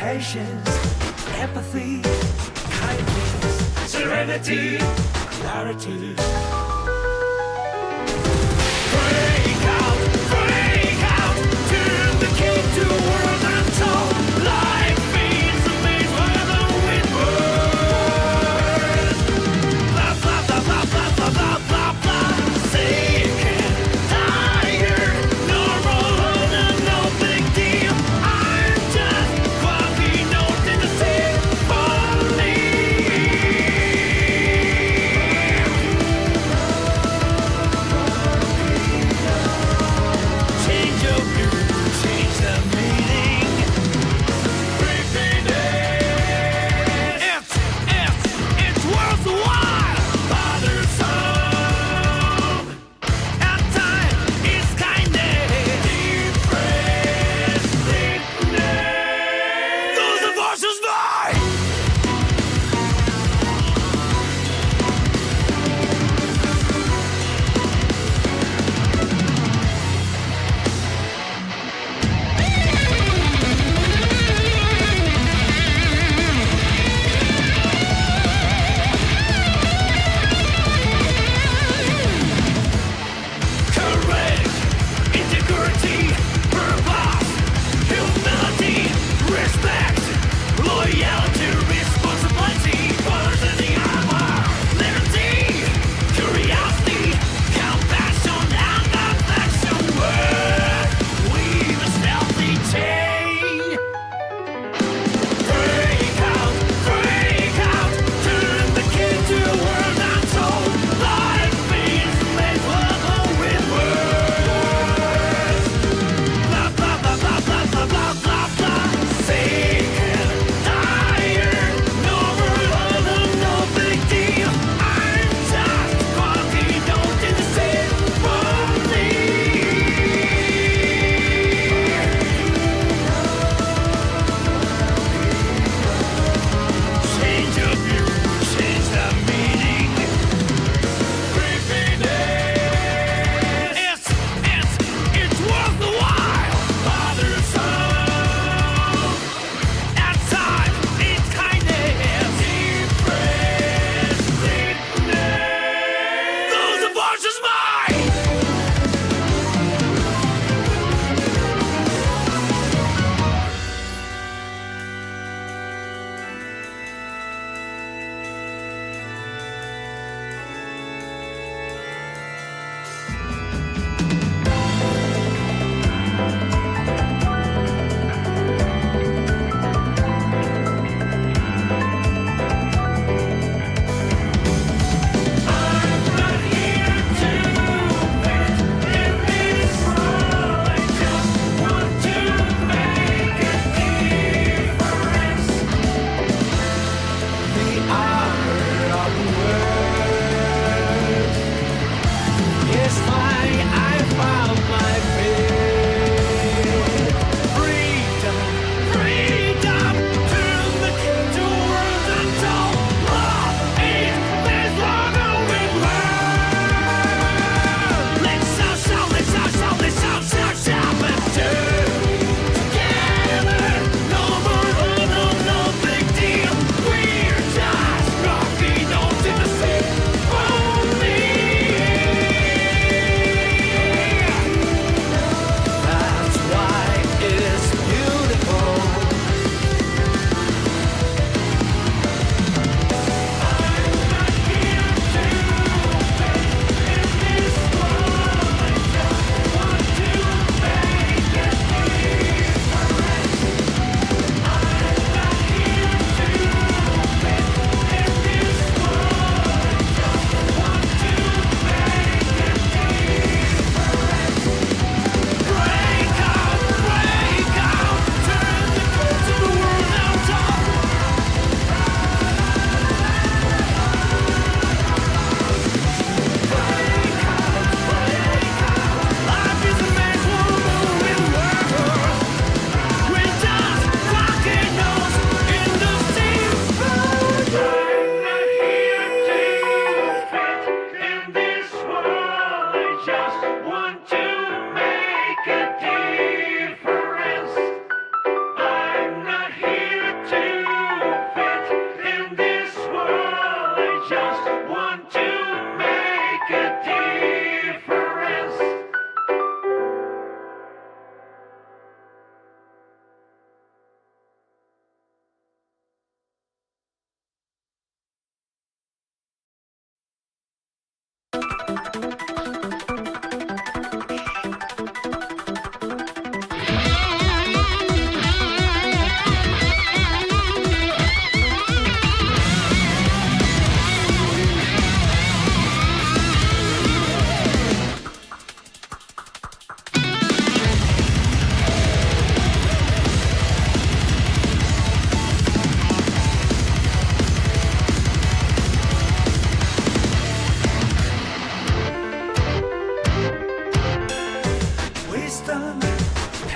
patience, empathy, kindness, serenity, clarity. Break out, turn the key to a world untold. Life feeds the maze where the wind burns. Blah, blah, blah, blah, blah, blah, blah, blah, blah. Sick and tired, normal, no big deal. I'm just quality notes in the symphony.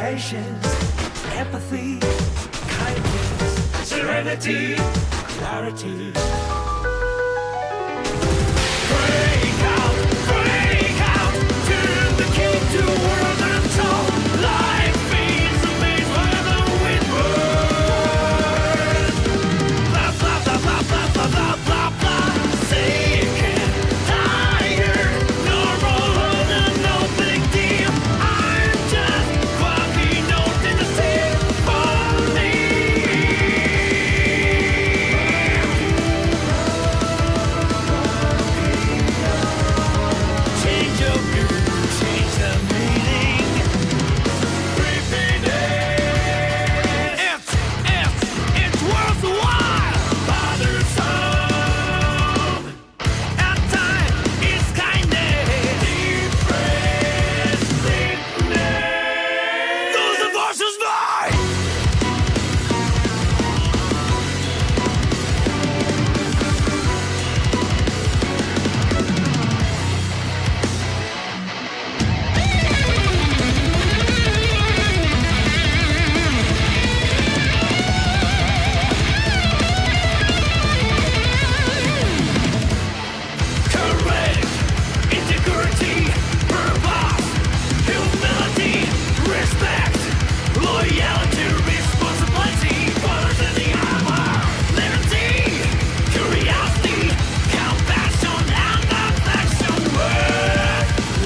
patience, empathy, kindness, serenity, clarity. Break out, turn the key to a world untold. Life is a maze where the wind whirs. Blah, blah, blah, blah, blah, blah, blah, blah, blah. Sick and tired, normal, no big deal. I'm just quirky note in the symphony. Change your view, change the meaning. Repeat it. It's worthwhile. Bothersome. At time is kindness. Depressed sickness. Those are forces die. Courage, integrity, purpose, humility, respect, loyalty, responsibility, colors in the armor, liberty, curiosity, compassion, and affection.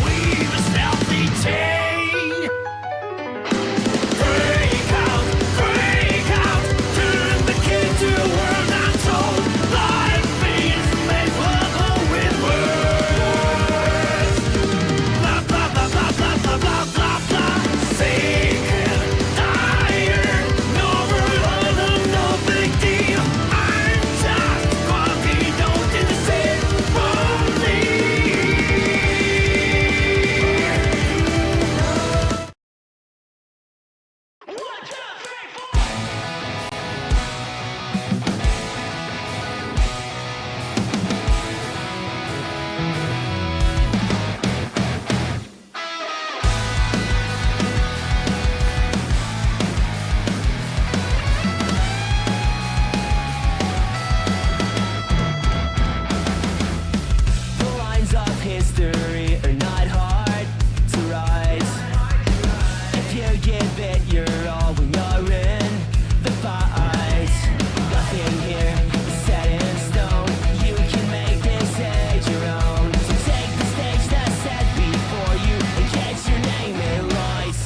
Weave a stealthy chain. Break out, turn the key to a world untold. Life is made for the wind words. Blah, blah, blah, blah, blah, blah, blah, blah, blah. Sick and tired, no big deal. I'm just quirky note in the symphony. The lines of history are not hard to write. If you give it your all when you're in the fight, nothing here is set in stone. You can make this age your own. So take the stage that's set before you and get your name in lights.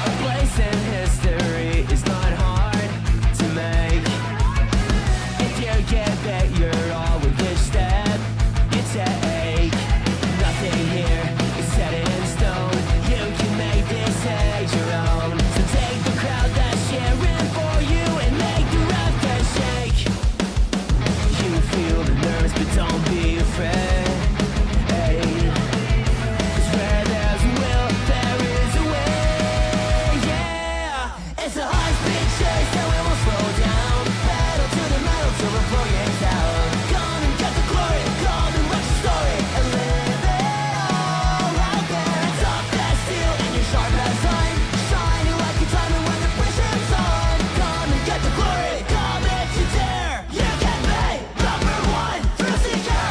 A place in history is not hard to make. If you give it your all with each step you take, nothing here is set in stone. You can make this age your own. So take the crowd that's cheering for you and make the rough that shake. You feel the nerves, but don't be afraid. 'Cause where there's a will, there is a way. Yeah, it's a high-speed chase and we won't slow down. Pedal to the metal till the floor gets out. Come and get the glory, come and write your story and live it all out there. Tough as steel and you're sharp as iron, shining like a diamond when the pressure's on. Come and get the glory, come if you dare. You can be number one, thrill seeker.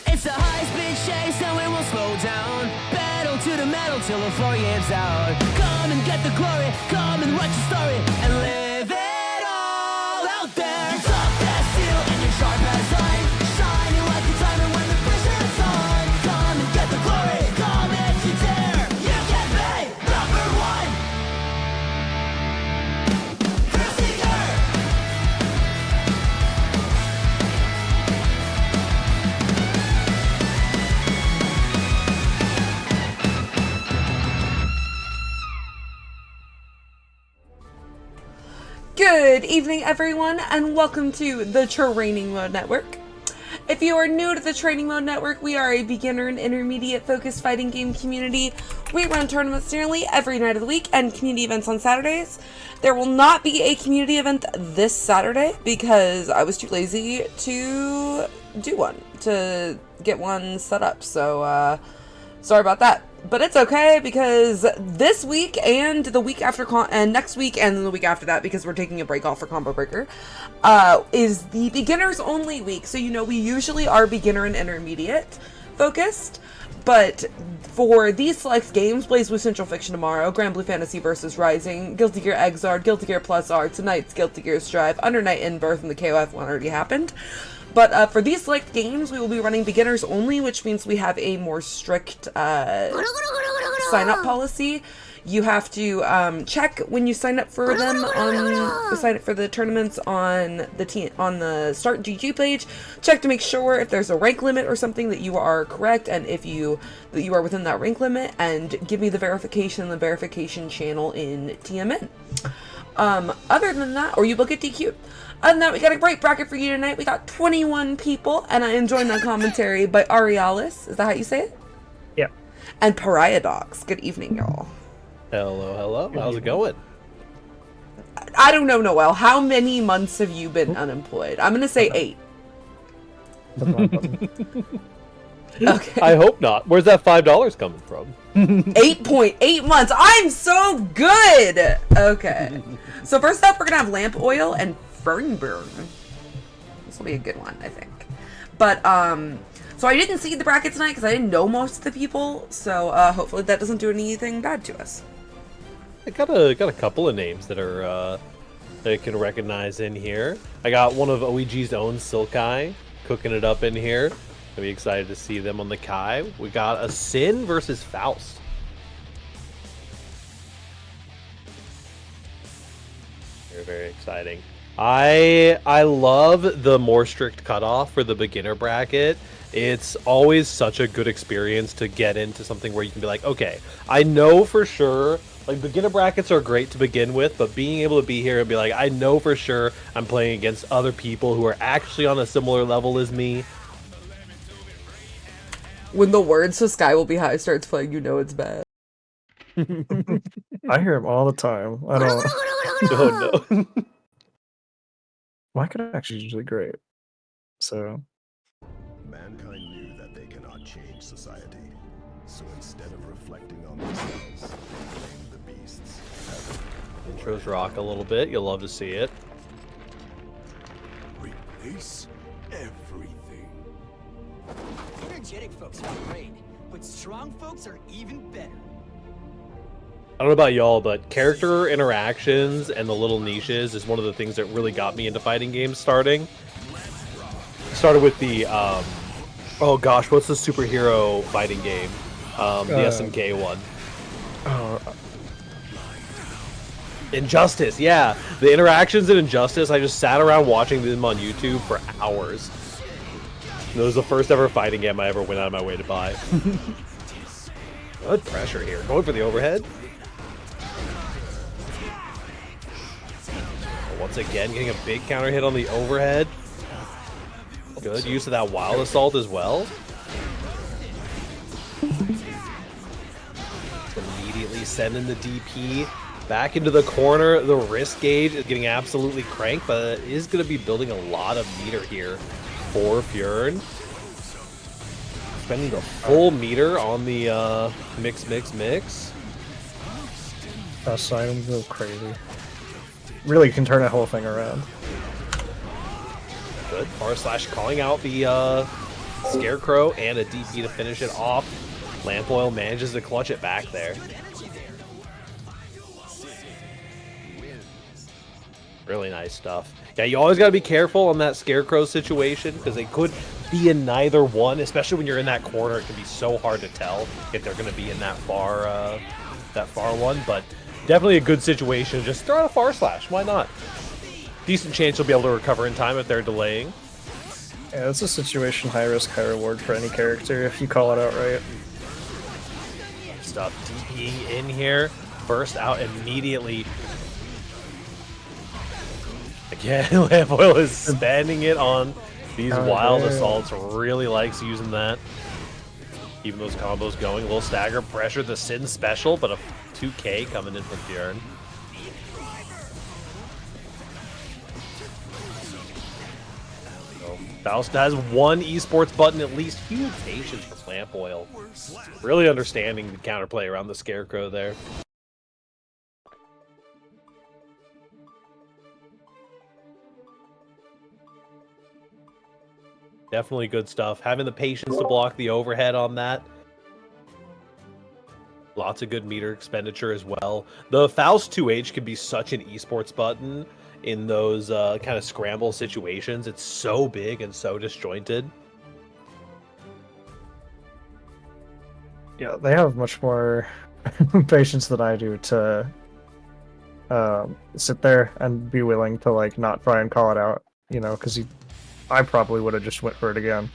It's a high-speed chase and we won't slow down. Pedal to the metal till the floor gives out. Come and get the glory, come and write your story and live it all out there. You're tough as steel and you're sharp as iron, shining like a diamond when the pressure's on. Come and get the glory, come if you dare. You can be number one, thrill seeker. Good evening, everyone, and welcome to the Training Mode Network. If you are new to the Training Mode Network, we are a beginner and intermediate focused fighting game community. We run tournaments nearly every night of the week and community events on Saturdays. There will not be a community event this Saturday because I was too lazy to do one, to get one set up, so sorry about that. But it's okay because this week and the week after, and next week and the week after that, because we're taking a break off for Combo Breaker, is the beginners only week. So, you know, we usually are beginner and intermediate focused, but for these select games, Blaze Blue Central Fiction tomorrow, Grand Blue Fantasy vs. Rising, Guilty Gear Exard, Guilty Gear Plus R, tonight's Guilty Gear Strive, Under Night in Birth, and the KOF one already happened. But for these select games, we will be running beginners only, which means we have a more strict sign-up policy. You have to check when you sign up for them sign up for the tournaments on the Start GG page. Check to make sure if there's a rank limit or something that you are correct, and that you are within that rank limit, and give me the verification channel in TMN. Other than that, or you will get DQ'd. Other than that, we got a great bracket for you tonight. We got 21 people, and I enjoyed that commentary by Arialis. Is that how you say it? Yeah. And Pariah Dogs. Good evening, y'all. Hello. How's it going? I don't know, Noel. How many months have you been unemployed? I'm gonna say 8. Okay. I hope not. Where's that $5 coming from? 8.8 months. I'm so good. Okay. So first up, we're gonna have Lamp Oil and Fernburn. This will be a good one, I think. But so I didn't see the bracket tonight because I didn't know most of the people. So hopefully that doesn't do anything bad to us. I got a couple of names that are that I can recognize in here. I got one of OEG's own Silkai cooking it up in here. I'll be excited to see them on the Kai. We got a Sin versus Faust. Very, very exciting. I love the more strict cutoff for the beginner bracket. It's always such a good experience to get into something where you can be like, okay, I know for sure, like beginner brackets are great to begin with, but being able to be here and be like, I know for sure I'm playing against other people who are actually on a similar level as me. When the word "so sky will be high" starts playing, you know it's bad. I hear him all the time. I don't. Oh no. My connection is usually great. So. Mankind knew that they cannot change society. So instead of reflecting on themselves, they blamed the beasts. Intros rock a little bit. You'll love to see it. Replace everything. Energetic folks are great, but strong folks are even better. I don't know about y'all, but character interactions and the little niches is one of the things that really got me into fighting games starting. Started with the, oh gosh, what's the superhero fighting game? The SNK one. Injustice, yeah. The interactions in Injustice, I just sat around watching them on YouTube for hours. It was the first ever fighting game I ever went out of my way to buy. Good pressure here. Going for the overhead. Once again, getting a big counter hit on the overhead. Good use of that wild assault as well. Immediately sending the DP back into the corner. The wrist gauge is getting absolutely cranked, but it is going to be building a lot of meter here for Fjörn. Spending the full meter on the mix. Outside him go crazy. Really can turn that whole thing around. Good. R/slash calling out the Scarecrow and a DP to finish it off. Lamp Oil manages to clutch it back there. Really nice stuff. Yeah, you always got to be careful on that Scarecrow situation because they could be in neither one, especially when you're in that corner. It can be so hard to tell if they're going to be in that far one, but definitely a good situation. Just throw out a R/slash. Why not? Decent chance you'll be able to recover in time if they're delaying. Yeah, it's a situation, high risk, high reward for any character if you call it out right. Stuff. DP in here. Burst out immediately. Again, Lampoil is spending it on these Oh, wild yeah. assaults. Really likes using that. Keeping those combos going. A little stagger pressure. The Sin special, but a 2K coming in from Bjorn. So, Faust has one esports button at least. Huge patience for Lampoil. Really understanding the counterplay around the Scarecrow there. Definitely good stuff. Having the patience to block the overhead on that. Lots of good meter expenditure as well. The Faust 2H can be such an esports button in those kind of scramble situations. It's so big and so disjointed. Yeah, they have much more patience than I do to sit there and be willing to like not try and call it out, you know, because I probably would have just went for it again.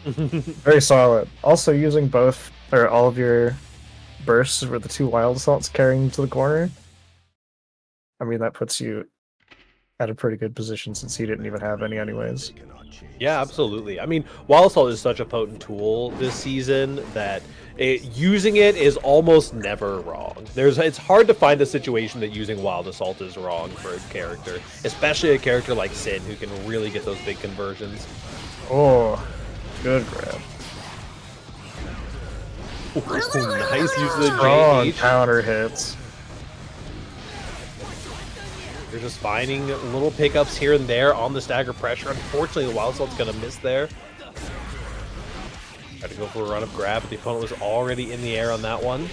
Very solid. Also using both or all of your bursts with the 2 wild assaults carrying to the corner. I mean, that puts you at a pretty good position since he didn't even have any anyways. Yeah, absolutely. I mean, Wild Assault is such a potent tool this season that using it is almost never wrong. It's hard to find a situation that using Wild Assault is wrong for a character, especially a character like Sin who can really get those big conversions. Oh, good grab. Ooh, nice use of the Strong JH. counter hits. They're just finding little pickups here and there on the stagger pressure. Unfortunately, the Wild Assault's going to miss there. Tried to go for a run-up grab, but the opponent was already in the air on that one.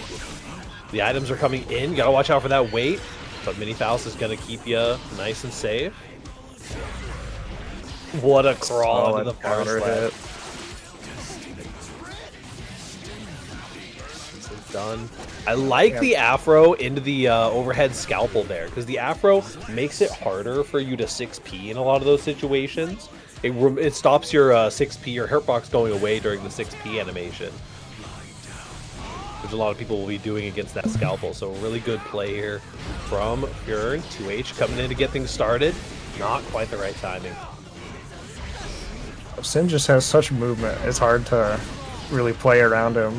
The items are coming in. Got to watch out for that weight. But Mini Faust is going to keep you nice and safe. What a crawl into the far counter slab. hit. Done. I like the Afro into the overhead scalpel there, because the Afro makes it harder for you to 6P in a lot of those situations. It stops your 6P, your hurtbox going away during the 6P animation, which a lot of people will be doing against that scalpel. So really good play here from Bjorn. 2H coming in to get things started. Not quite the right timing. Sin just has such movement, it's hard to really play around him.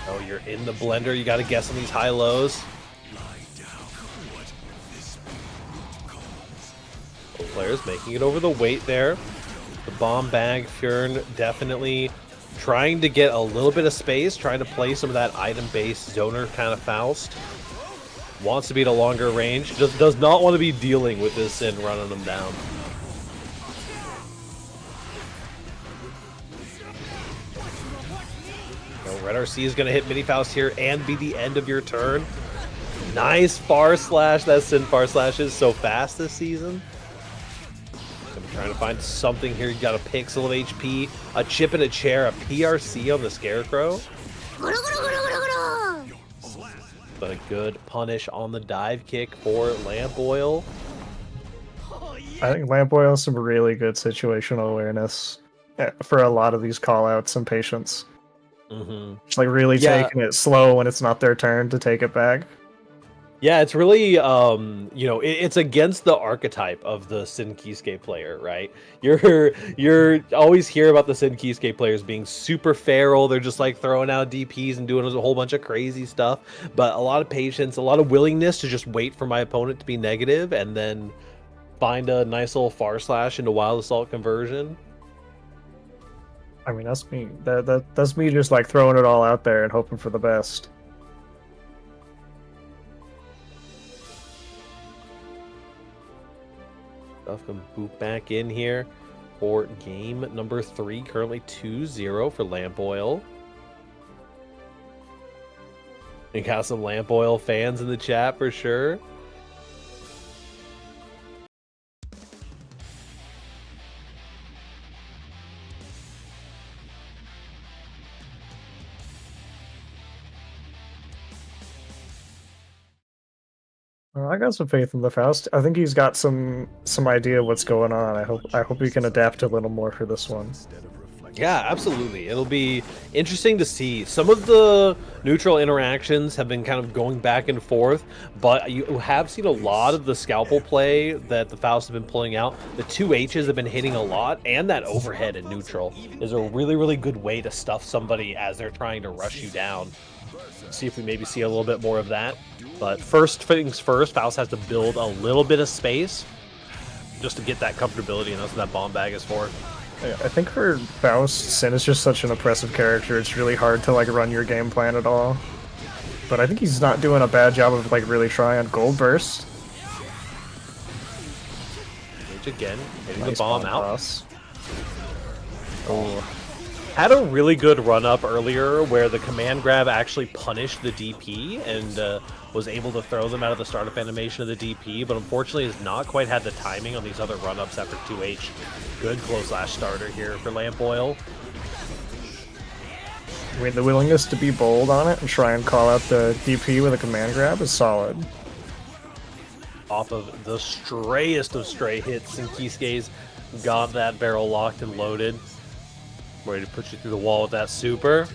Oh, you're in the blender. You got to guess on these high lows. Both players making it over the weight there. The bomb bag, Fjern definitely trying to get a little bit of space, trying to play some of that item-based zoner kind of Faust. Wants to be at a longer range. Just does not want to be dealing with this and running them down. Red RC is going to hit Mini Faust here and be the end of your turn. Nice far slash. That Sin far slash is so fast this season. I'm trying to find something here. You got a pixel of HP, a chip in a chair, a PRC on the Scarecrow. But a good punish on the dive kick for Lampoil. I think Lampoil has some really good situational awareness for a lot of these callouts and patience. Just like really taking it slow when it's not their turn to take it back. Yeah, it's really, you know, it's against the archetype of the Sin Keyscape player, right? You're always hear about the Sin Keyscape players being super feral. They're just like throwing out DPs and doing a whole bunch of crazy stuff. But a lot of patience, a lot of willingness to just wait for my opponent to be negative and then find a nice little far slash into Wild Assault conversion. I mean, that's me. That's me just like throwing it all out there and hoping for the best. Stuff can boot back in here for game number 3. Currently 2-0 for Lampoil. You got some Lampoil fans in the chat for sure. I got some faith in the Faust. I think he's got some idea of what's going on. I hope he can adapt a little more for this one. Instead of reflecting Yeah, absolutely. It'll be interesting to see. Some of the neutral interactions have been kind of going back and forth, but you have seen a lot of the scalpel play that the Faust have been pulling out. The 2Hs have been hitting a lot, and that overhead in neutral is a really, really good way to stuff somebody as they're trying to rush you down. See if we maybe see a little bit more of that. But first things first, Faust has to build a little bit of space just to get that comfortability, and that's what that bomb bag is for. Yeah, I think for Faust, Sin is just such an oppressive character, it's really hard to like run your game plan at all. But I think he's not doing a bad job of like really trying. Gold Burst. Which again, hitting Nice the bomb out. toss. Oh, Had a really good run up earlier where the command grab actually punished the DP and was able to throw them out of the startup animation of the DP, but unfortunately has not quite had the timing on these other run ups after 2H. Good close slash starter here for Lamp Oil. I mean, the willingness to be bold on it and try and call out the DP with a command grab is solid. Off of the strayest of stray hits, and Kisuke's got that barrel locked and loaded. Ready to put you through the wall with that super.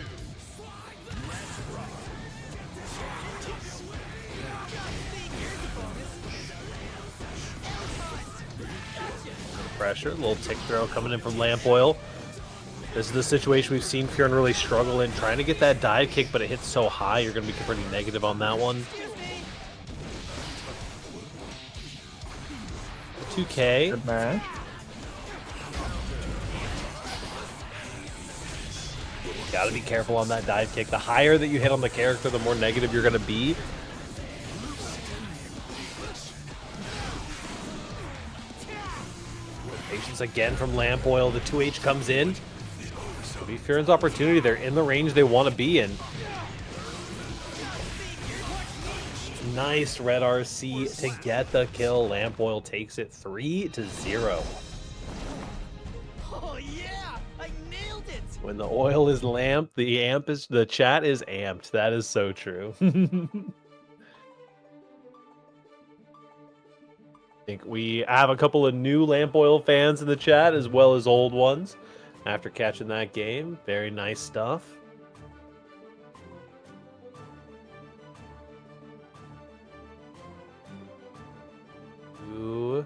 Pressure, a little tick throw coming in from Lamp Oil. This is the situation we've seen Kieran really struggle in, trying to get that dive kick, but it hits so high, you're going to be pretty negative on that one. 2K. Good match. Gotta be careful on that dive kick. The higher that you hit on the character, the more negative you're gonna be. Patience again from Lamp Oil. The 2H comes in. It'll be Kieran's opportunity. They're in the range they want to be in. Nice red RC to get the kill. Lamp Oil takes it 3-0. Oh yeah, I nailed it. When the oil is lamped, the chat is amped. That is so true. I think we have a couple of new Lamp Oil fans in the chat as well as old ones after catching that game. Very nice stuff. Ooh.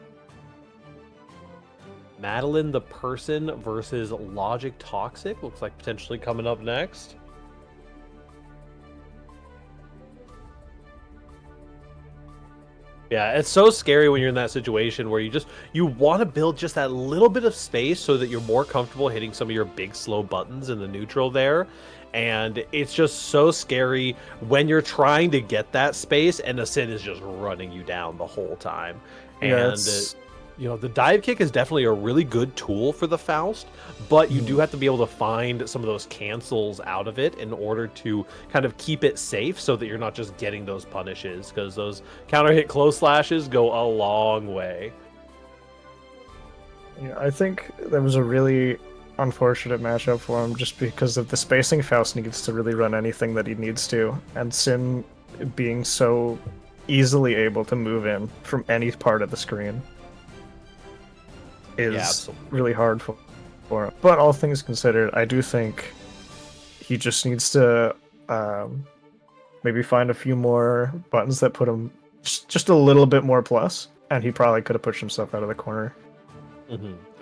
Madeline the Person versus Logic Toxic. Looks like potentially coming up next. Yeah, it's so scary when you're in that situation where you want to build just that little bit of space so that you're more comfortable hitting some of your big slow buttons in the neutral there. And it's just so scary when you're trying to get that space and the Sin is just running you down the whole time. Yeah, And you know, the dive kick is definitely a really good tool for the Faust, but you do have to be able to find some of those cancels out of it in order to kind of keep it safe so that you're not just getting those punishes, because those counter hit close slashes go a long way. Yeah, I think that was a really unfortunate matchup for him just because of the spacing. Faust needs to really run anything that he needs to, and Sin being so easily able to move in from any part of the screen is really hard for him. But all things considered, I do think he just needs to maybe find a few more buttons that put him just a little bit more plus, and he probably could have pushed himself out of the corner.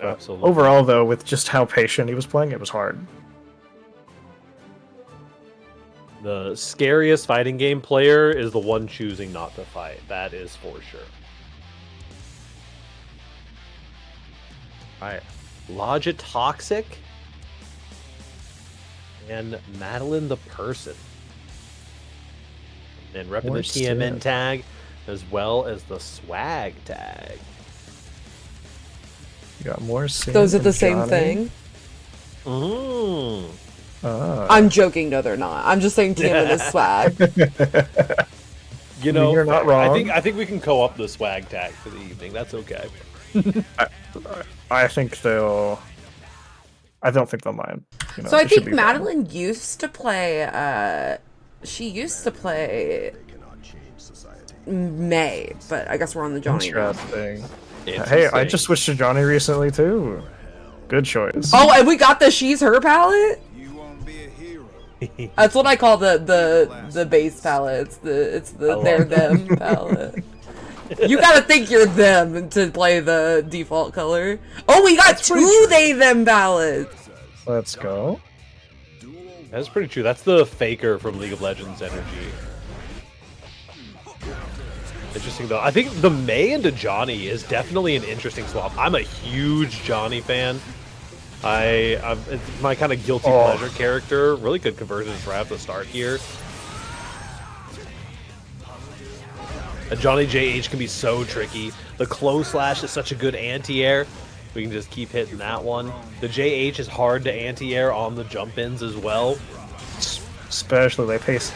Absolutely. Overall, though, with just how patient he was playing, it was hard. The scariest fighting game player is the one choosing not to fight. That is for sure. Alright. Logitoxic and Madeline the Person. And repping More the TMN Sin. tag as well as the swag tag. You got more Sin Those are and the same Johnny. thing. Ah. I'm joking. No, they're not. I'm just saying TMN is swag. You know, you're not wrong. I think we can co-op the swag tag for the evening. That's okay. I think they'll. I don't think they'll mind. You know, So I it should think be fine. Madeline used to play. She used to play They cannot change society. May, but I guess we're on the Johnny now. Interesting. Hey, I Interesting. just switched to Johnny recently too. Good choice. Oh, and we got the She's Her palette? You won't be a hero. That's what I call the base palette. It's the they're them palette. You gotta think you're them to play the default color. Oh, we got two they them palettes. Let's go. That's pretty true. That's the Faker from League of Legends energy. Interesting though. I think the Mei into Johnny is definitely an interesting swap. I'm a huge Johnny fan. It's my kind of guilty pleasure character. Really good conversions right at the start here. A Johnny JH can be so tricky. The close slash is such a good anti-air. We can just keep hitting that one. The JH is hard to anti-air on the jump-ins as well. Especially they placed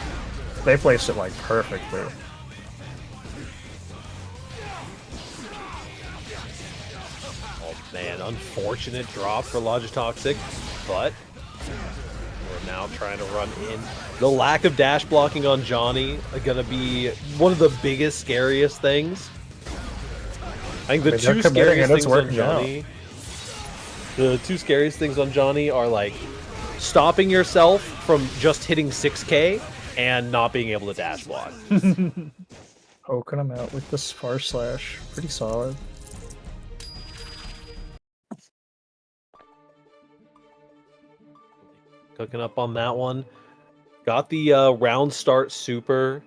it like perfectly. Oh man, unfortunate drop for Logitoxic, but we're now trying to run in. The lack of dash blocking on Johnny are gonna be one of the biggest, scariest things. I think the two scariest things on Johnny. The two scariest things on Johnny are like stopping yourself from just hitting 6K and not being able to dash block. Poking him out with this far slash. Pretty solid. Cooking up on that one. Got the round start super.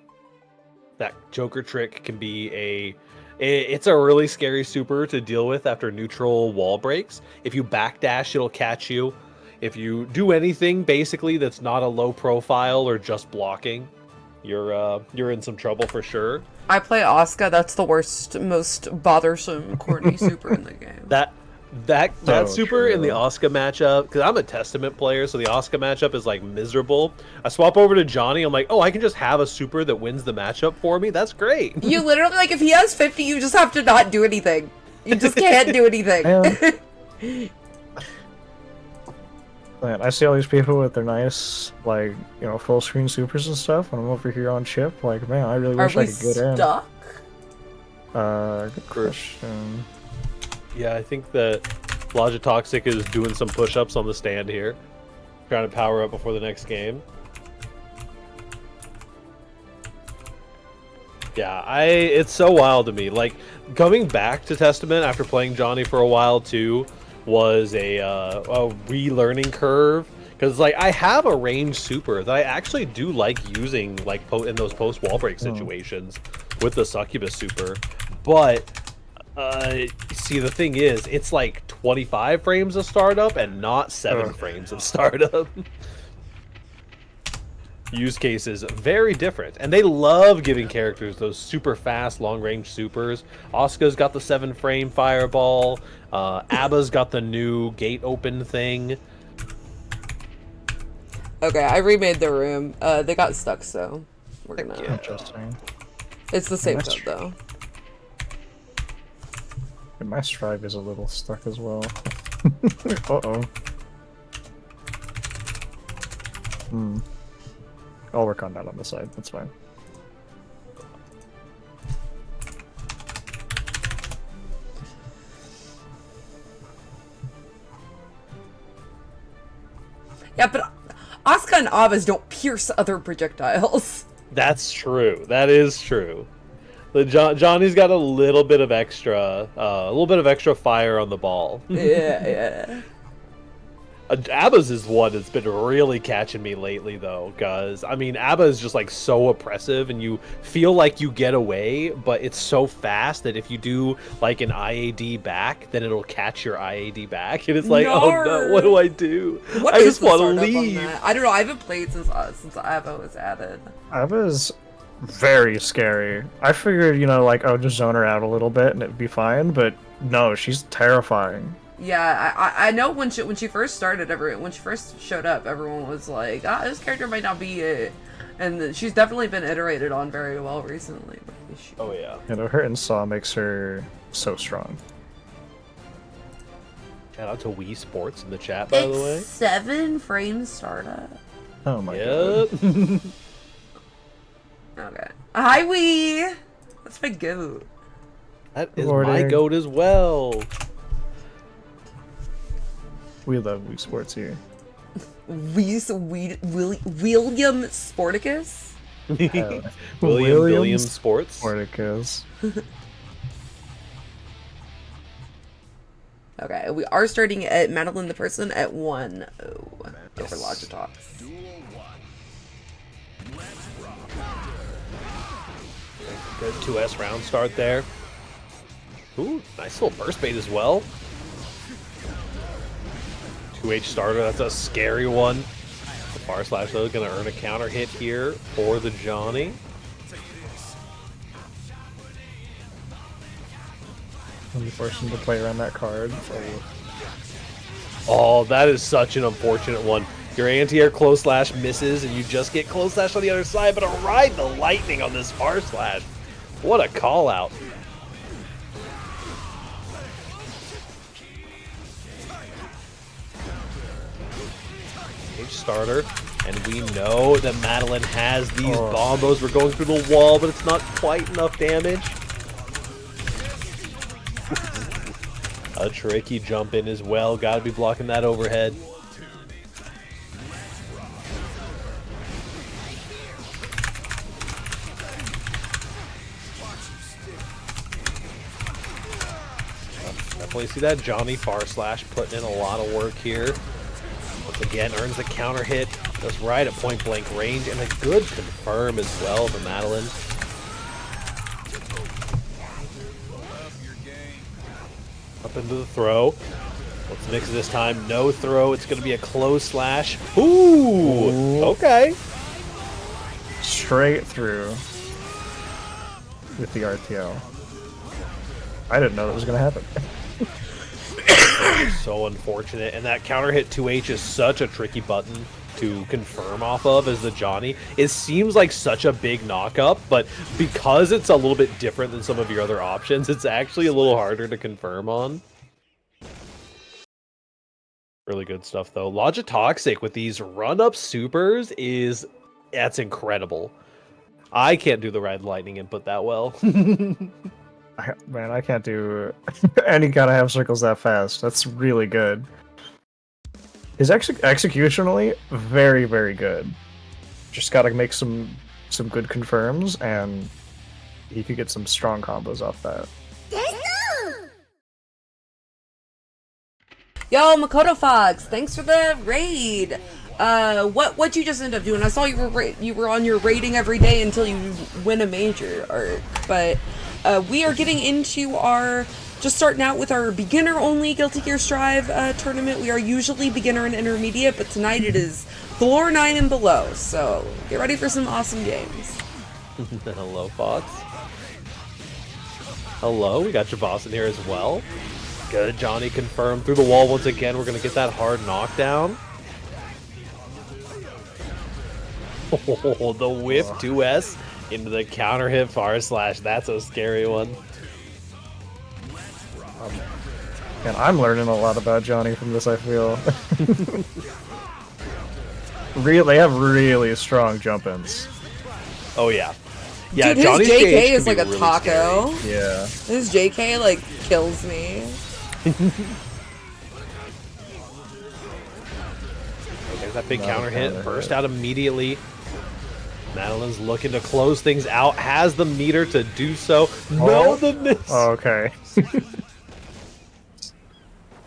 That Joker trick can be it's a really scary super to deal with after neutral wall breaks. If you backdash, it'll catch you. If you do anything basically that's not a low profile or just blocking, you're in some trouble for sure. I play Asuka. That's the worst, most bothersome, corny super in the game. That So super in the true. Asuka matchup, because I'm a Testament player, so the Asuka matchup is like miserable. I swap over to Johnny, I'm like, oh, I can just have a super that wins the matchup for me. That's great. You literally, like, if he has 50, you just have to not do anything. You just can't do anything. Man, I see all these people with their nice, like, you know, full screen supers and stuff, and I'm over here on chip. Like, man, I really Are wish we I could get stuck? Good question. Yeah, I think that Logitoxic is doing some push-ups on the stand here, trying to power up before the next game. Yeah, it's so wild to me. Like, coming back to Testament after playing Johnny for a while too was a relearning curve. Because, like, I have a range super that I actually do like using, like, in those post-wall break situations with the Succubus super. But, see, the thing is, it's like 25 frames of startup and not 7 frames of startup. Use cases very different, and they love giving characters those super fast long range supers. Asuka's got the 7 frame fireball. Abba's got the new gate open thing. Okay, I remade the room. They got stuck, so we're gonna. Interesting. It's the same That's code though. And my strive is a little stuck as well. Uh-oh. I'll work on that on the side, that's fine. Yeah, but Asuka and Abba's don't pierce other projectiles. That's true. That is true. The Johnny's got a little bit of extra fire on the ball. Yeah. Abba's is one that's been really catching me lately, though, because, I mean, Abba is just, like, so oppressive, and you feel like you get away, but it's so fast that if you do, like, an IAD back, then it'll catch your IAD back, and it's like, oh no, what do I do? I just want to leave. I don't know, I haven't played since Abba was added. Abba's very scary. I figured, you know, like, oh, just zone her out a little bit and it'd be fine, but no, she's terrifying. Yeah, I know when she first started, when she first showed up, everyone was like, this character might not be it. And she's definitely been iterated on very well recently. Oh, yeah. You know, her Saw makes her so strong. Shout out to Wii Sports in the chat, by the way. 7 frames startup. Oh my god. Yep. Okay. Hi, Wii! That's my goat. That is Morning. my goat as well. We love Wii Sports here. William Sporticus? William Sports. Sporticus. Okay, we are starting at Madeline the Person at 1-0 over Logitox. Good 2S round start there. Ooh, nice little burst bait as well. 2H starter, that's a scary one. The Far Slash, though, going to earn a counter hit here for the Johnny. I'm forcing to play around that card. Oh, that is such an unfortunate one. Your anti-air close slash misses, and you just get close slash on the other side, but ride the lightning on this Far Slash. What a call out. Starter, and we know that Madeline has these bombos. We're going through the wall, but it's not quite enough damage. A tricky jump in as well. Gotta be blocking that overhead. Definitely see that Johnny Far Slash putting in a lot of work here. Once again, earns the counter hit, just right at point blank range, and a good confirm as well for Madeline. Up into the throw. Let's mix it this time. No throw. It's going to be a close slash. Ooh! Okay. Straight through with the RTL. I didn't know that was going to happen. So unfortunate, and that counter hit 2H is such a tricky button to confirm off of as the Johnny. It seems like such a big knock-up, but because it's a little bit different than some of your other options, it's actually a little harder to confirm on. Really good stuff, though. Logitoxic with these run-up supers that's incredible. I can't do the Red Lightning input that well. Man, I can't do any kind of half circles that fast. That's really good. His executionally, very, very good. Just gotta make some good confirms, and he could get some strong combos off that. Yo, Makoto Fox, thanks for the raid. What you just end up doing? I saw you were on your raiding every day until you win a major arc, but we are getting into just starting out with our beginner-only Guilty Gear Strive tournament. We are usually beginner and intermediate, but tonight it is floor 9 and below, so get ready for some awesome games. Hello, Fox. Hello, we got your boss in here as well. Good, Johnny confirmed through the wall once again. We're going to get that hard knockdown. Oh, the whiff 2S into the counter hit Far Slash. That's a scary one. And I'm learning a lot about Johnny from this, I feel. They have really strong jump-ins. Oh, yeah. Yeah, dude, Johnny's his JK JH is can like be a really taco. scary. Yeah. His JK like kills me. There's that big counter hit. Burst out immediately. Madeline's looking to close things out. Has the meter to do so. No, the miss. Oh, okay.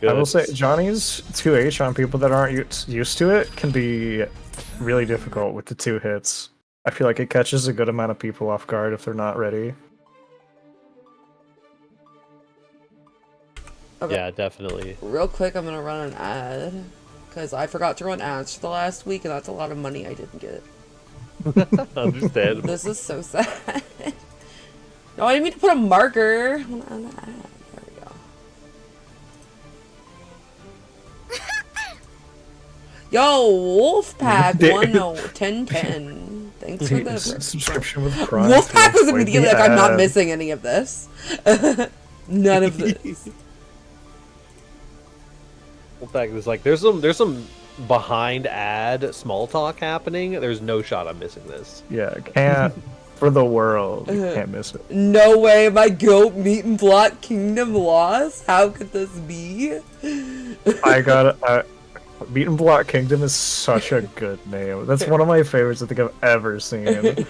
I will say, Johnny's 2H on people that aren't used to it can be really difficult with the 2 hits. I feel like it catches a good amount of people off guard if they're not ready. Okay. Yeah, definitely. Real quick, I'm gonna run an ad because I forgot to run ads for the last week, and that's a lot of money I didn't get. Understandable. This is so sad. No, I didn't mean to put a marker on the ad. There we go. Yo, Wolfpack 1010. Thanks for the subscription with Prime. Wolfpack was immediately like, I'm not missing any of this. None of this. Wolfpack was like, there's some behind ad small talk happening. There's no shot I'm missing this. Yeah, can't for the world. You can't miss it. No way, my goat meat and block kingdom lost? How could this be? I got Meat and Block Kingdom is such a good name. That's one of my favorites I think I've ever seen.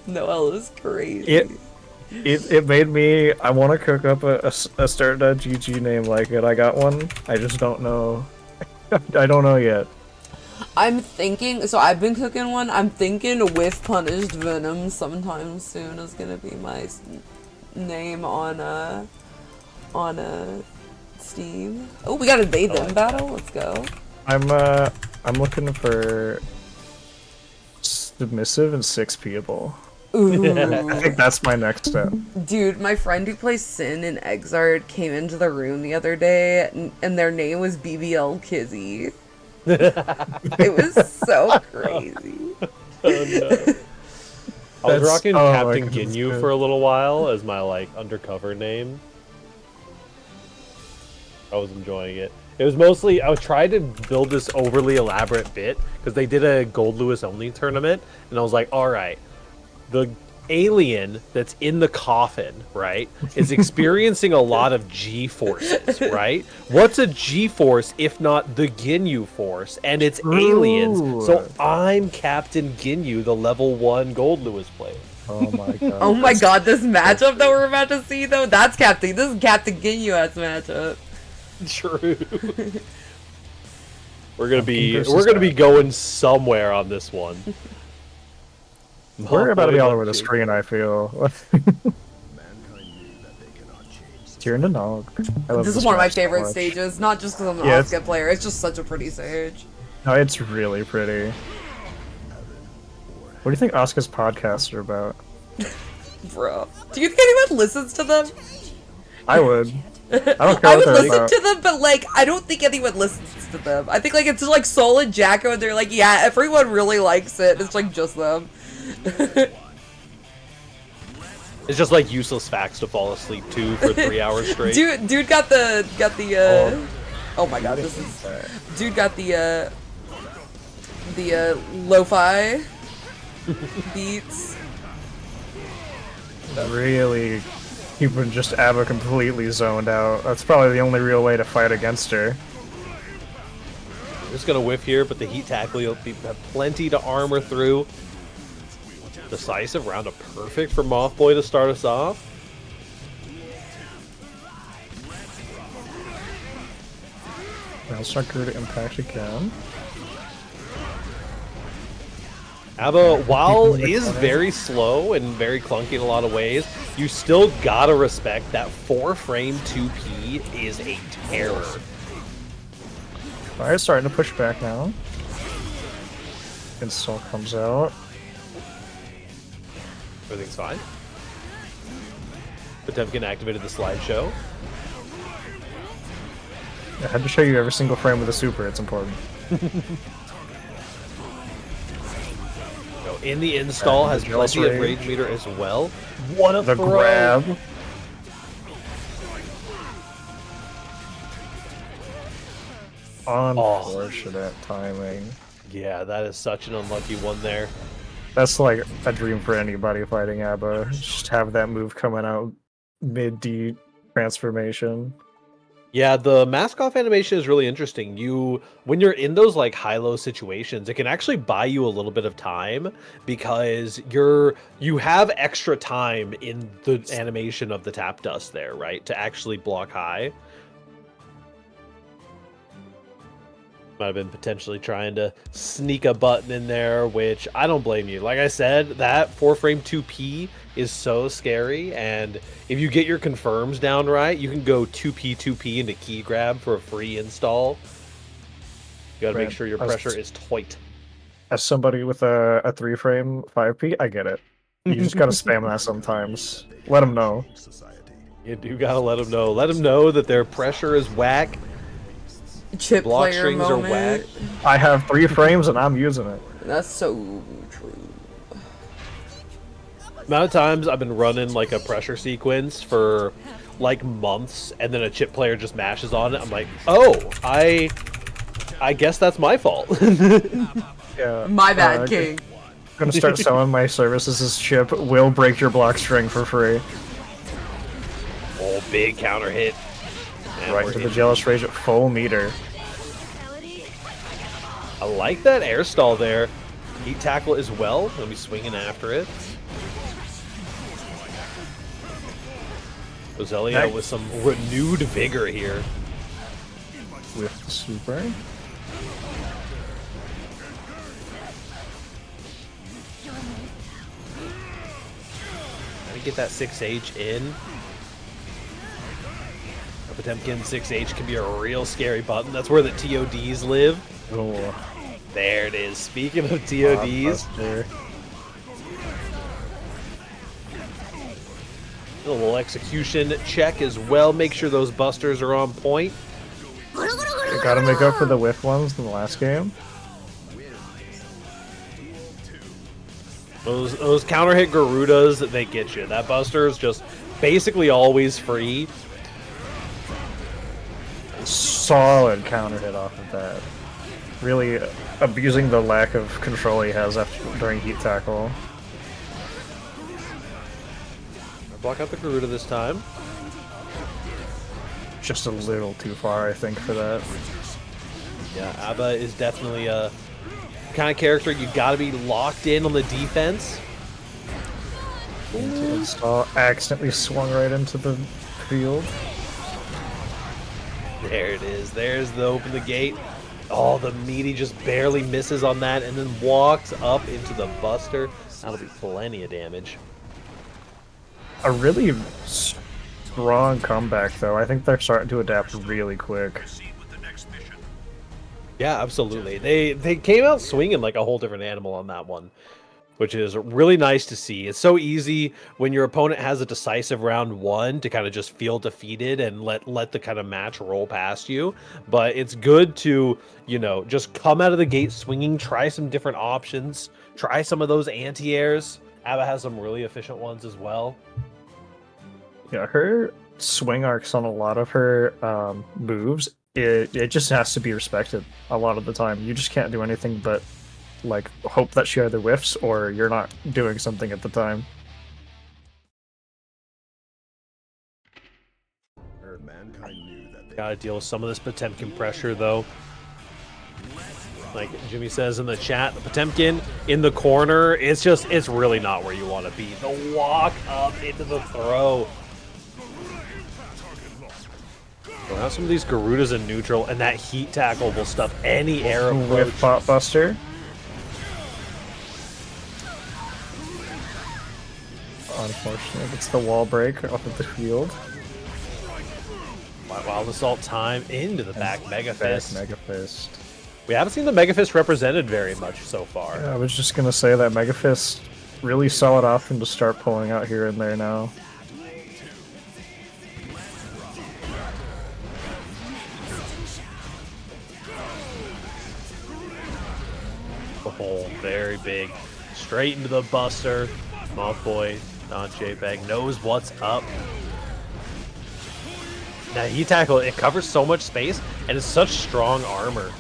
Noelle is crazy. It made me. I want to cook up a start.gg name like it. I got one. I just don't know. I don't know yet. I'm thinking, so I've been cooking one. I'm thinking with Punished Venom sometime soon is gonna be my name on Steam. Oh, we got a They Them battle. Let's go. I'm looking for submissive and 6-people. Ooh. I think that's my next step. Dude, my friend who plays Sin in Exart came into the room the other day, and their name was BBL Kizzy. It was so crazy. Oh, no. I was rocking Captain Ginyu for a little while as my like undercover name. I was enjoying it. It was mostly I was trying to build this overly elaborate bit because they did a Gold Lewis only tournament, and I was like, all right, the alien that's in the coffin, right, is experiencing a lot of G-forces, right? What's a G-force if not the Ginyu force? And it's aliens. So I'm Captain Ginyu, the level 1 Gold Lewis player. Oh my god. Oh my god, this matchup that we're about to see though, this is Captain Ginyu-ass matchup. True. We're gonna be going somewhere on this one. We're about to be all over the screen, I feel. Mankind knew that they cannot change Tear into Nog. This is one of my favorite stages, not just because I'm an Asuka player, it's just such a pretty stage. No, it's really pretty. What do you think Asuka's podcasts are about? Bro. Do you think anyone listens to them? I would. I don't care I what would they're listen about. to them, but like, I don't think anyone listens to them. I think like it's just like Soul and Jacko, and they're like, yeah, everyone really likes it. It's like just them. It's just like useless facts to fall asleep to for 3 hours straight. Dude got the oh my god, this is dude got the lo-fi beats. Really, keeping just Abba completely zoned out. That's probably the only real way to fight against her. Just gonna whiff here, but the heat tackle will have plenty to armor through. Decisive round of perfect for Mothboy to start us off. I'll start to impact again. Abba, while is very slow and very clunky in a lot of ways, you still gotta respect that 4-frame 2P is a terror. Fire's starting to push back now. Install comes out. Everything's fine. Potemkin activated the slideshow. I had to show you every single frame with a super, it's important. In the install has plenty of rage meter as well. What a the throw! Grab. Unfortunate timing. Yeah, that is such an unlucky one there. That's like a dream for anybody fighting Abba. Just have that move coming out mid-D transformation. Yeah, the mask off animation is really interesting. When you're in those like high-low situations, it can actually buy you a little bit of time because you have extra time in the animation of the tap dust there, right? To actually block high. Might have been potentially trying to sneak a button in there, which I don't blame you. Like I said, that 4-frame 2P is so scary, and if you get your confirms down right, you can go 2P into key grab for a free install. You gotta make sure your pressure is tight. As somebody with a 3-frame 5P, I get it. You just gotta spam that sometimes. Let them know. You do gotta let them know. Let them know that their pressure is whack. Chip Block player strings moment. are whack. I have 3 frames and I'm using it. That's so true. Amount of times I've been running like a pressure sequence for like months, and then a chip player just mashes on it. I'm like, oh, I guess that's my fault. Yeah. My bad, King. I'm gonna start selling my services as Chip. Will break your block string for free. Oh, big counter hit. And Right we're into the in. Jealous Rage at full meter. I like that air stall there. Heat tackle as well. Gonna be swinging after it. Roselia Nice. with some renewed vigor here. With the super. Trying to get that 6H in. A Potemkin 6H can be a real scary button. That's where the TODs live. Oh, There it is. Speaking of TODs, Blockbuster. a little execution check as well. Make sure those busters are on point. You gotta make up for the whiff ones in the last game. Those counter hit Garudas, they get you. That buster is just basically always free. Solid counter hit off of that. Really abusing the lack of control he has during heat tackle. Block out the Garuda this time. Just a little too far, I think, for that. Yeah, Abba is definitely a kind of character you got to be locked in on the defense. Into install, accidentally swung right into the field. There it is. There's the open the gate. Oh, the meaty just barely misses on that and then walks up into the buster. That'll be plenty of damage. A really strong comeback, though. I think they're starting to adapt really quick. Yeah, absolutely. They came out swinging like a whole different animal on that one, which is really nice to see. It's so easy when your opponent has a decisive round one to kind of just feel defeated and let the kind of match roll past you. But it's good to, you know, just come out of the gate swinging, try some different options, try some of those anti-airs. Abba has some really efficient ones as well. Yeah, her swing arcs on a lot of her moves, it just has to be respected a lot of the time. You just can't do anything but like hope that she either whiffs or you're not doing something at the time. Mankind knew that they Gotta deal with some of this Potemkin pressure though. Like Jimmy says in the chat, the Potemkin in the corner, it's really not where you want to be. The walk up into the throw. So now some of these Garudas in neutral, and that heat tackle will stuff any air approach. With Pot Buster. Unfortunately, it's the wall break off of the field. Wild Assault time into the back Mega Fist. Mega Fist. We haven't seen the Mega Fist represented very much so far. Yeah, I was just gonna say that Mega Fist, really solid option to start pulling out here and there now. Oh, very big. Straight into the Buster. Mothboy, not JPEG, knows what's up. Now, Heat Tackle, it covers so much space, and it's such strong armor.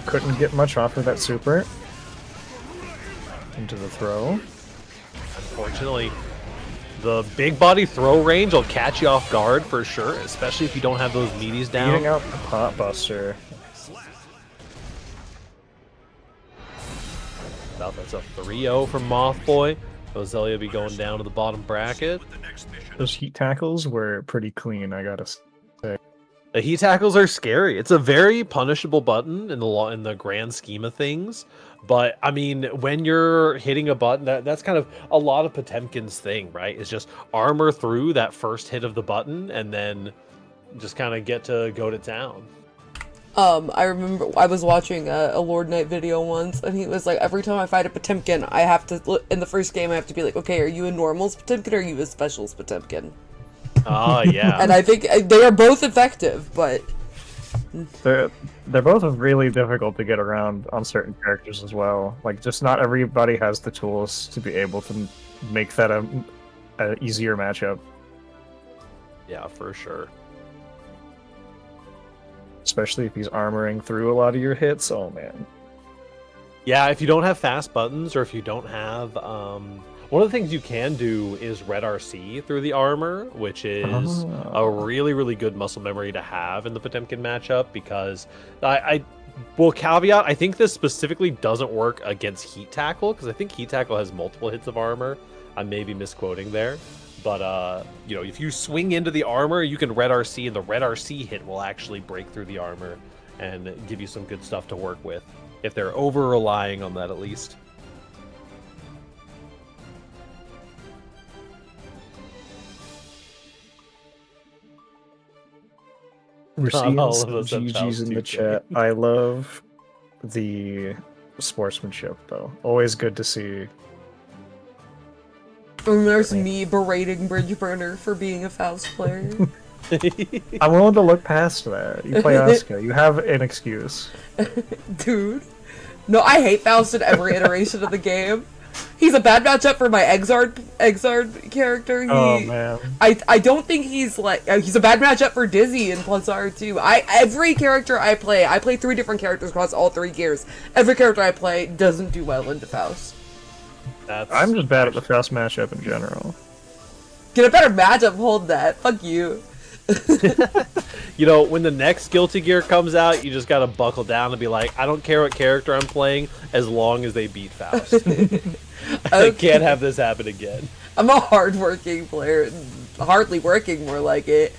Couldn't get much off of that super. Into the throw. Unfortunately, the big body throw range will catch you off guard for sure, especially if you don't have those meaties down. Beating out the Pot Buster. Now that's a 3-0 from Mothboy. Roselia will be going down to the bottom bracket. Those heat tackles were pretty clean, I gotta say. The heat tackles are scary. It's a very punishable button in the grand scheme of things. But I mean, when you're hitting a button, that's kind of a lot of Potemkin's thing, right? It's just armor through that first hit of the button, and then just kind of get to go to town. I remember I was watching a Lord Knight video once, and he was like, every time I fight a Potemkin, I have to, in the first game, I have to be like, okay, are you a normals Potemkin or are you a specials Potemkin? Oh, yeah. And I think they are both effective, but... They're both really difficult to get around on certain characters as well. Like, just not everybody has the tools to be able to make that a easier matchup. Yeah, for sure. Especially if he's armoring through a lot of your hits. Oh, man. Yeah, if you don't have fast buttons, or if you don't have, one of the things you can do is red RC through the armor, which is a Oh. really, really good muscle memory to have in the Potemkin matchup, because I will caveat, I think this specifically doesn't work against Heat Tackle, because I think Heat Tackle has multiple hits of armor. I may be misquoting there. But, you know, if you swing into the armor, you can red RC, and the red RC hit will actually break through the armor and give you some good stuff to work with, if they're over-relying on that at least. We're Not seeing all some of us have GGs in the 2K. chat. I love the sportsmanship, though. Always good to see. And there's me berating Bridgeburner for being a Faust player. I'm willing to look past that. You play Asuka. You have an excuse. Dude. No, I hate Faust in every iteration of the game. He's a bad matchup for my Exard character. Oh man. I don't think he's like he's a bad matchup for Dizzy in Plus R too. Every character I play 3 different characters across all 3 gears. Every character I play doesn't do well into Faust. I'm just bad at the Faust matchup in general. Get a better matchup, hold that. Fuck you. You know, when the next Guilty Gear comes out, you just gotta buckle down and be like, I don't care what character I'm playing, as long as they beat Faust. I can't have this happen again. I'm a hardworking player. Hardly working, more like it.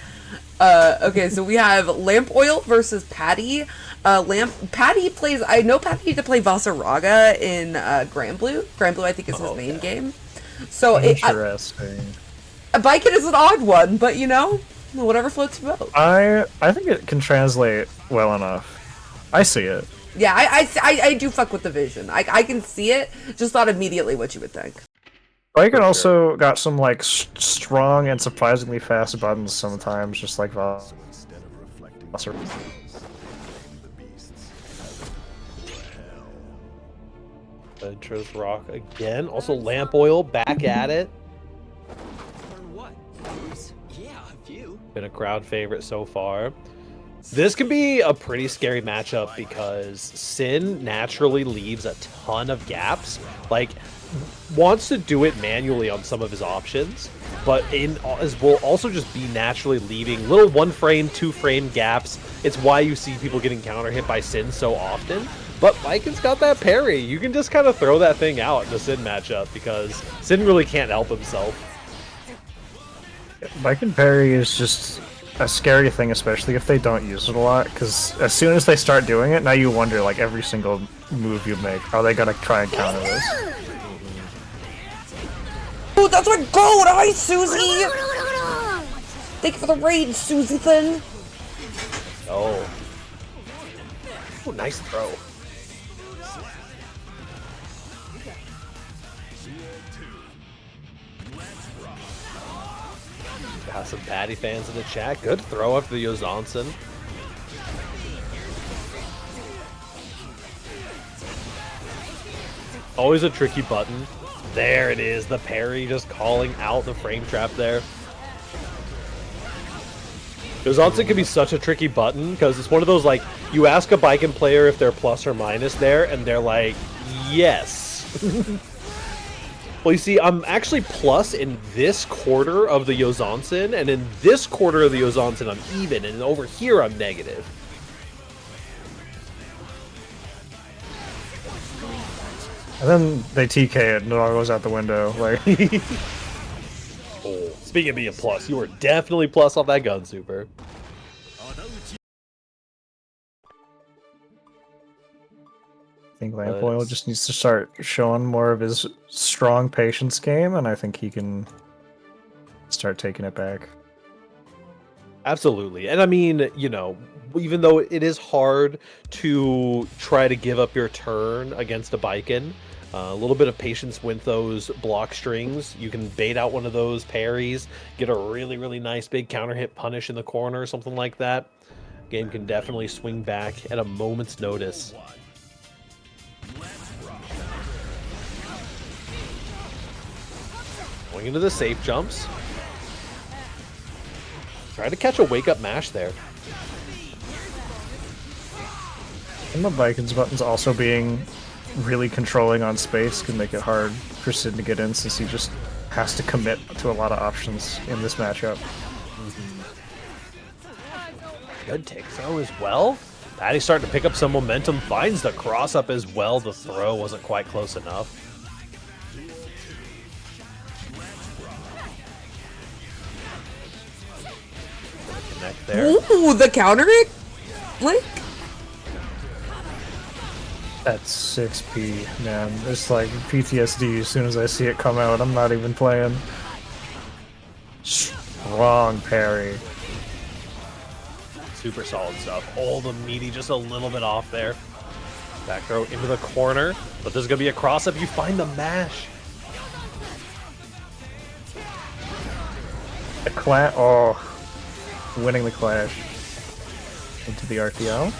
Okay, so we have Lamp Oil versus Patty. Patty plays... I know Patty to play Vasaraga in Granblue. Granblue, I think, is his main game. So Interesting. Biken is an odd one, but, you know, whatever floats your boat. I think it can translate well enough. I see it. Yeah, I do fuck with the vision. I can see it, just not immediately what you would think. Biken also got some, like, strong and surprisingly fast buttons sometimes, just like So instead of reflecting on Vasaraga. themselves, blame the beasts as hell. Intros rock again. Also, Lamp Oil back at it. Learn what? Moves? Yeah, a few. Been a crowd favorite so far. This can be a pretty scary matchup because Sin naturally leaves a ton of gaps. Like, wants to do it manually on some of his options, but will also just be naturally leaving little 1-frame, 2-frame gaps. It's why you see people getting counter hit by Sin so often. But Biken's got that parry. You can just kind of throw that thing out in the Sin matchup because Sin really can't help himself. Biken parry is just a scary thing, especially if they don't use it a lot, because as soon as they start doing it, now you wonder, like, every single move you make, are they gonna try and counter this? Ooh, that's my gold! Hi, Susie! Thank you for the raid, Susie Thin. Oh. Oh, nice throw. Got some Patty fans in the chat. Good throw after the Yozansen. Always a tricky button. There it is. The parry just calling out the frame trap there. Yozansen can be such a tricky button because it's one of those, like, you ask a Biken player if they're plus or minus there, and they're like, yes. Well, you see, I'm actually plus in this quarter of the Yozansen, and in this quarter of the Yozansen, I'm even, and over here, I'm negative. And then they TK it and it all goes out the window. Like, Oh, speaking of being plus, you were definitely plus off that gun, Super. I think Lamp Oil just needs to start showing more of his strong patience game, and I think he can start taking it back. Absolutely. And I mean, you know, even though it is hard to try to give up your turn against a Biken, a little bit of patience with those block strings. You can bait out one of those parries, get a really, really nice big counter hit punish in the corner or something like that. Game can definitely swing back at a moment's notice. Going into the safe jumps. Try to catch a wake-up mash there. And the Biken's buttons also being really controlling on space can make it hard for Sid to get in, since he just has to commit to a lot of options in this matchup. Good take throw as well. Patty's starting to pick up some momentum, finds the cross up as well. The throw wasn't quite close enough. Gonna connect there. Ooh, the counter it? Blink? That's 6P, man. It's like PTSD as soon as I see it come out. I'm not even playing. Strong parry. Super solid stuff. Oh, the meaty just a little bit off there. Back throw into the corner, but there's gonna be a cross up. You find the mash. A clash. Oh, winning the clash. Into the RTL.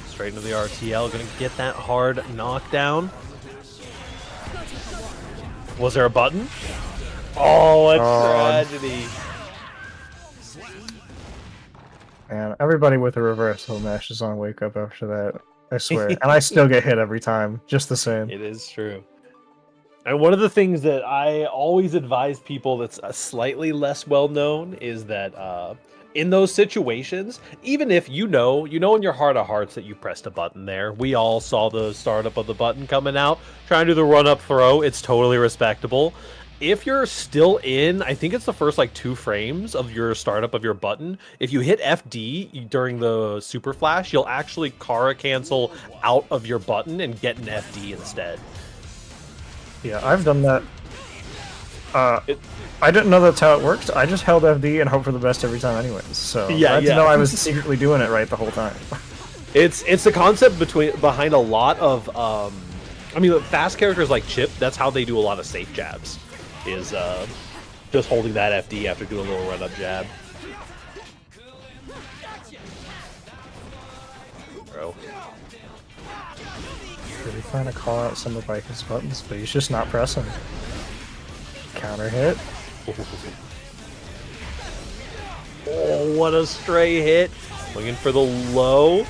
Straight into the RTL, gonna get that hard knockdown. Was there a button? Oh, a tragedy. And everybody with a reversal mashes on wake up after that. I swear. And I still get hit every time, just the same. It is true. And one of the things that I always advise people that's slightly less well known is that in those situations, even if you know in your heart of hearts that you pressed a button there, we all saw the startup of the button coming out, trying to do the run up throw. It's totally respectable. If you're still in, I think it's the first like 2 frames of your startup of your button, if you hit FD during the super flash, you'll actually Kara cancel out of your button and get an FD instead. Yeah, I've done that. I didn't know that's how it worked. I just held FD and hoped for the best every time anyways. So Yeah, I didn't know I was secretly doing it right the whole time. It's the concept behind a lot of I mean, fast characters like Chip, that's how they do a lot of safe jabs. Is just holding that FD after doing a little run-up jab. Bro. Really trying to call out some of Viking's buttons, but he's just not pressing. Counter hit. Oh, what a stray hit. Looking for the low.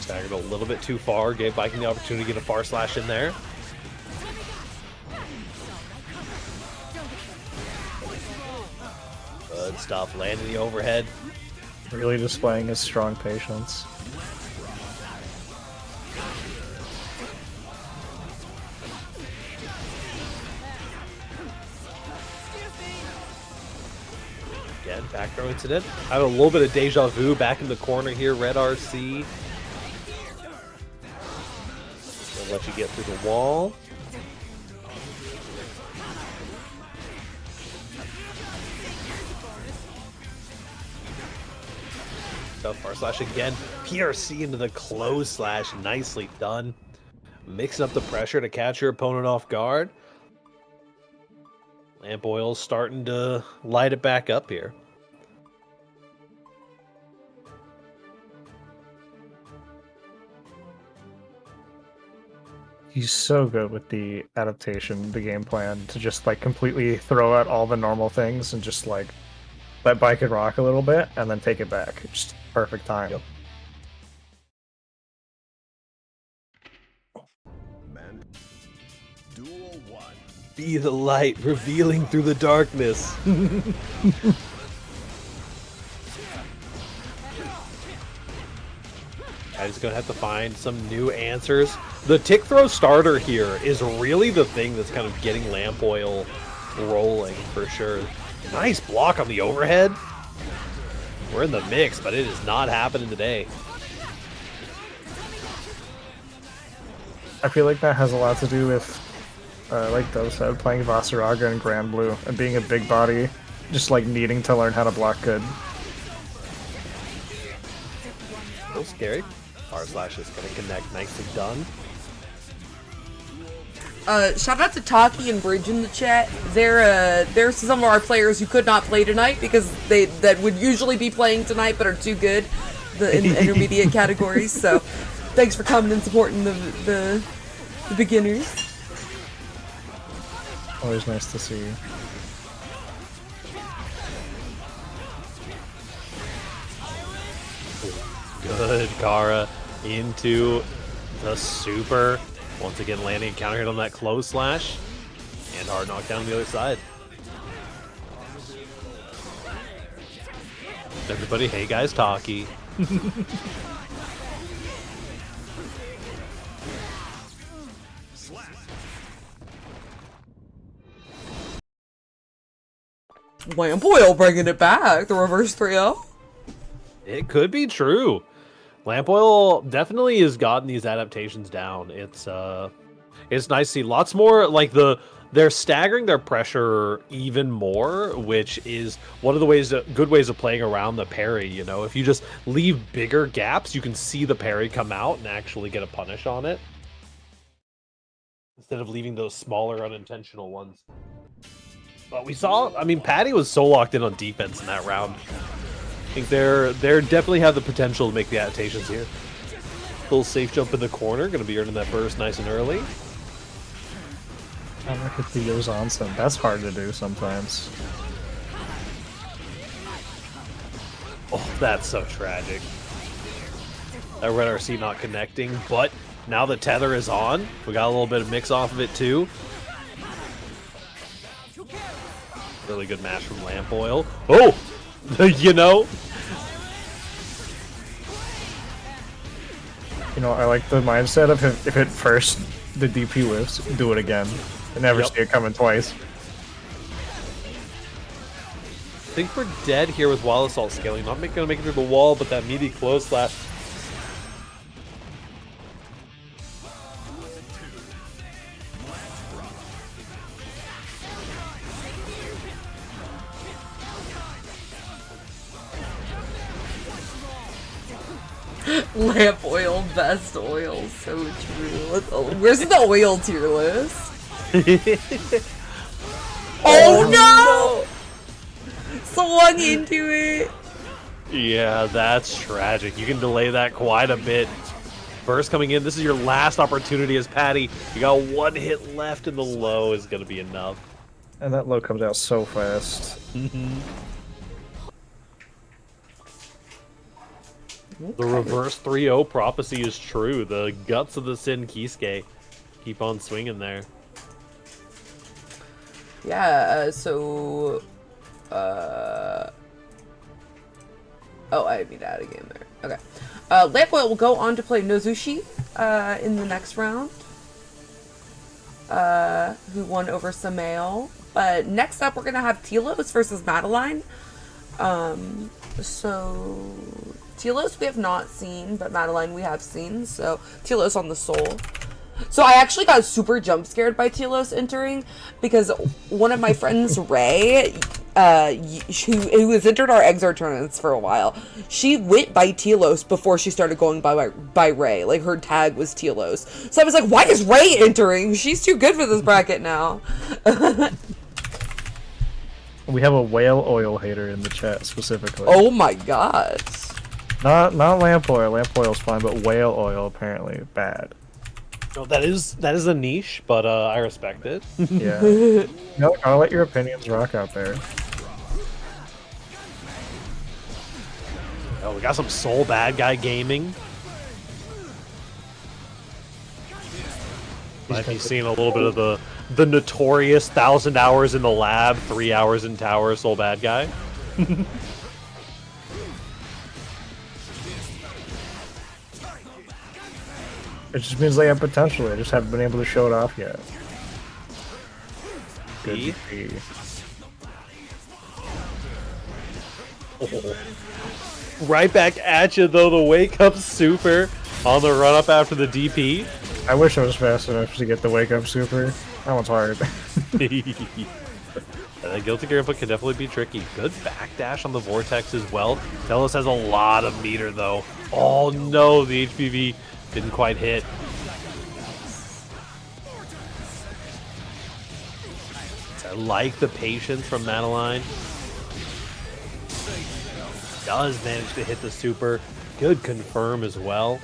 Staggered a little bit too far. Gave Viking the opportunity to get a far slash in there. Good stuff. Landing the overhead. Really displaying his strong patience. Again, back throw incident. I have a little bit of deja vu back in the corner here. Red RC. Gonna let you get through the wall. So far slash again. PRC into the close slash. Nicely done. Mixing up the pressure to catch your opponent off guard. Lamp oil's starting to light it back up here. He's so good with the adaptation, the game plan, to just like completely throw out all the normal things and just like let Bike and rock a little bit and then take it back. Just perfect time. Yep. Man, Duel 1. Be the light revealing through the darkness. I'm just gonna have to find some new answers. The tick throw starter here is really the thing that's kind of getting Lamp Oil rolling for sure. Nice block on the overhead. We're in the mix, but it is not happening today. I feel like that has a lot to do with, like Dove said, playing Vasaraga and Grand Blue and being a big body, just like needing to learn how to block good. A little scary. R slash is gonna connect, nicely done. Shout out to Taki and Bridge in the chat. There's some of our players who could not play tonight because that would usually be playing tonight but are too good in the intermediate categories. So thanks for coming and supporting the beginners. Always nice to see. Good, Kara. into the super. Once again, landing a counter hit on that close slash. And hard knockdown on the other side. Everybody, hey guys, talkie. Lamp Oil bringing it back. The reverse 3-0. It could be true. Lamp Oil definitely has gotten these adaptations down. It's nice to see lots more like they're staggering their pressure even more, which is one of the good ways of playing around the parry. You know, if you just leave bigger gaps, you can see the parry come out and actually get a punish on it instead of leaving those smaller unintentional ones. But we saw, I mean, Patty was so locked in on defense in that round. I think they're definitely have the potential to make the adaptations here. Little safe jump in the corner, going to be earning that burst nice and early. I look at Theo's onsen. That's hard to do sometimes. Oh, that's so tragic. That red RC not connecting, but now the tether is on. We got a little bit of mix off of it too. Really good match from Lamp Oil. Oh! You know? You know, I like the mindset of if it first the DP whiffs, do it again. And never see it coming twice. I think we're dead here with Wild Assault scaling. Not gonna make it through the wall, but that meaty close slash. Lamp Oil, best oil. So true. Where's the oil tier list? Oh no! Swung into it. Yeah, that's tragic. You can delay that quite a bit. Burst coming in. This is your last opportunity as Patty. You got one hit left, and the low is going to be enough. And that low comes out so fast. The reverse 3-0 prophecy is true. The guts of the Sin Kisuke keep on swinging there. Yeah, oh, I need to add a game there. Okay. Lamp Oil will go on to play Nozushi in the next round. Who won over Samael. But next up, we're going to have Telos versus Madeline. So Telos we have not seen, but Madeline we have seen. So Telos on the Soul. So I actually got super jump scared by Telos entering because one of my friends, Ray, who has entered our Exar tournaments for a while, she went by Telos before she started going by Ray. Like her tag was Telos. So I was like, why is Ray entering? She's too good for this bracket now. We have a whale oil hater in the chat specifically. Oh my god. Not lamp oil. Lamp oil's fine, but whale oil apparently bad. No, that is a niche, but I respect it. Yeah. No, I'll let your opinions rock out there. Oh, we got some Soul Bad Guy gaming. Might be seeing a little bit of the notorious 1,000 hours in the lab, 3 hours in tower Soul Bad Guy. It just means they have potential. They just haven't been able to show it off yet. Good DP. Oh. Right back at you, though, the wake up super on the run up after the DP. I wish I was fast enough to get the wake up super. That one's hard. The Guilty Gear input can definitely be tricky. Good backdash on the Vortex as well. Telos has a lot of meter, though. Oh no, the HPV didn't quite hit. I like the patience from Madeline. Does manage to hit the super. Good confirm as well.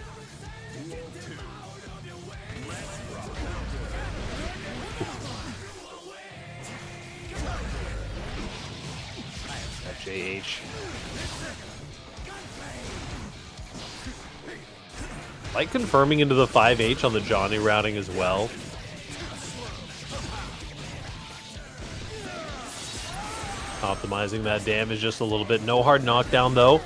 That JH. Like confirming into the 5H on the Johnny routing as well. Optimizing that damage just a little bit. No hard knockdown though.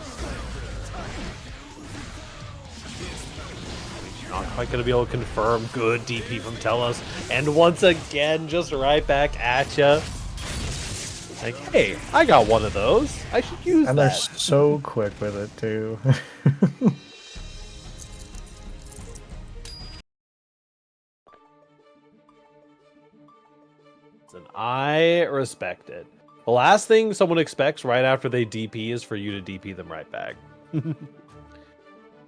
Not quite going to be able to confirm. Good DP from Telos. And once again, just right back at ya. Like, hey, I got one of those. I should use And that. they're so quick with it, too. And I respect it. The last thing someone expects right after they DP is for you to DP them right back.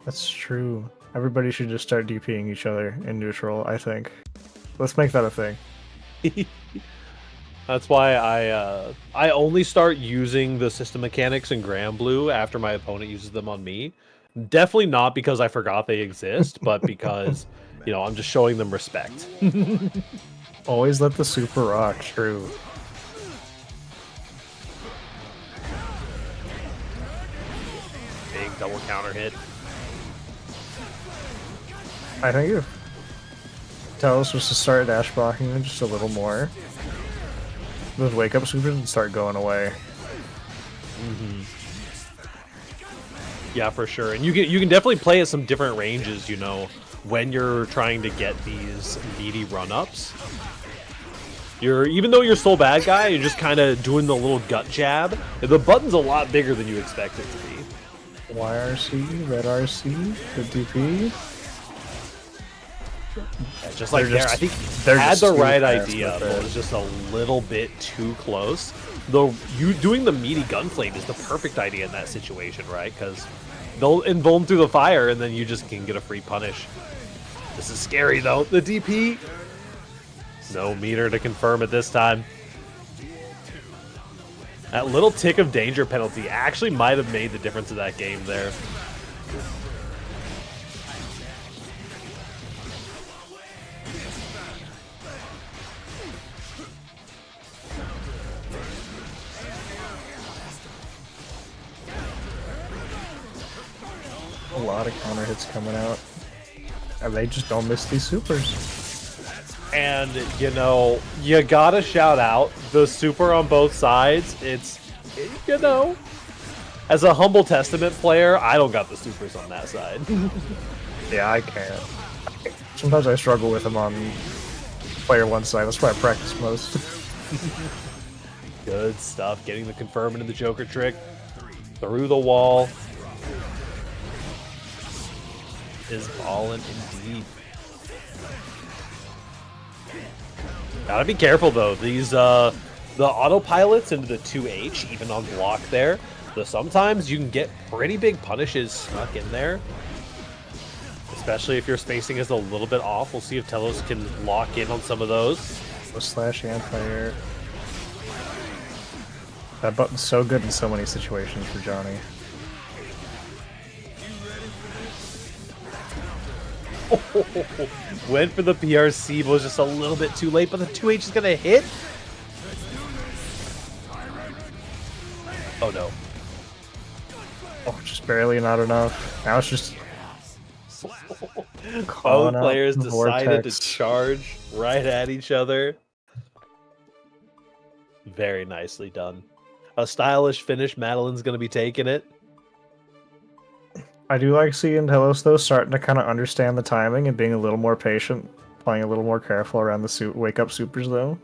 That's true. Everybody should just start DPing each other in neutral, I think. Let's make that a thing. That's why I only start using the system mechanics in Grand Blue after my opponent uses them on me. Definitely not because I forgot they exist, but because, you know, I'm just showing them respect. Always let the super rock, true. Big double counter hit. I think if Talos was to start dash blocking it just a little more, those wake up supers would start going away. Yeah, for sure. And you can definitely play at some different ranges, you know, when you're trying to get these meaty run-ups. Even though you're still bad guy, you're just kind of doing the little gut jab. The button's a lot bigger than you expect it to be. YRC, red RC, good DP. Yeah, just like They're there, just- I think they're had just the too right fast idea, with but it. it was just a little bit too close. Though you doing the meaty gunflame is the perfect idea in that situation, right? Because they'll invuln through the fire, and then you just can get a free punish. This is scary though. The DP, no meter to confirm at this time. That little tick of danger penalty actually might have made the difference in that game there. A lot of counter hits coming out. And they just don't miss these supers. And, you know, you gotta shout out the super on both sides. It's, you know, as a humble testament player, I don't got the supers on that side. Yeah, I can't. Sometimes I struggle with them on player one side. That's why I practice most. Good stuff. Getting the confirm into the Joker trick. Through the wall. Is ballin' indeed. Gotta be careful though. These the autopilots into the 2H, even on block there. So sometimes you can get pretty big punishes snuck in there. Especially if your spacing is a little bit off. We'll see if Telos can lock in on some of those. Slash anti-air. That button's so good in so many situations for Johnny. Went for the PRC, but was just a little bit too late, but the 2H is going to hit. Oh no. Oh, just barely not enough. Now it's just Both calling out players the decided vortex. to charge right at each other. Very nicely done. A stylish finish. Madeline's going to be taking it. I do like seeing Telos though starting to kind of understand the timing and being a little more patient, playing a little more careful around the wake up supers though.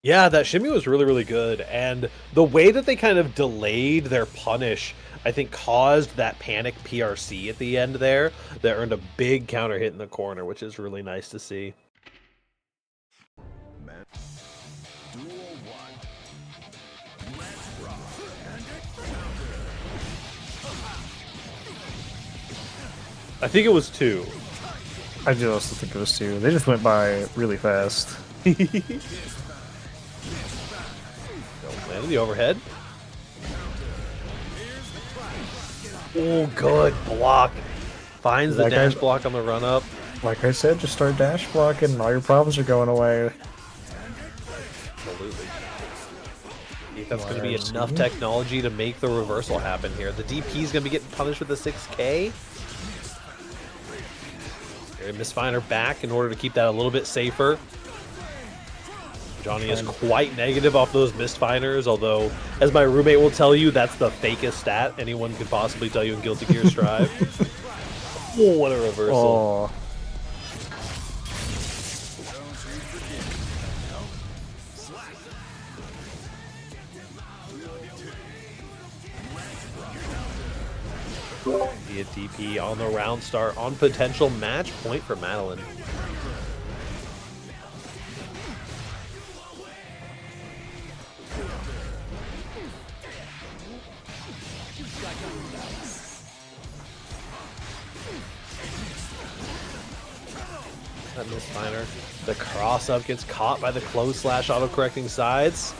Yeah, that shimmy was really, really good. And the way that they kind of delayed their punish, I think, caused that panic PRC at the end there that earned a big counter hit in the corner, which is really nice to see. Man. Duel 1. Let's rock. I think it was 2. I do also think it was 2. They just went by really fast. Landed the overhead. Oh, good block. Finds the That dash guy's- block on the run up. Like I said, just start dash blocking and all your problems are going away. Absolutely. That's going to be YRC. enough technology to make the reversal happen here. The DP is going to be getting punished with a 6K. Misfiner back in order to keep that a little bit safer. Johnny is quite negative off those Mistfiners, although, as my roommate will tell you, that's the fakest stat anyone could possibly tell you in Guilty Gear Strive. Oh, what a reversal. Oh. Be a DP on the round start on potential match point for Madeline. That Misfiner. The cross up gets caught by the close slash auto correcting sides.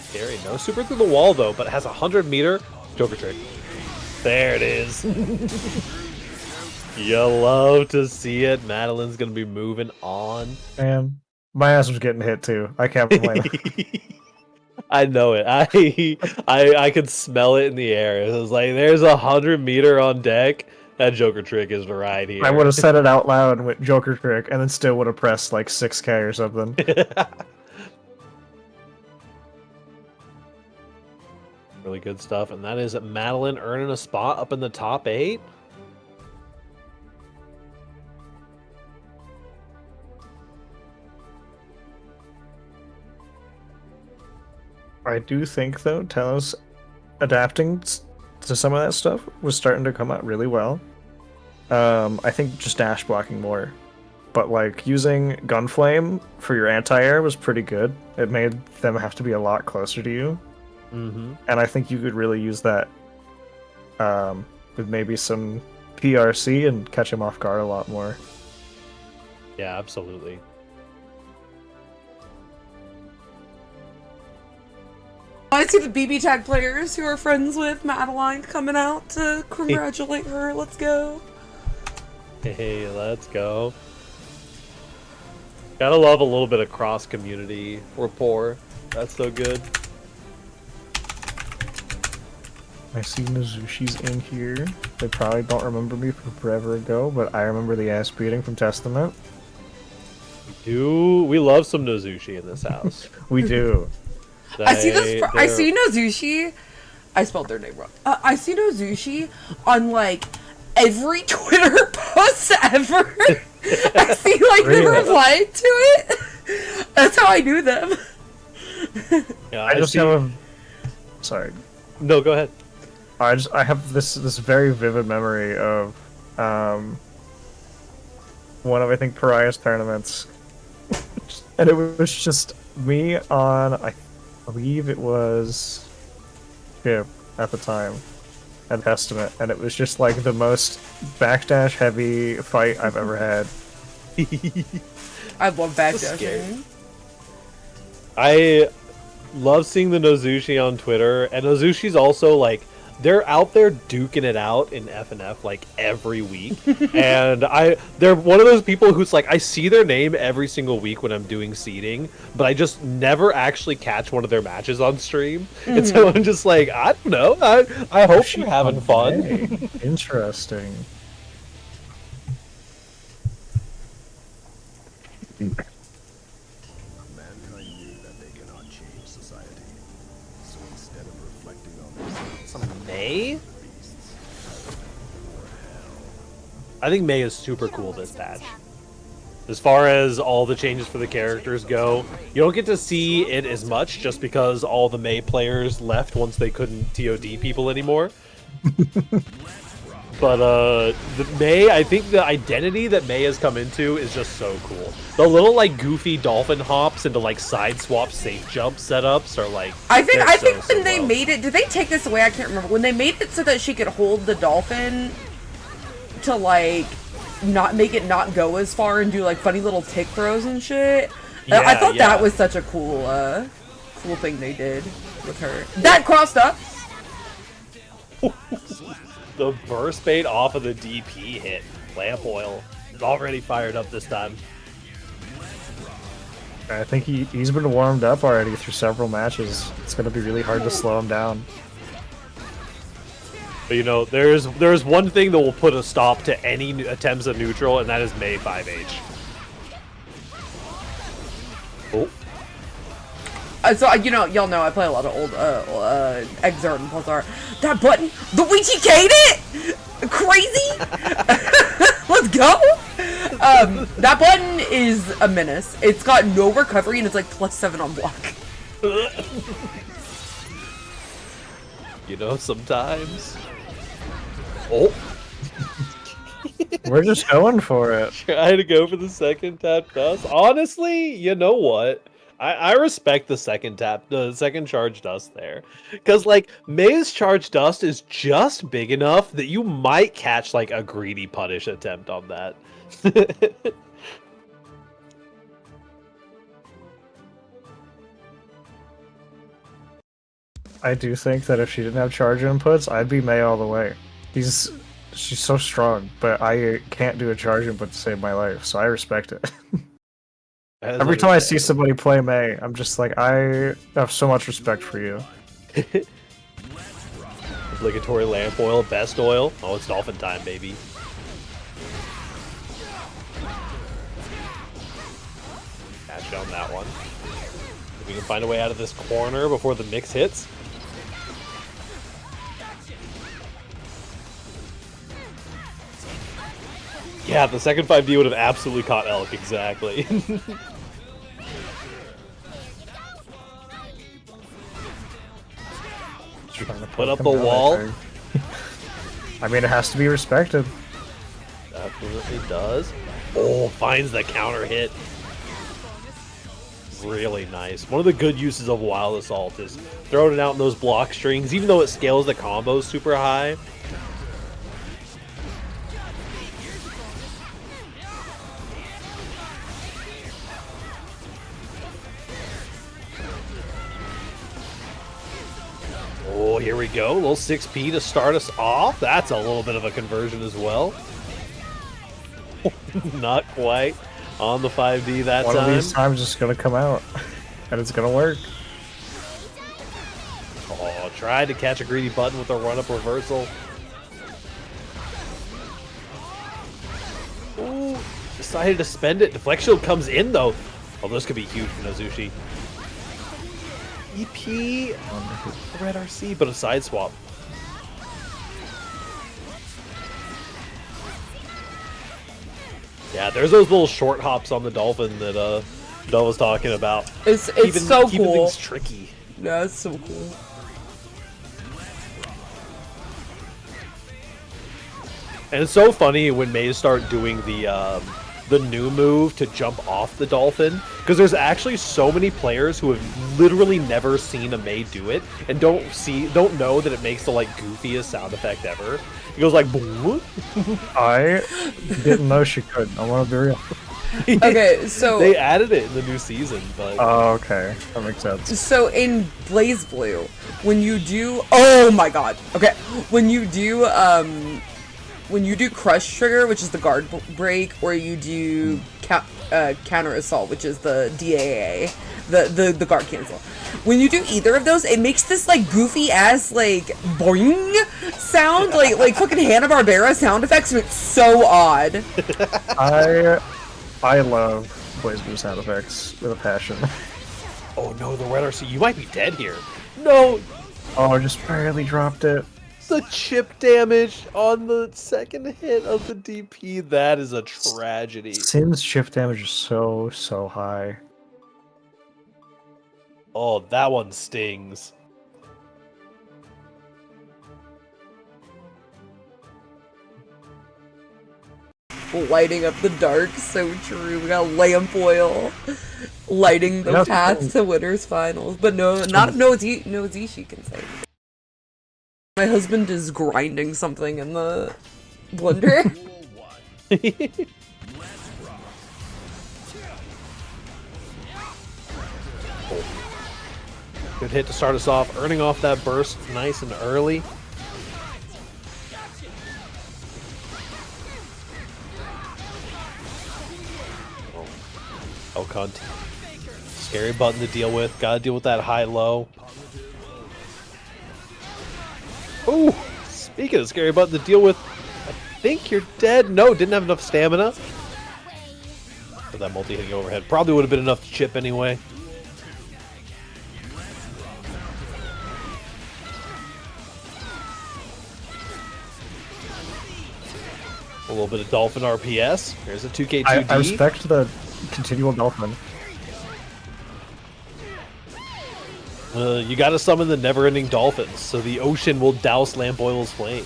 Scary. No super through the wall though, but it has a 100-meter Joker trick. There it is. You love to see it. Madeline's gonna be moving on. Man, my ass was getting hit too. I can't complain. I know it. I could smell it in the air. It was like, there's a 100-meter on deck. That Joker trick is right here. I would have said it out loud with Joker trick, and then still would have pressed like 6K or something. Really good stuff, and that is Madeline earning a spot up in the top 8. I do think though, Talos adapting to some of that stuff was starting to come out really well. I think just dash blocking more. But like using Gunflame for your anti-air was pretty good. It made them have to be a lot closer to you. Mm-hmm. And I think you could really use that with maybe some PRC and catch him off guard a lot more. Yeah, absolutely. I see the BB tag players who are friends with Madeline coming out to congratulate her. Let's go. Hey, let's go. Gotta love a little bit of cross-community rapport. That's so good. I see Nozushi's in here. They probably don't remember me from forever ago, but I remember the ass beating from Testament. We love some Nozushi in this house. We do. I see this. I see Nozushi. I spelled their name wrong. I see Nozushi on like every Twitter post ever. I see like the reply to it. That's how I knew them. Yeah, I just have a... Sorry. No, go ahead. I have this very vivid memory of one of I think Pariah's tournaments, and it was just me on I believe it was Chip at the time at Testament, and it was just like the most backdash heavy fight I've ever had. I love backdashing. I love seeing the Nozushi on Twitter, and Nozushi's also like, they're out there duking it out in FNF like every week, and they're one of those people who's like, I see their name every single week when I'm doing seeding, but I just never actually catch one of their matches on stream, and so I'm just like, I don't know, I hope you're having fun. Hey, interesting. Mankind knew that they cannot change society. So instead of reflecting on themselves, May? beasts, I think May is super cool this patch. As far as all the changes for the characters go, you don't get to see it as much just because all the May players left once they couldn't TOD people anymore. But the May, I think the identity that May has come into is just so cool. The little like goofy dolphin hops into like side swap safe jump setups are like, I think so when they well. made it, did they take this away? I can't remember. When they made it so that she could hold the dolphin to like not make it not go as far and do like funny little tick throws and shit. I thought that was such a cool cool thing they did with her. That crossed up. The burst bait off of the DP hit. Lamp oil is already fired up this time. I think he's been warmed up already through several matches. It's going to be really hard to slow him down. But you know, there's one thing that will put a stop to any attempts at neutral, and that is May 5H. Oh. So you know, y'all know I play a lot of old Exart and Pulsar. That button, the way she K'd it, crazy. Let's go. That button is a menace. It's got no recovery and it's like +7 on block. You know, sometimes. Oh. We're just going for it. Try to go for the second tap dust. Honestly, you know what? I respect the second charge dust there. Because, like, May's charge dust is just big enough that you might catch, like, a greedy punish attempt on that. I do think that if she didn't have charge inputs, I'd be May all the way. She's so strong, but I can't do a charge input to save my life, so I respect it. Every time I see somebody play May, I'm just like, I have so much respect for you. Obligatory lamp oil, best oil. Oh, it's dolphin time, baby. Catch on that one. If we can find a way out of this corner before the mix hits. Yeah, the second 5D would have absolutely caught Elk, exactly. Put up a wall. I mean, it has to be respected. Absolutely does. Oh, finds the counter hit. Really nice. One of the good uses of Wild Assault is throwing it out in those block strings, even though it scales the combos super high. Oh, here we go. A little 6P to start us off. That's a little bit of a conversion as well. Not quite on the 5D that time. One of these times it's going to come out, and it's going to work. Oh, tried to catch a greedy button with a run-up reversal. Ooh, decided to spend it. Deflect shield comes in, though. Oh, this could be huge for Nazushi. EP, red RC, but a side swap. Yeah, there's those little short hops on the Dolphin that Del was talking about. It's so cool. Keeping things tricky. Yeah, it's so cool. And it's so funny when Mays start doing the new move to jump off the Dolphin, because there's actually so many players who have literally never seen a May do it and don't know that it makes the like goofiest sound effect ever. It goes like boom. I didn't know she could. I want to be real. Okay, so they added it in the new season, but oh, okay, that makes sense. So in Blaze Blue, when you do, oh my god, okay, when you do Crush Trigger, which is the guard break, or you do Counter Assault, which is the DAA, the guard cancel. When you do either of those, it makes this like goofy ass like boing sound, like fucking Hanna-Barbera sound effects, and it's so odd. I love Blaze Blue sound effects with a passion. oh no, the red RC, you might be dead here. No, Oh, I just barely dropped it. the chip damage on the second hit of the DP, that is a tragedy. Sin's chip damage is so high. Oh, that one stings. Lighting up the dark, so true. We got lamp oil, lighting the path to winner's finals. But no, not if no Zishi can say. My husband is grinding something in the blender. Good hit to start us off, earning off that burst nice and early. Oh, cunt. Scary button to deal with. Gotta deal with that high-low. Ooh! Speaking of scary button to deal with, I think you're dead. No, didn't have enough stamina. But that multi hitting overhead probably would have been enough to chip anyway. A little bit of Dolphin RPS. There's a 2K2D. I respect the continual Dolphin. You gotta summon the never-ending dolphins, so the ocean will douse Lamp Oil's flame.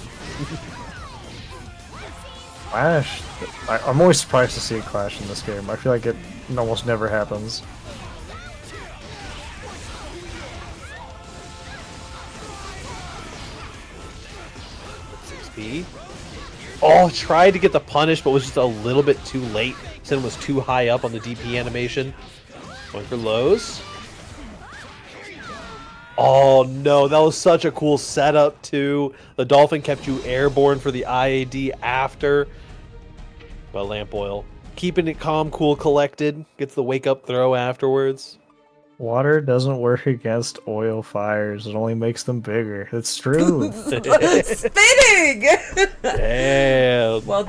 Clash. I'm always surprised to see it clash in this game. I feel like it almost never happens. XP. Oh, tried to get the punish, but was just a little bit too late. Sin was too high up on the DP animation. Going for lows. Oh no, that was such a cool setup too. The Dolphin kept you airborne for the IAD after. But Lamp Oil, keeping it calm, cool, collected, gets the wake up throw afterwards. Water doesn't work against oil fires. It only makes them bigger. It's true. Spinning! Damn. Well,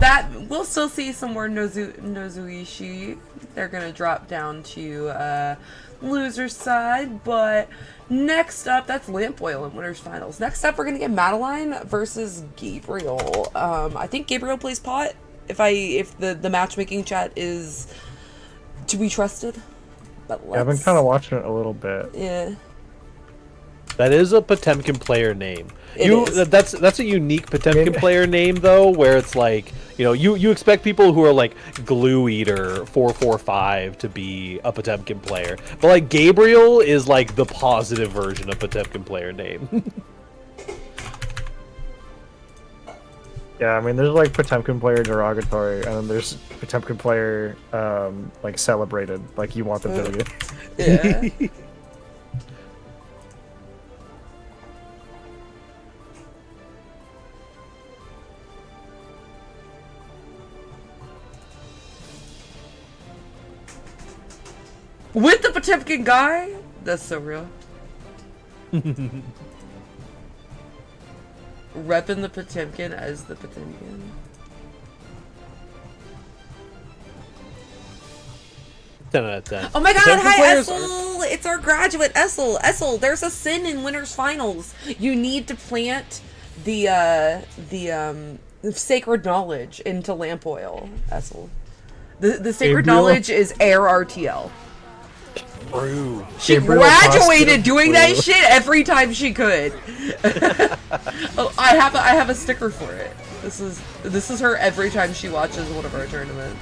we'll still see some more Nozuishi. They're gonna drop down to loser side, but next up, that's Lamp Oil in Winners Finals. Next up, we're gonna get Madeline versus Gabriel. I think Gabriel plays pot. If the matchmaking chat is to be trusted. But Yeah, I've been kind of watching it a little bit. Yeah. That is a Potemkin player name. It is. That's a unique Potemkin player name though, where it's like, you know, you expect people who are like Glue Eater 445 to be a Potemkin player, but like Gabriel is like the positive version of Potemkin player name. Yeah, I mean, there's like Potemkin player derogatory, and then there's Potemkin player like celebrated, like you want them to be. Yeah. With the Potemkin guy? That's so real. Repping the Potemkin as the Potemkin. Oh my god, hi Essel! It's our graduate, Essel! Essel, there's a sin in Winners Finals. You need to plant the sacred knowledge into Lamp Oil, Essel. The sacred knowledge is air RTL. True. She graduated doing that shit every time she could. Oh, I have a sticker for it. This is her every time she watches one of our tournaments.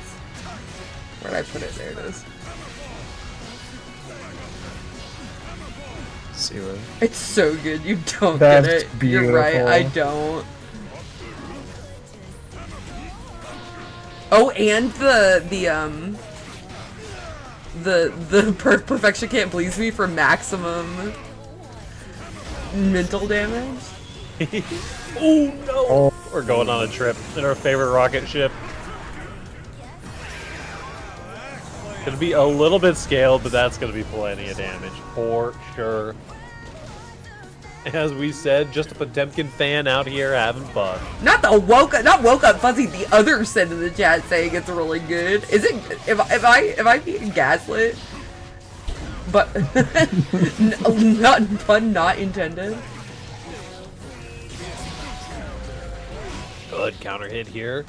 Where'd I put it? There it is. See what? It's so good. You don't That's get it. beautiful. You're right. I don't. Oh, and the perfection can't please me for maximum mental damage. Oh no! We're going on a trip in our favorite rocket ship. Gonna be a little bit scaled, but that's gonna be plenty of damage for sure. As we said, just a Potemkin fan out here having fun. Not woke up fuzzy. The other side of the chat saying it's really good. Is it? If I being gaslit? But not pun not intended. Good counter hit here.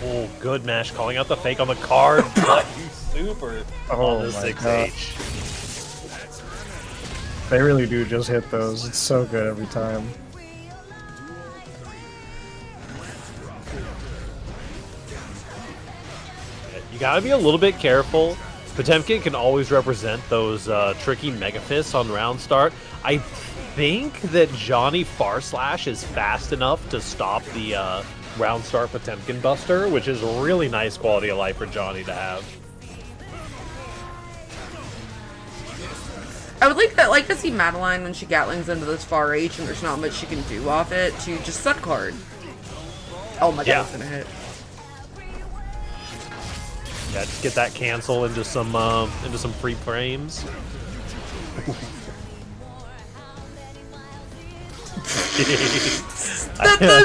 Oh, good mash, calling out the fake on the card, but he's super on the 6H. They really do just hit those. It's so good every time. You gotta be a little bit careful. Potemkin can always represent those tricky Mega Fists on round start. I think that Johnny Farslash is fast enough to stop the round start Potemkin Buster, which is really nice quality of life for Johnny to have. I would like to see Madeline when she Gatlings into this far H and there's not much she can do off it to just set card. Oh my god, it's gonna hit. Yeah, just get that cancel into some free frames. The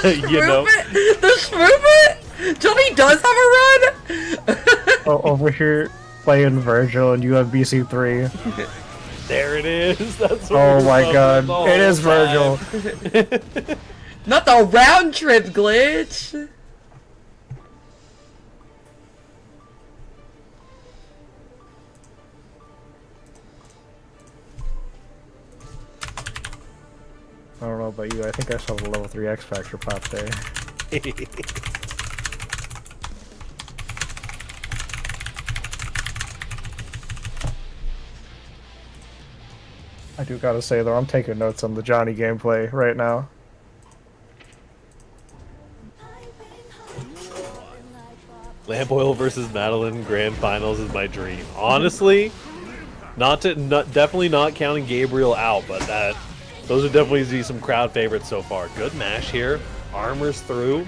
Shroomit? Johnny does have a run? Oh, over here playing Virgil and you have BC3. There it is. That's what Oh we were my talking god, the it is whole Virgil. time. Not the round trip glitch. I don't know about you, I think I saw the level 3 X Factor pop there. I do gotta say though, I'm taking notes on the Johnny gameplay right now. Lamp Oil versus Madeline Grand Finals is my dream. Honestly, definitely not counting Gabriel out, but those would definitely be some crowd favorites so far. Good mash here. Armor's through.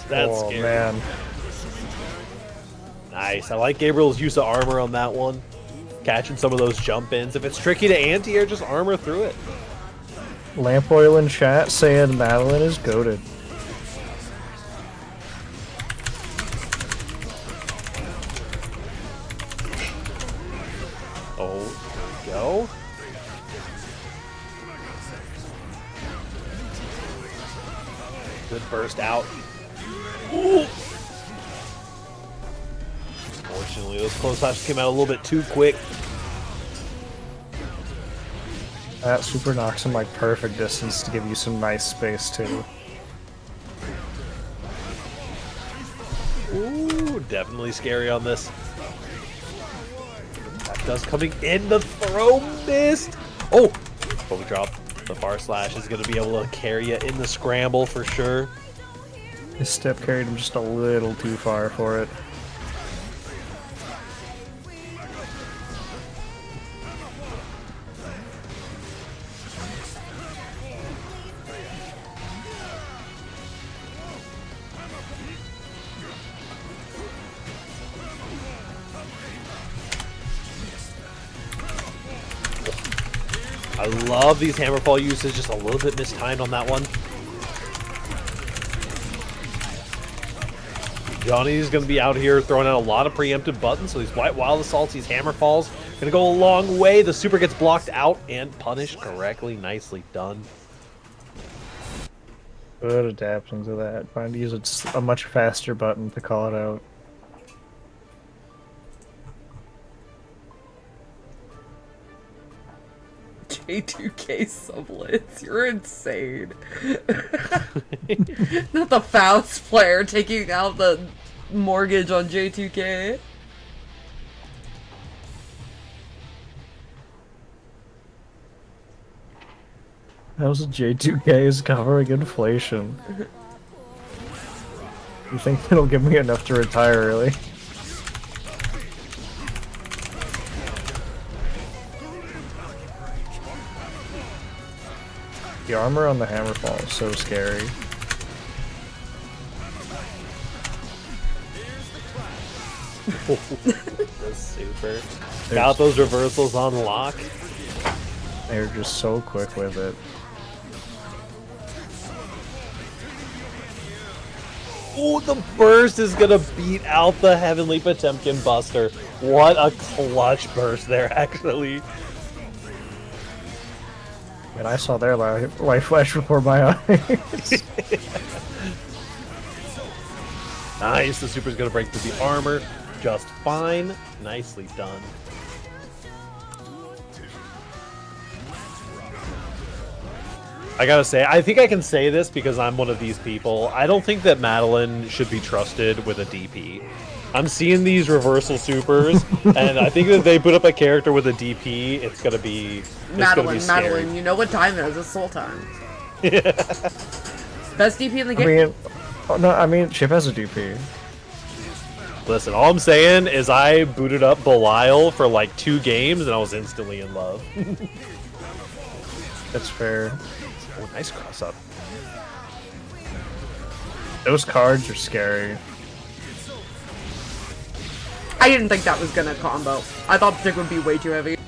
That's Oh scary. man. Nice. I like Gabriel's use of armor on that one. Catching some of those jump ins. If it's tricky to anti-air, just armor through it. Lamp Oil in chat saying Madeline is goated. Oh, there we go. Good burst out. Ooh. Unfortunately, those close flashes came out a little bit too quick. That super knocks him like perfect distance to give you some nice space too. Ooh, definitely scary on this. That does coming in, the throw missed. Oh, but we drop. The bar slash is going to be able to carry you in the scramble for sure. His step carried him just a little too far for it. I love these hammerfall uses, just a little bit mistimed on that one. Johnny's going to be out here throwing out a lot of preemptive buttons, so these White Wild Assaults, these hammerfalls, going to go a long way. The super gets blocked out and punished correctly. Nicely done. Good adapting to that. Trying to use a much faster button to call it out. J2K sublets, you're insane. Not the Faust player taking out the mortgage on J2K. How's J2K is covering inflation? You think it'll give me enough to retire early? The armor on the hammerfall is so scary. The super. Got those reversals on lock. They're just so quick with it. Ooh, the burst is going to beat out the Heavenly Potemkin Buster. What a clutch burst there, actually. And I saw their light flash before my eyes. Nice, the super's going to break through the armor just fine. Nicely done. I gotta say, I think I can say this because I'm one of these people. I don't think that Madeline should be trusted with a DP. I'm seeing these reversal supers, and I think that they put up a character with a DP, it's gonna be Madeline, you know what time it is. It's soul time. Best DP in the game. I mean, oh, no, I mean, Chip has a DP. Listen, all I'm saying is I booted up Belial for like 2 games and I was instantly in love. That's fair. Oh, nice cross up. Those cards are scary. I didn't think that was gonna combo. I thought the stick would be way too heavy.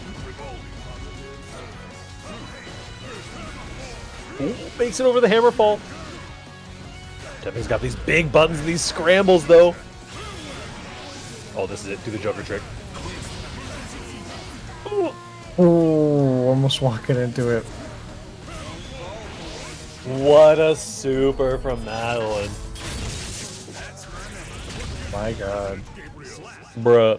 Ooh, makes it over the hammerfall. Devin's got these big buttons and these scrambles though. Oh, this is it. Do the Joker trick. Ooh. Ooh, almost walking into it. What a super from Madeline. My god. Bruh.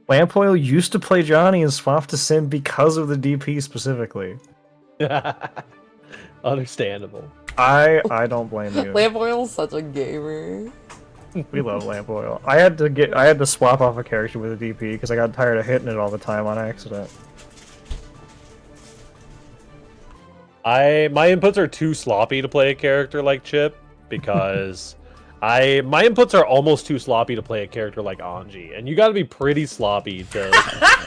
Lamp Oil used to play Johnny and swap to Sim because of the DP specifically. Understandable. I don't blame you. Lamp Oil's such a gamer. We love Lamp Oil. I had to swap off a character with a DP because I got tired of hitting it all the time on accident. My inputs are too sloppy to play a character like Chip because my inputs are almost too sloppy to play a character like Anji, and you got to be pretty sloppy to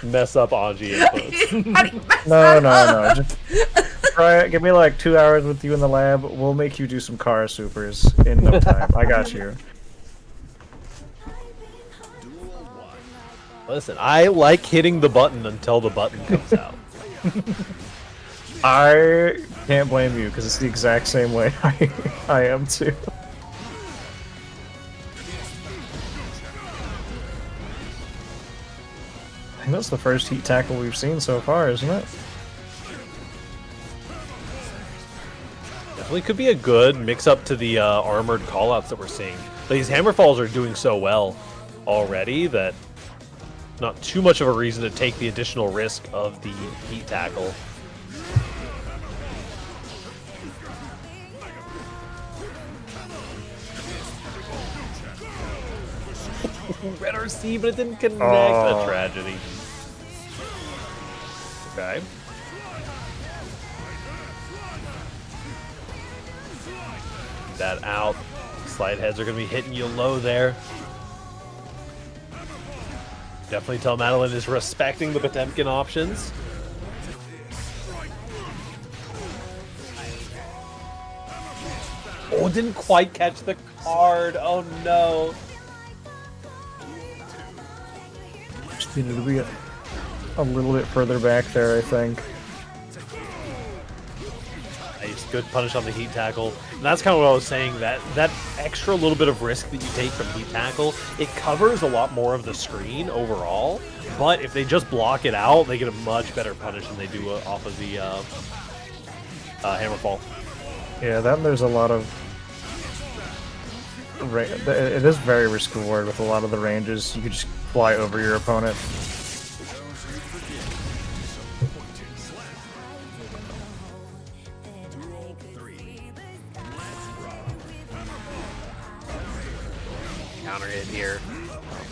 mess up Anji inputs. No. Just try it. Give me like 2 hours with you in the lab. We'll make you do some car supers in no time. I got you. Listen, I like hitting the button until the button comes out. I can't blame you because it's the exact same way I am too. I think that's the first heat tackle we've seen so far, isn't it? Definitely could be a good mix-up to the armored callouts that we're seeing. These hammerfalls are doing so well already that not too much of a reason to take the additional risk of the heat tackle. Red RC, but it didn't connect. Oh. A tragedy. Okay. That out. Slide heads are going to be hitting you low there. Definitely tell Madeline is respecting the Potemkin options. Oh, didn't quite catch the card. Oh no. Just needed to be a little bit further back there, I think. Nice, good punish on the heat tackle. And that's kind of what I was saying, that extra little bit of risk that you take from heat tackle, it covers a lot more of the screen overall, but if they just block it out, they get a much better punish than they do off of the hammerfall. Yeah, then there's a lot of... It is very risk reward with a lot of the ranges. You could just fly over your opponent. Counter hit here.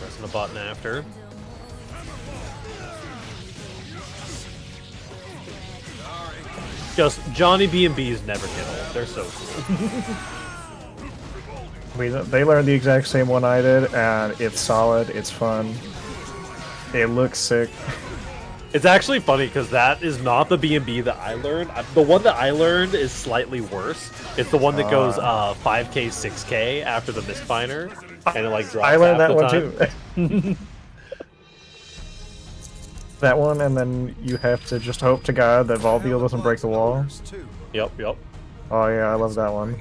Pressing the button after. Just Johnny B&B's never get old. They're so cool. They learned the exact same one I did, and it's solid, it's fun, it looks sick. It's actually funny because that is not the B&B that I learned. The one that I learned is slightly worse. It's the one that goes 5k, 6k after the misfiner, and it like drops. I learned that half one the time. too. That one, and then you have to just hope to God that Volbeal doesn't break the wall. Yep. Oh yeah, I love that one.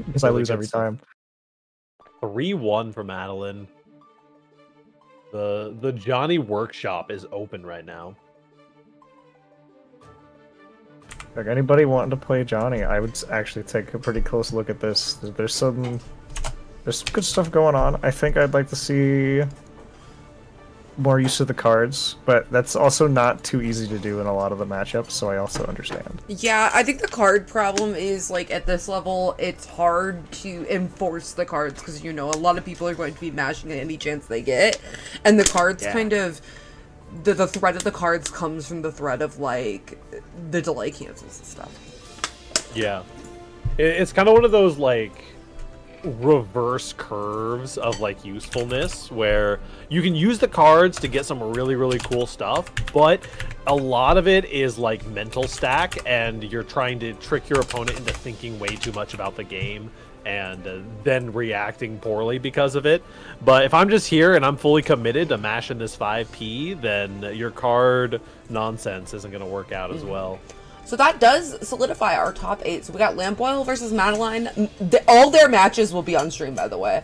Because I Really lose good every stuff. time. 3-1 for Madeline. The Johnny workshop is open right now. Like anybody wanting to play Johnny, I would actually take a pretty close look at this. There's some good stuff going on. I think I'd like to see more use of the cards, but that's also not too easy to do in a lot of the matchups, so I also understand. Yeah, I think the card problem is, like, at this level, it's hard to enforce the cards, because, you know, a lot of people are going to be mashing at any chance they get, and the cards kind of... The threat of the cards comes from the threat of, like, the delay cancels and stuff. Yeah. It's kind of one of those like reverse curves of like usefulness where you can use the cards to get some really, really cool stuff, but a lot of it is like mental stack, and you're trying to trick your opponent into thinking way too much about the game and then reacting poorly because of it. But if I'm just here and I'm fully committed to mashing this 5p, then your card nonsense isn't going to work out as well. So that does solidify our top 8. So we got Lampoil versus Madeline. All their matches will be on stream, by the way.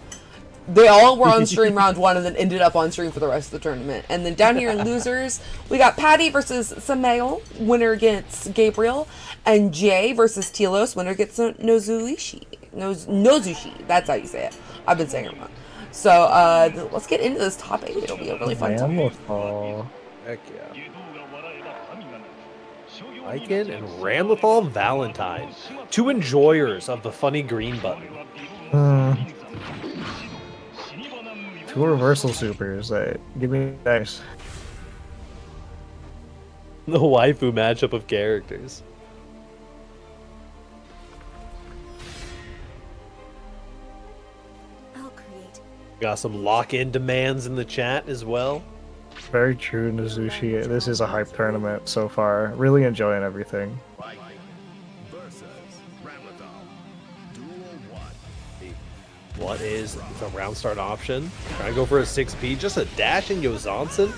They all were on stream round 1 and then ended up on stream for the rest of the tournament. And then down here in losers, we got Patty versus Samael, winner gets Gabriel, and Jay versus Telos, winner gets Nozushi. Nozushi, that's how you say it. I've been saying it wrong. So let's get into this top 8. It'll be a really fun time. Heck yeah. Lycan and Ramlethal Valentine, 2 enjoyers of the funny green button. 2 reversal supers. Give me nice. The waifu matchup of characters. I'll create. Got some lock-in demands in the chat as well. Very true, Nozushi. This is a hype tournament so far. Really enjoying everything. Versus Ramlethal. Duel 1. What is the round start option? Trying to go for a 6p, just a dash in Yozansen.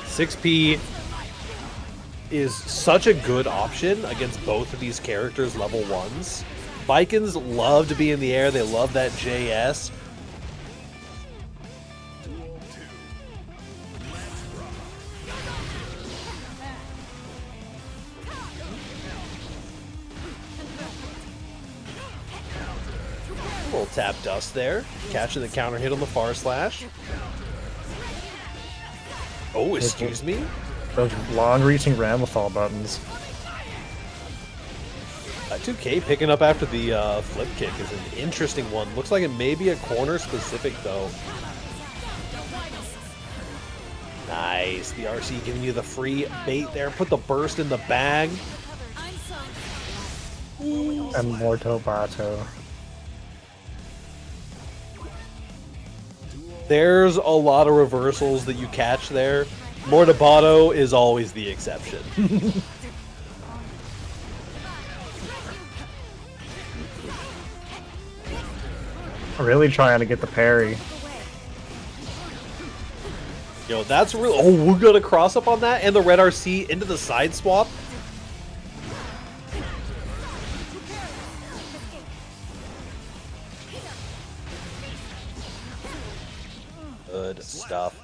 "6p" is such a good option against both of these characters' level 1s. Vikings love to be in the air, they love that JS. Little tap dust there, catching the counter hit on the far slash. Oh, excuse me? Those long-reaching Ramlethal buttons. 2K picking up after the flip kick is an interesting one. Looks like it may be a corner specific though. Nice. The RC giving you the free bait there. Put the burst in the bag. And Morto Bato. There's a lot of reversals that you catch there. Mortabato is always the exception. Really trying to get the parry. Yo, that's real. Oh, we're gonna cross up on that and the red RC into the side swap. Good stuff.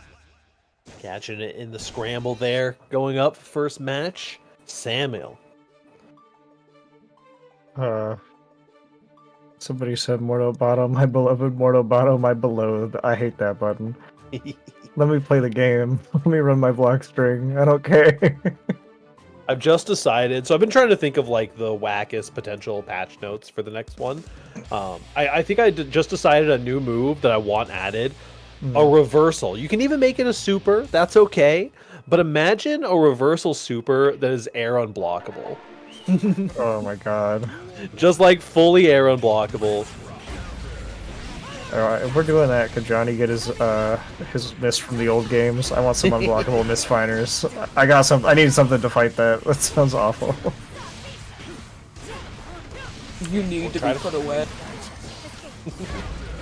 Catching it in the scramble there. Going up first match. Samuel. Somebody said Morto Bato, my beloved Morto Bato, my beloved. I hate that button. Let me play the game. Let me run my block string. I don't care. I've just decided, so I've been trying to think of like the wackest potential patch notes for the next one. I think I just decided a new move that I want added. A reversal. You can even make it a super, that's okay. But imagine a reversal super that is air unblockable. Oh my god. Just like fully air unblockable. Alright, if we're doing that, could Johnny get his miss from the old games? I want some unblockable misfinders. I need something to fight that. That sounds awful. You need to be put away.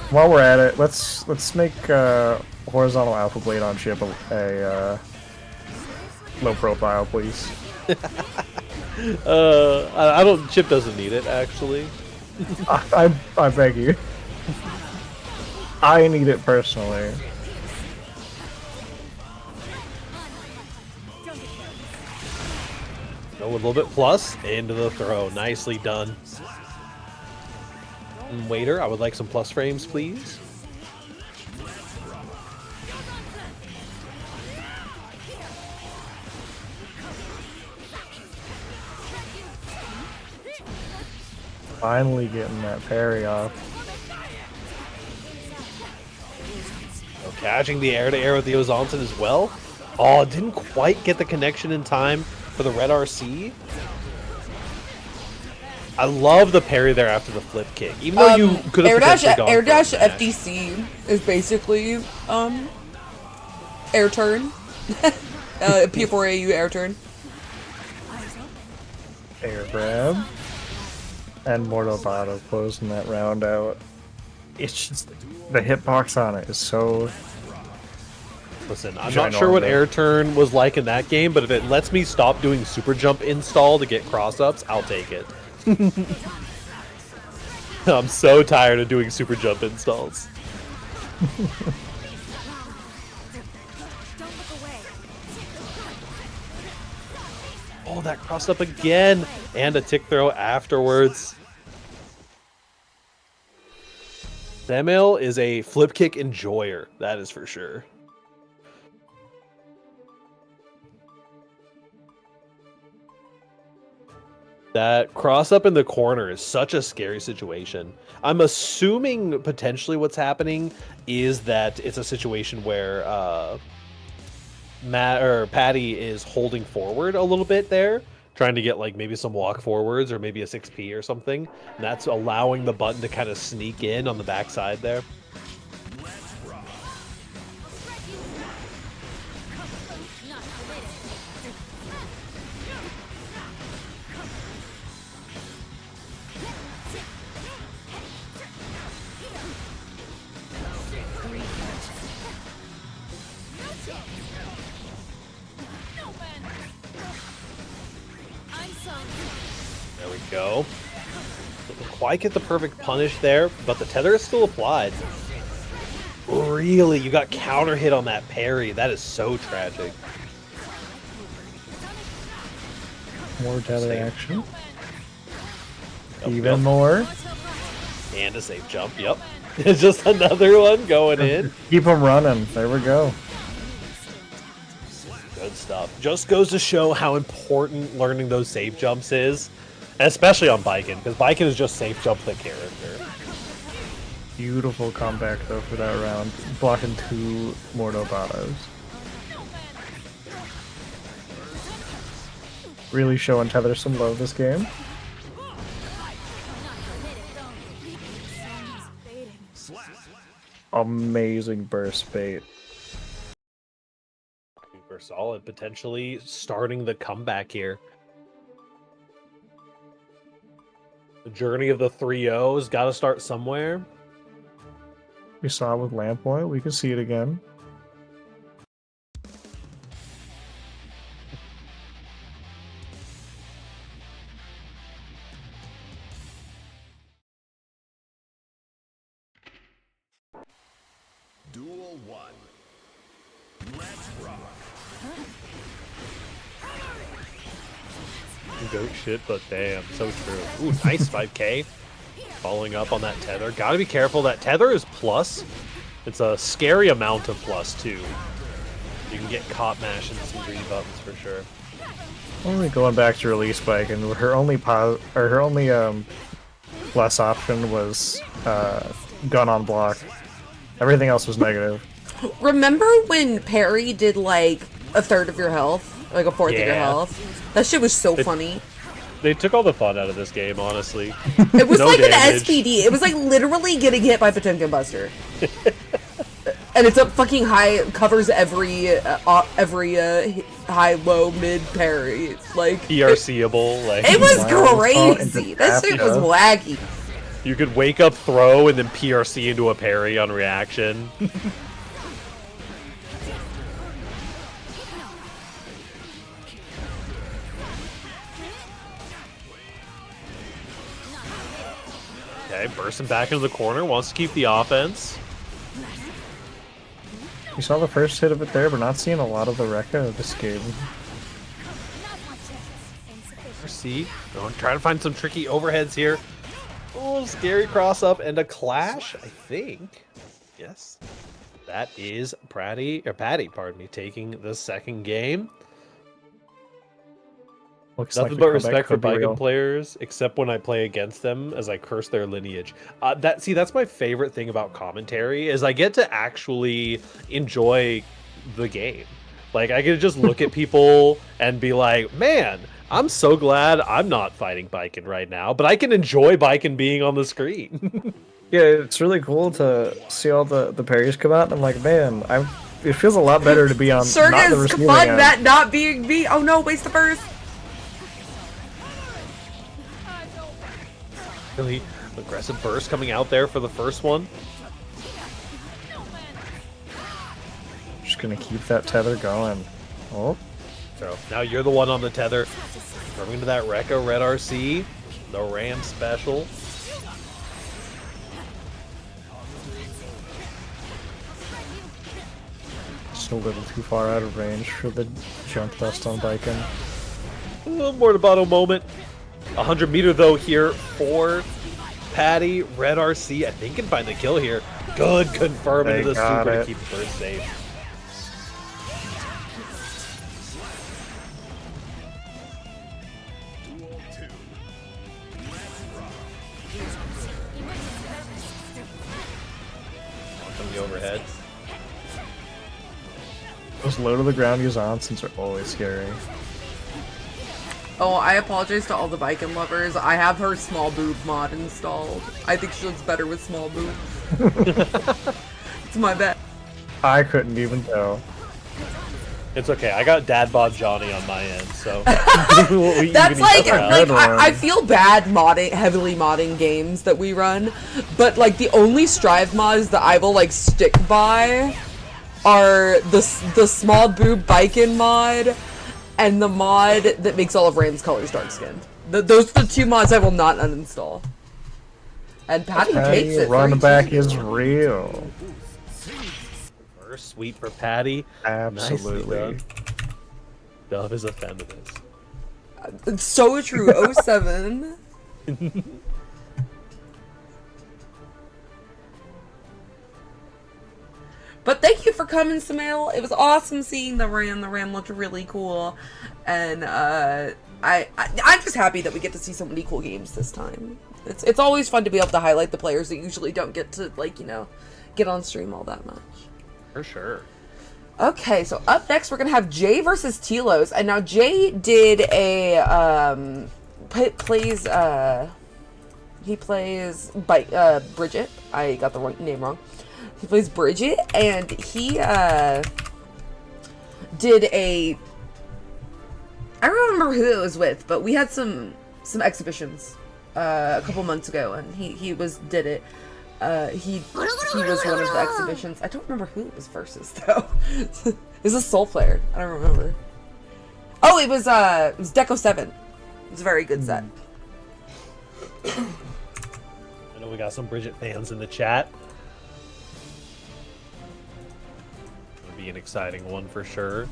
While we're at it, let's make horizontal alpha blade on chip a low profile, please. I don't. Chip doesn't need it actually. I beg you. I need it personally. No, a little bit plus into the throw. Nicely done. And waiter, I would like some plus frames, please. Finally getting that parry off. Catching the air-to-air with the Ozanton as well. Oh, didn't quite get the connection in time for the red RC. I love the parry there after the flip kick. Even though you could have potentially gone air for a dash mash. FDC is basically air turn. P4AU air turn. Air grab. And Mortobado closing that round out. It's just the hitbox on it is so. Listen, I'm not sure what air turn was like in that game, but if it lets me stop doing super jump install to get cross ups, I'll take it. I'm so tired of doing super jump installs. Oh, that crossed up again, and a tick throw afterwards. Samuel is a flip kick enjoyer, that is for sure. That cross up in the corner is such a scary situation. I'm assuming potentially what's happening is that it's a situation where Patty is holding forward a little bit there, trying to get like maybe some walk forwards or maybe a 6P or something. And that's allowing the button to kind of sneak in on the backside there. There we go. Didn't quite get the perfect punish there, but the tether is still applied. Really? You got counter hit on that parry. That is so tragic. More tether action. Yep, Even yep. more. And a safe jump. Yep. It's just another one going in. Keep them running. There we go. Good stuff. Just goes to show how important learning those safe jumps is, especially on Baiken, because Baiken is just safe jump the character. Beautiful comeback though for that round. Blocking 2 Mortobados. Really showing Tether some love this game. Amazing burst bait. Super solid, potentially starting the comeback here. The journey of the 3-0's got to start somewhere. We saw it with Lampoint. We can see it again. Duel 1. Let's rock. Goat shit, but damn, so true. Ooh, nice 5K. Following up on that tether. Gotta be careful, that tether is plus. It's a scary amount of plus, too. You can get caught mashing some green buttons for sure. Only going back to release bike, and her only plus option was gun on block. Everything else was negative. Remember when parry did like a third of your health? Like a fourth of your health? That shit was so funny. They took all the fun out of this game, honestly. It was No like damage. an SPD. It was like literally getting hit by Potemkin Buster. And it's a fucking high, covers every high, low, mid parry. Like PRCable, like it was Wow. crazy. That shit was wacky. you could wake up, throw, and then PRC into a parry on reaction. Okay, bursting back into the corner, wants to keep the offense. You saw the first hit of it there, but not seeing a lot of the Rekka of this game. See, trying to find some tricky overheads here. Oh, scary cross up and a clash, I think. Yes, that is Patty, pardon me, taking the second game. Looks Nothing like but the respect for comeback could be Baiken real. players, except when I play against them, as I curse their lineage. That's my favorite thing about commentary, is I get to actually enjoy the game. Like, I could just look at people and be like, man, I'm so glad I'm not fighting Baiken right now, but I can enjoy Baiken being on the screen. Yeah, it's really cool to see all the parries come out. And I'm like, man, it feels a lot better to be on not the Surges, receiving fun end. that not being me. Oh no, waste the burst. Really aggressive burst coming out there for the first one. Just gonna keep that tether going. Oh, So now you're the one on the tether. Coming into that Rekka Red RC, the Ram special. just a little too far out of range for the jump dust on Baiken. A little more to bottle moment. 100 meter though here for Patty. Red RC, I think, can find the kill here. Good confirm into the got super it. to keep the bird safe. Duel 2. From the overhead. Those low to the ground Yuzantsons are always scary. Oh, I apologize to all the Viking lovers. I have her small boob mod installed. I think she looks better with small boobs. It's my bet. I couldn't even tell. It's okay. I got Dad Bod Johnny on my end, so That's like, Good one. I feel bad modding, heavily modding games that we run, but like the only Strive mods that I will like stick by are the small boob Viking mod and the mod that makes all of Rand's colors dark skinned. Those are the two mods I will not uninstall. And Patty takes it. Run 3-2. back is real. First sweet for Patty. Absolutely. Nicely done. Dove is a feminist. It's so true. 07. But thank you for coming, Samael. It was awesome seeing the Ram. The Ram looked really cool, and I'm just happy that we get to see so many cool games this time. It's always fun to be able to highlight the players that usually don't get to, like, you know, get on stream all that much. For sure. Okay, so up next we're gonna have Jay versus Telos, and now Jay did a he plays Bridget. I got the name wrong. He plays Bridget, and he did a. I don't remember who it was with, but we had some exhibitions a couple months ago, and he did it. He was one of the exhibitions. I don't remember who it was versus though. It was a Soul player. I don't remember. Oh, it was Deco 7. It was a very good set. I know we got some Bridget fans in the chat. It'll be an exciting one for sure.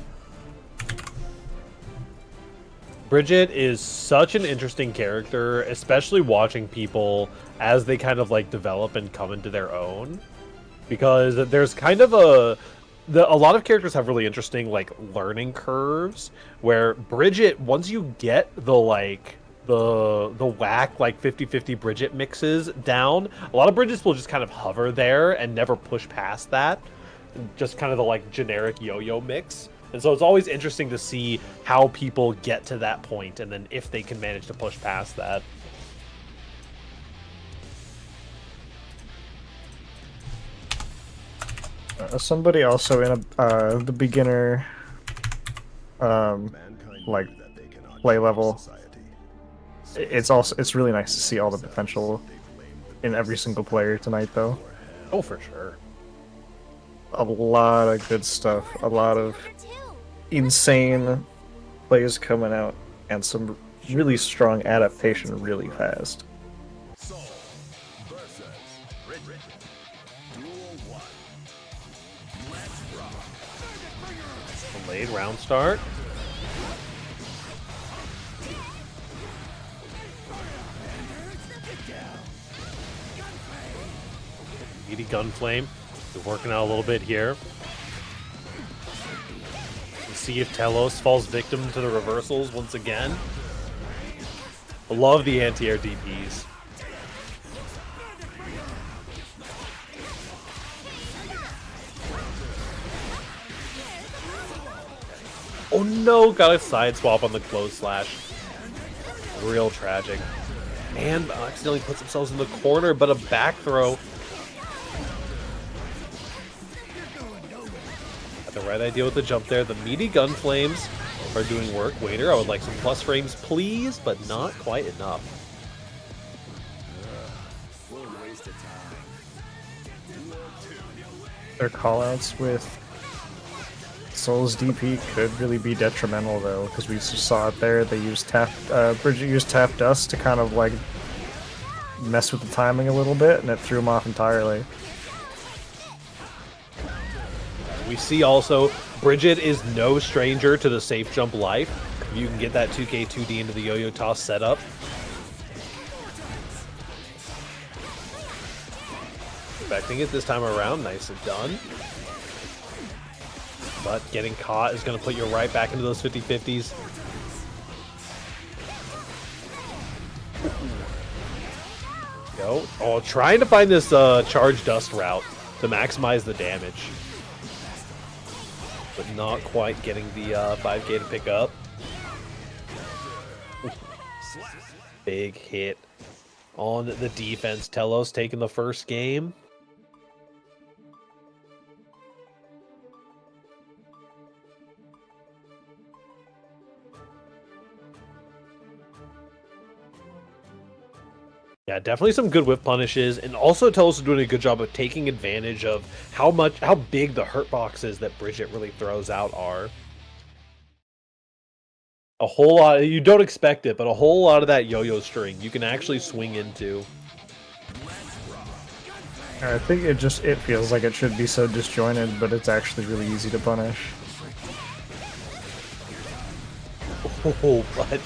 Bridget is such an interesting character, especially watching people as they kind of like develop and come into their own, because there's kind of a lot of characters have really interesting like learning curves where Bridget, once you get the like the whack like 50-50 Bridget mixes down, a lot of Bridgets will just kind of hover there and never push past that, just kind of the like generic yo-yo mix. And so it's always interesting to see how people get to that point, and then if they can manage to push past that. Somebody also in the beginner Mankind like knew that they cannot play change level. society. It's really nice to see all the potential in every single player tonight, though. Oh, for sure. A lot of good stuff, a lot of insane plays coming out, and some really strong adaptation really fast. Soul versus Bridget. Duel 1. Let's rock. Delayed round start. Meaty Gunflame. We're working out a little bit here. Let's see if Telos falls victim to the reversals once again. I love the anti-air DPs. no, got a side swap on the close slash. Real tragic. And accidentally puts themselves in the corner, but a back throw. Got the right idea with the jump there. The meaty gun flames are doing work. Waiter, I would like some plus frames, please, but not quite enough. Their callouts with Soul's DP could really be detrimental though, because we just saw it there. They used Bridget used tap dust to kind of like mess with the timing a little bit, and it threw him off entirely. We see also Bridget is no stranger to the safe jump life. You can get that 2K 2D into the yo-yo toss setup. Expecting it this time around, nicely done. But getting caught is going to put you right back into those 50-50s. Go. Oh, trying to find this charge dust route to maximize the damage. But not quite getting the 5K to pick up. Big hit on the defense. Telos taking the first game. Yeah, definitely some good whiff punishes, and also Telos is doing a good job of taking advantage of how big the hurt boxes that Bridget really throws out are. A whole lot, you don't expect it, but a whole lot of that yo-yo string you can actually swing into. I think it feels like it should be so disjointed, but it's actually really easy to punish. Oh, but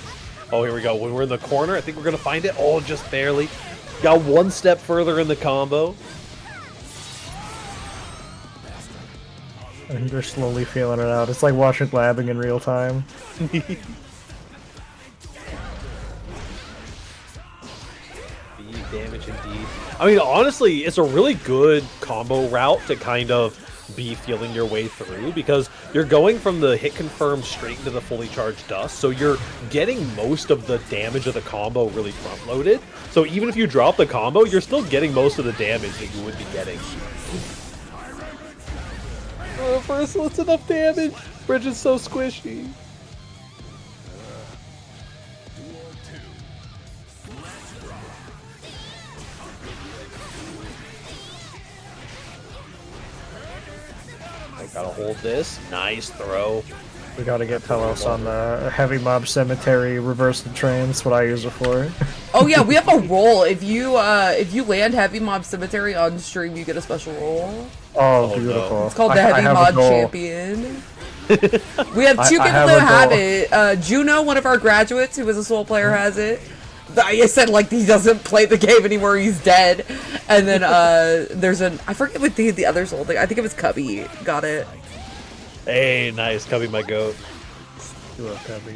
oh, here we go. When we're in the corner, I think we're gonna find it. Oh, just barely. Got one step further in the combo. I think they're slowly feeling it out. It's like watching labbing in real time. Deep damage indeed. I mean, honestly, it's a really good combo route to kind of be feeling your way through, because you're going from the hit confirm straight into the fully charged dust, so you're getting most of the damage of the combo really front loaded. So even if you drop the combo, you're still getting most of the damage that you would be getting. Reversal, it's enough damage. Bridge is so squishy. I gotta hold this. Nice throw. We gotta get Telos on the Heavy Mob Cemetery reverse the train. That's what I use it for. Oh yeah, we have a roll. If you land Heavy Mob Cemetery on stream, you get a special roll. Oh, beautiful. No. It's called the Heavy Mob Champion. We have two people that have it. Juno, one of our graduates who was a Soul player, has it. I said like he doesn't play the game anymore, he's dead. And then there's I forget what the other Soul thing. I think it was Cubby got it. Hey, nice. Cubby, my goat. You love Cubby.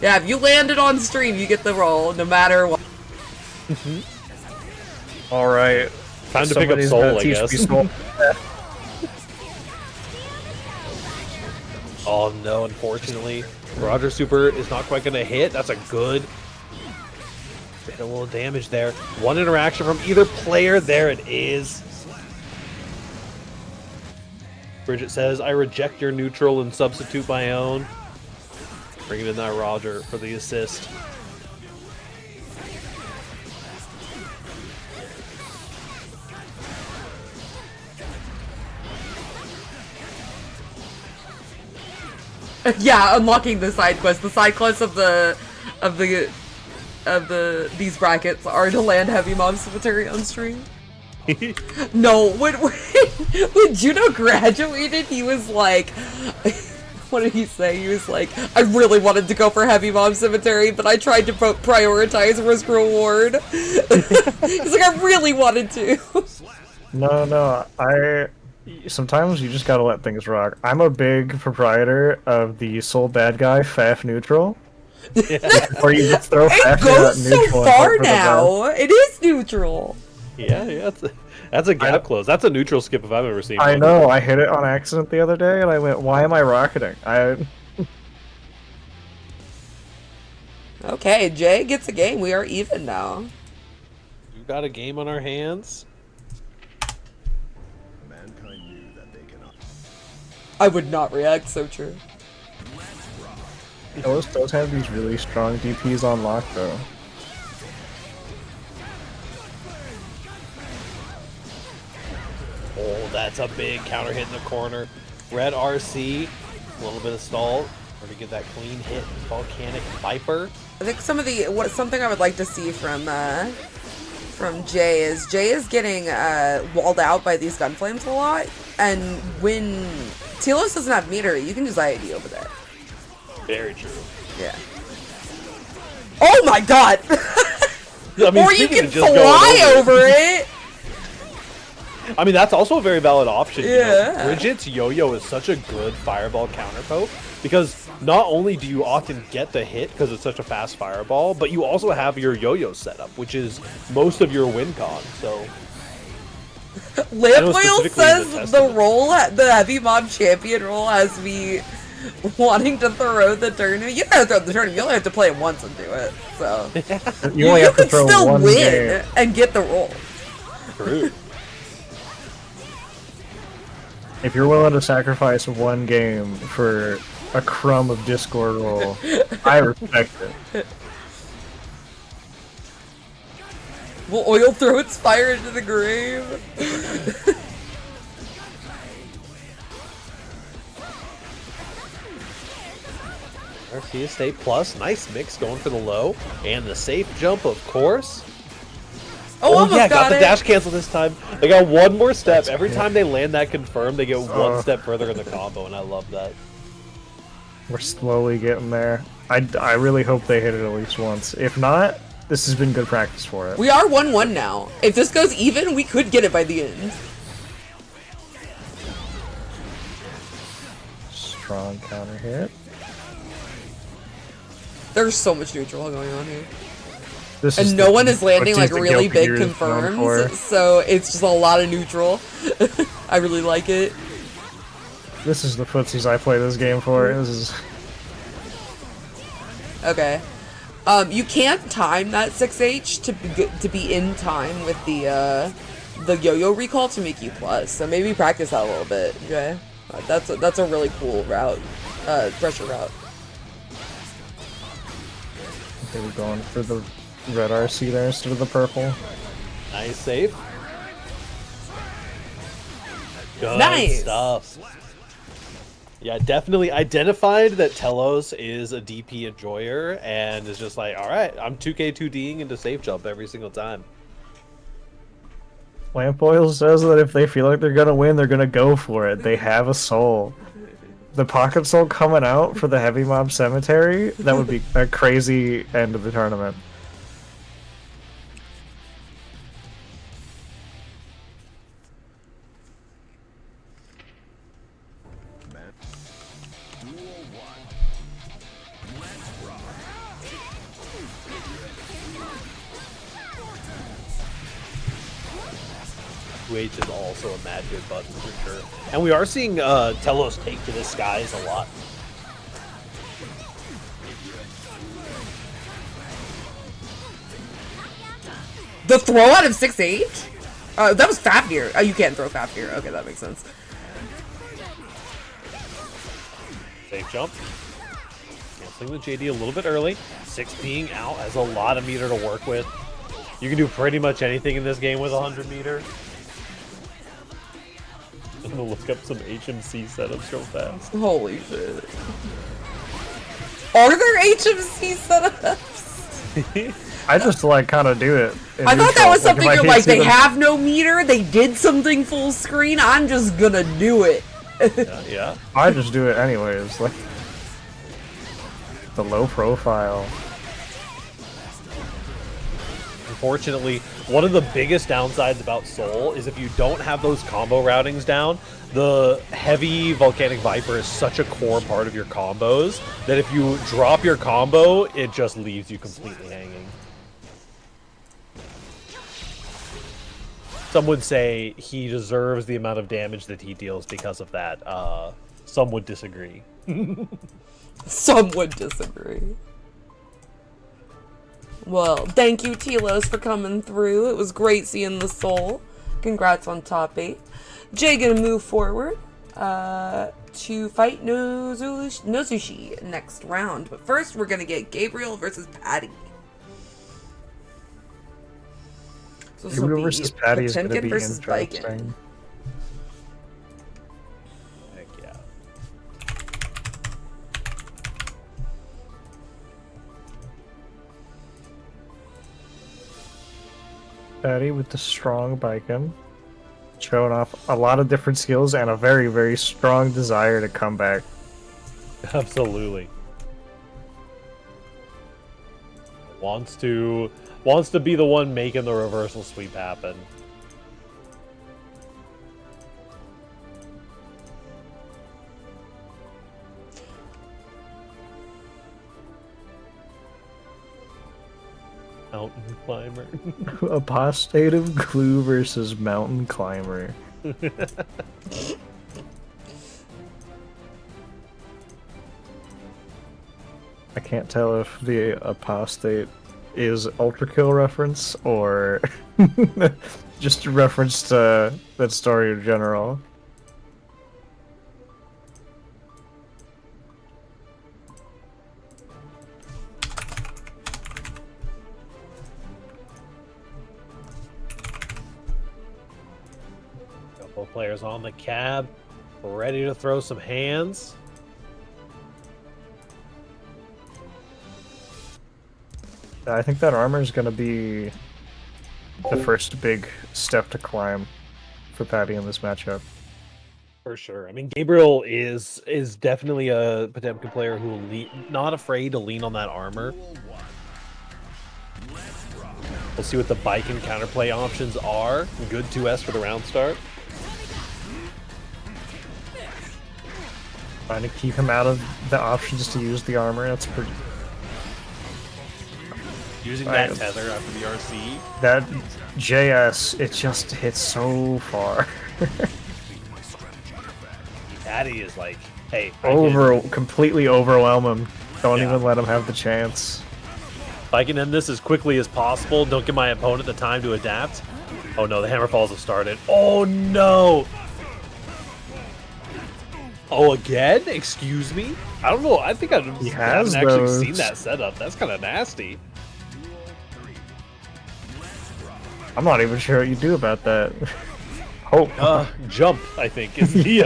Yeah, if you land it on stream, you get the roll, no matter what. Alright. Time to pick up Soul, I guess. Oh no, unfortunately. Roger Super is not quite going to hit. That's a good bit of a little damage there. One interaction from either player. There it is. Bridget says, I reject your neutral and substitute my own. Bringing in that Roger for the assist. Yeah, unlocking the side quest. The side quests of these brackets are to land Heavy Mob Cemetery on stream. No, when Juno graduated, he was like, what did he say? He was like, I really wanted to go for Heavy Mob Cemetery, but I tried to prioritize risk reward. He's like, I really wanted to. No, sometimes you just gotta let things rock. I'm a big proprietor of the Soul Bad Guy Faf neutral. Or you just throw Faf It goes so neutral far now. It is neutral. Yeah, that's a gap close. That's a neutral skip if I've ever seen one. I know. I hit it on accident the other day, and I went, "Why am I rocketing?" Okay, Jay gets a game. We are even now. You got a game on our hands. Mankind knew that they cannot. I would not react, so true. Telos does have these really strong DPs on lock, though. Oh, that's a big counter hit in the corner. Red RC, a little bit of stall. Or to get that clean hit. Volcanic Viper. I think something I would like to see from Jay is getting walled out by these gun flames a lot, and when Telos doesn't have meter, you can just IAD over there. Very true. Yeah. Oh my god! I mean, or you speaking can of just going fly over it! I mean, that's also a very valid option. Yeah. You know? Bridget's yo-yo is such a good fireball counter poke because not only do you often get the hit because it's such a fast fireball, but you also have your yo-yo setup, which is most of your win con. So Lamp Wheel specifically says the heavy mob champion role has me wanting to throw the tournament. You gotta throw the tournament. You only have to play it once and do it. So You only have to can throw still one win game. and get the roll. true. If you're willing to sacrifice one game for a crumb of Discord roll, I respect it. Will oil throw its fire into the grave? RC Estate Plus, nice mix going for the low. And the safe jump, of course. Oh, almost yeah, got the it. dash cancel this time. They got one more step. Every time they land that confirm, they get one step further in the combo, and I love that. We're slowly getting there. I really hope they hit it at least once. If not, this has been good practice for it. We are 1-1 now. If this goes even, we could get it by the end. Strong counter hit. There's so much neutral going on here. This And is no the- one is landing what like Disney really Guild big Peter is known for. confirms, so it's just a lot of neutral. I really like it. This is the footsies I play this game for. This is Okay. You can't time that 6H to be in time with the yo-yo recall to make you plus. So maybe practice that a little bit, okay? That's a really cool route, pressure route. they were going for the red RC there instead of the purple. Nice save. Good Nice. stuff. Yeah, definitely identified that Telos is a DP enjoyer and is just like, all right, I'm 2K2D'ing into safe jump every single time. Lamp Oil says that if they feel like they're gonna win, they're gonna go for it. They have a soul. The Pocket Soul coming out for the Heavy Mob Cemetery, that would be a crazy end of the tournament. Man. Duel 1. Let's rock. 2H is also a mad good button for sure. And we are seeing Telos take to the skies a lot. The throw out of 6H? That was Fafnir. Oh, you can't throw Fafnir. Okay, that makes sense. Safe jump. Canceling the JD a little bit early. 6 being out has a lot of meter to work with. You can do pretty much anything in this game with 100 meter. I'm gonna look up some HMC setups real fast. Holy shit. Are there HMC setups? I just like kind of do it. in I thought that neutral. was something if I you're can't like, see they them- have no meter, they did something full screen, I'm just gonna do it. Yeah. I just do it anyways. Like the low profile. Unfortunately, one of the biggest downsides about Soul is if you don't have those combo routings down, the heavy Volcanic Viper is such a core part of your combos that if you drop your combo, it just leaves you completely hanging. some would say he deserves the amount of damage that he deals because of that. Some would disagree. Some would disagree. Well, thank you, Telos, for coming through. It was great seeing the soul. Congrats on top 8. Jay gonna move forward to fight Nozushi next round. But first, we're gonna get Gabriel versus Patty. So this will Gabriel be versus Patty is going to Potemkin be versus interesting. Viking. Heck yeah. Patty with the strong Viking, showing off a lot of different skills and a very, very strong desire to come back. Absolutely. Wants to be the one making the reversal sweep happen. Mountain climber. Apostate of Glue versus Mountain Climber. I can't tell if the apostate is Ultra Kill reference or just a reference to that story in general. Couple players on the cab, ready to throw some hands. I think that armor is going to be the first big step to climb for Patty in this matchup. For sure. I mean, Gabriel is definitely a Potemkin player who will not afraid to lean on that armor. We'll see what the bike and counterplay options are. Good 2S for the round start. Trying to keep him out of the options to use the armor. That's pretty. Using that tether after the RC. That JS, it just hits so far. Patty is like, hey, completely overwhelm him. Don't Yeah. even let him have the chance. If I can end this as quickly as possible, don't give my opponent the time to adapt. Oh no, the hammer falls have started. Oh no! Oh, again? Excuse me? I don't know. I think I haven't actually seen that setup. That's kind of nasty. I'm not even sure what you do about that. Hope. Jump, I think, is the...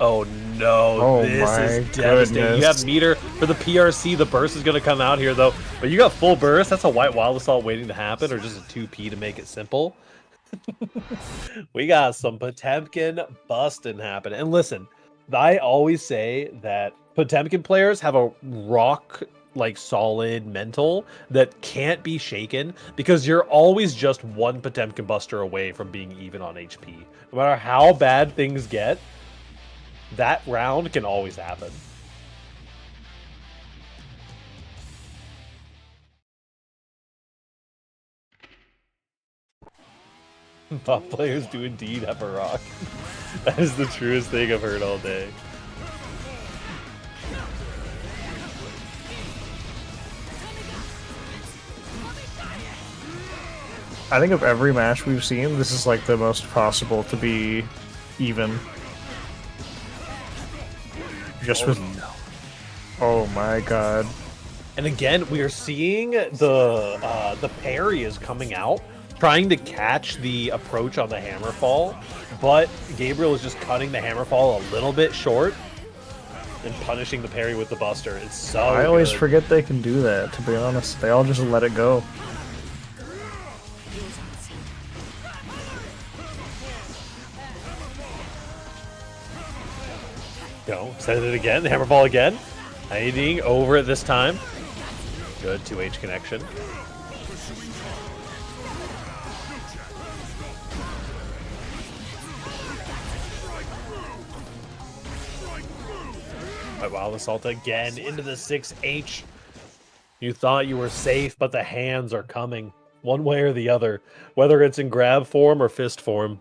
Oh no, Oh this my is devastating. goodness. You have meter for the PRC. The burst is going to come out here, though. But you got full burst. That's a White Wild Assault waiting to happen, or just a 2P to make it simple. We got some Potemkin busting happen. And listen, I always say that Potemkin players have a rock like solid mental that can't be shaken because you're always just one Potemkin buster away from being even on HP. No matter how bad things get, that round can always happen. Top players do indeed have a rock. That is the truest thing I've heard all day. I think of every match we've seen, this is like the most possible to be even. Just with... Oh my god. And again, we are seeing the parry is coming out, trying to catch the approach on the hammerfall, but Gabriel is just cutting the hammerfall a little bit short and punishing the parry with the buster. It's so I always good. forget they can do that, to be honest. They all just let it go. Go. Said it again. The hammerfall again. Hiding over it this time. Good 2H connection. Wild Assault again into the 6H. You thought you were safe, but the hands are coming. One way or the other. Whether it's in grab form or fist form.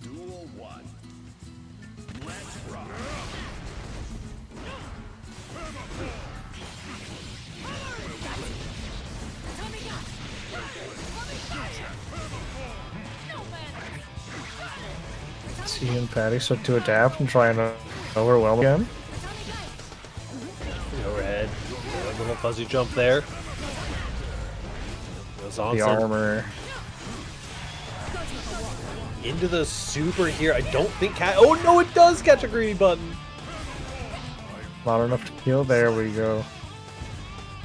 Duel 1. Let's rock. See and Patty start to adapt and try and overwhelm again. Overhead. A little fuzzy jump there. Goes on The armor. into the super here. I don't think oh no, it does catch a greedy button. Not enough to kill. There we go.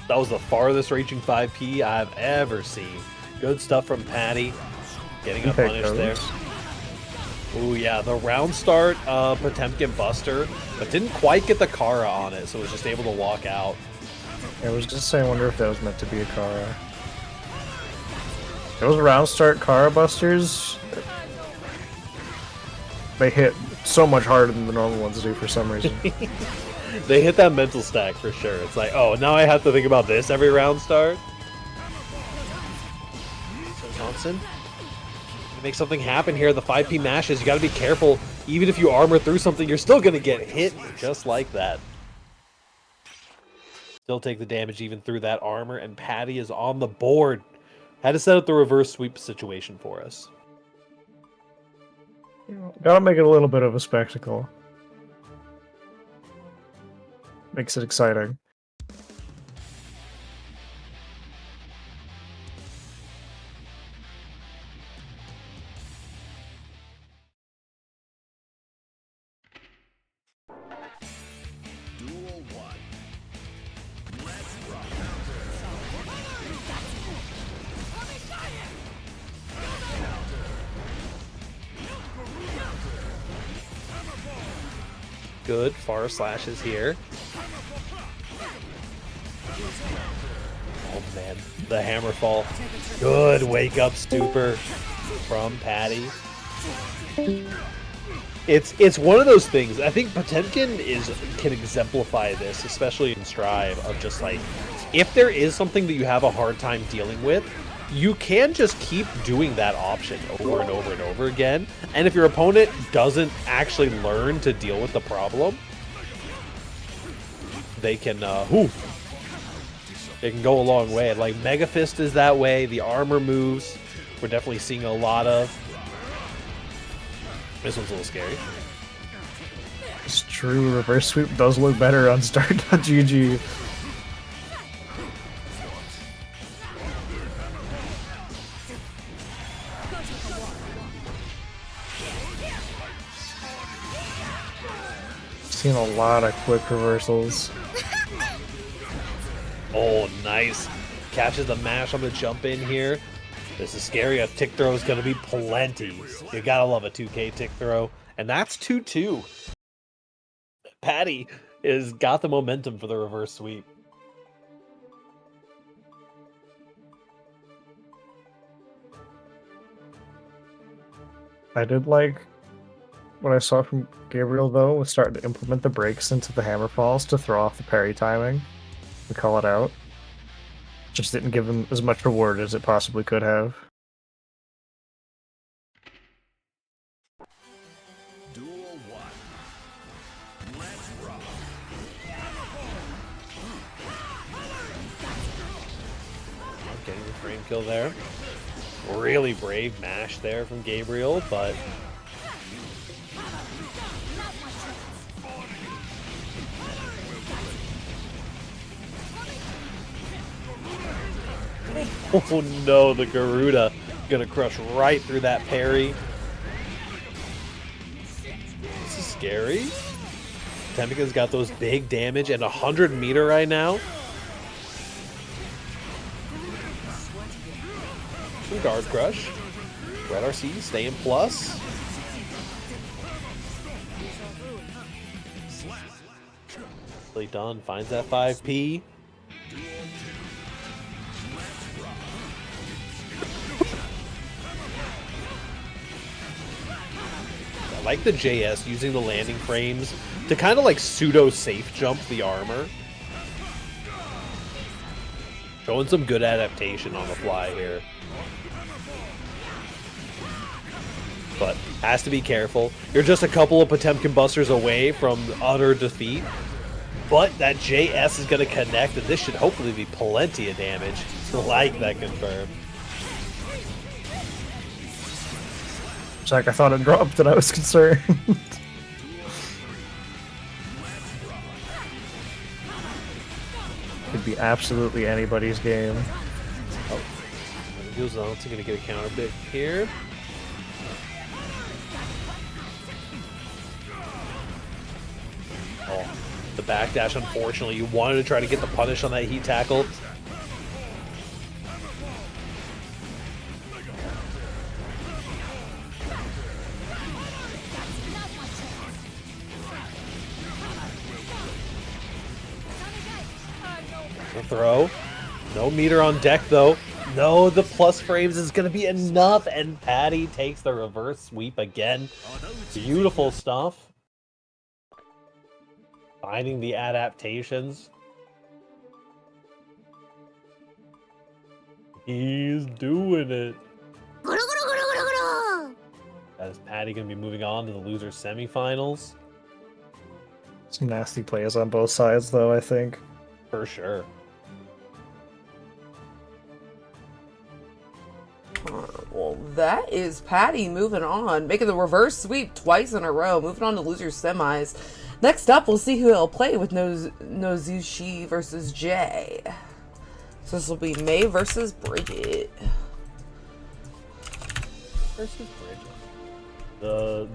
That was the farthest reaching 5P I've ever seen. Good stuff from Patty. Getting a Okay, punish goes. there. Ooh, yeah, the round start, Potemkin Buster, but didn't quite get the Kara on it, so was just able to walk out. I was just saying, I wonder if that was meant to be a Kara. Those round start Kara busters, they hit so much harder than the normal ones do for some reason. They hit that mental stack for sure. It's like, oh, now I have to think about this every round start. So Thompson, to make something happen here, the 5P mashes, you got to be careful. Even if you armor through something, you're still going to get hit just like that. Still take the damage even through that armor, and Patty is on the board. Had to set up the reverse sweep situation for us. Gotta make it a little bit of a spectacle. Makes it exciting. Duel 1. Let's rock. Good far slashes here. Oh man, the hammer fall. Good wake up stupor from Patty. It's one of those things. I think Potemkin can exemplify this, especially in Strive, of just like, if there is something that you have a hard time dealing with, you can just keep doing that option over and over and over again. And if your opponent doesn't actually learn to deal with the problem, they can it can go a long way. Like Mega Fist is that way. The armor moves we're definitely seeing a lot of. This one's a little scary. It's true, reverse sweep does look better on start.gg. Seen a lot of quick reversals. Oh, nice. Catches the mash on the jump in here. This is scary. A tick throw is going to be plenty. You gotta love a 2K tick throw. And that's 2-2. Patty is got the momentum for the reverse sweep. I did like what I saw from Gabriel, though, was starting to implement the breaks into the hammer falls to throw off the parry timing and call it out. Just didn't give him as much reward as it possibly could have. Duel 1. Let's rock. Getting the frame kill there. Really brave mash there from Gabriel, but oh no, the Garuda gonna crush right through that parry. This is scary. Tempika's got those big damage and 100 meter right now. Some guard crush. Red RC staying plus. Nicely done. Finds that 5P. I like the JS using the landing frames to kind of like pseudo safe jump the armor. Showing some good adaptation on the fly here. But has to be careful. You're just a couple of Potemkin busters away from utter defeat. But that JS is going to connect, and this should hopefully be plenty of damage. Like that confirmed. Jack, I thought it dropped and I was concerned. Could be absolutely anybody's game. Oh, Gil's also going to get a counter bit here. Oh, the backdash, unfortunately. You wanted to try to get the punish on that heat tackle. The throw. No meter on deck, though. No, the plus frames is going to be enough, and Patty takes the reverse sweep again. Beautiful stuff. Finding the adaptations. He's doing it. As Patty going to be moving on to the loser semifinals. Some nasty plays on both sides, though, I think. For sure. Well, that is Patty moving on, making the reverse sweep twice in a row, moving on to loser semis. Next up, we'll see who he'll play with Nozushi versus Jay. So this will be May versus Bridget. Versus Bridget. The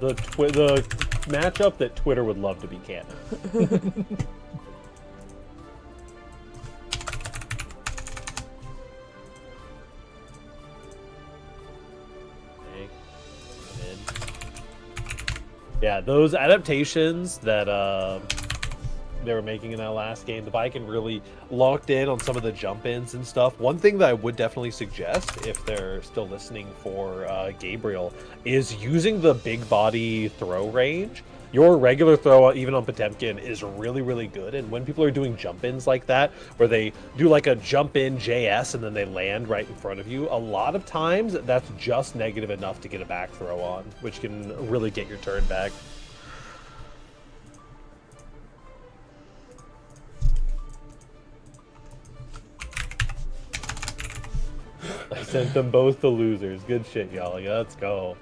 matchup that Twitter would love to be canon. Yeah, those adaptations that they were making in that last game, the Viking really locked in on some of the jump-ins and stuff. One thing that I would definitely suggest, if they're still listening for Gabriel, is using the big body throw range. Your regular throw, even on Potemkin, is really, really good. And when people are doing jump-ins like that, where they do like a jump-in JS and then they land right in front of you, a lot of times that's just negative enough to get a back throw on, which can really get your turn back. I sent them both to losers. Good shit, y'all. Let's go.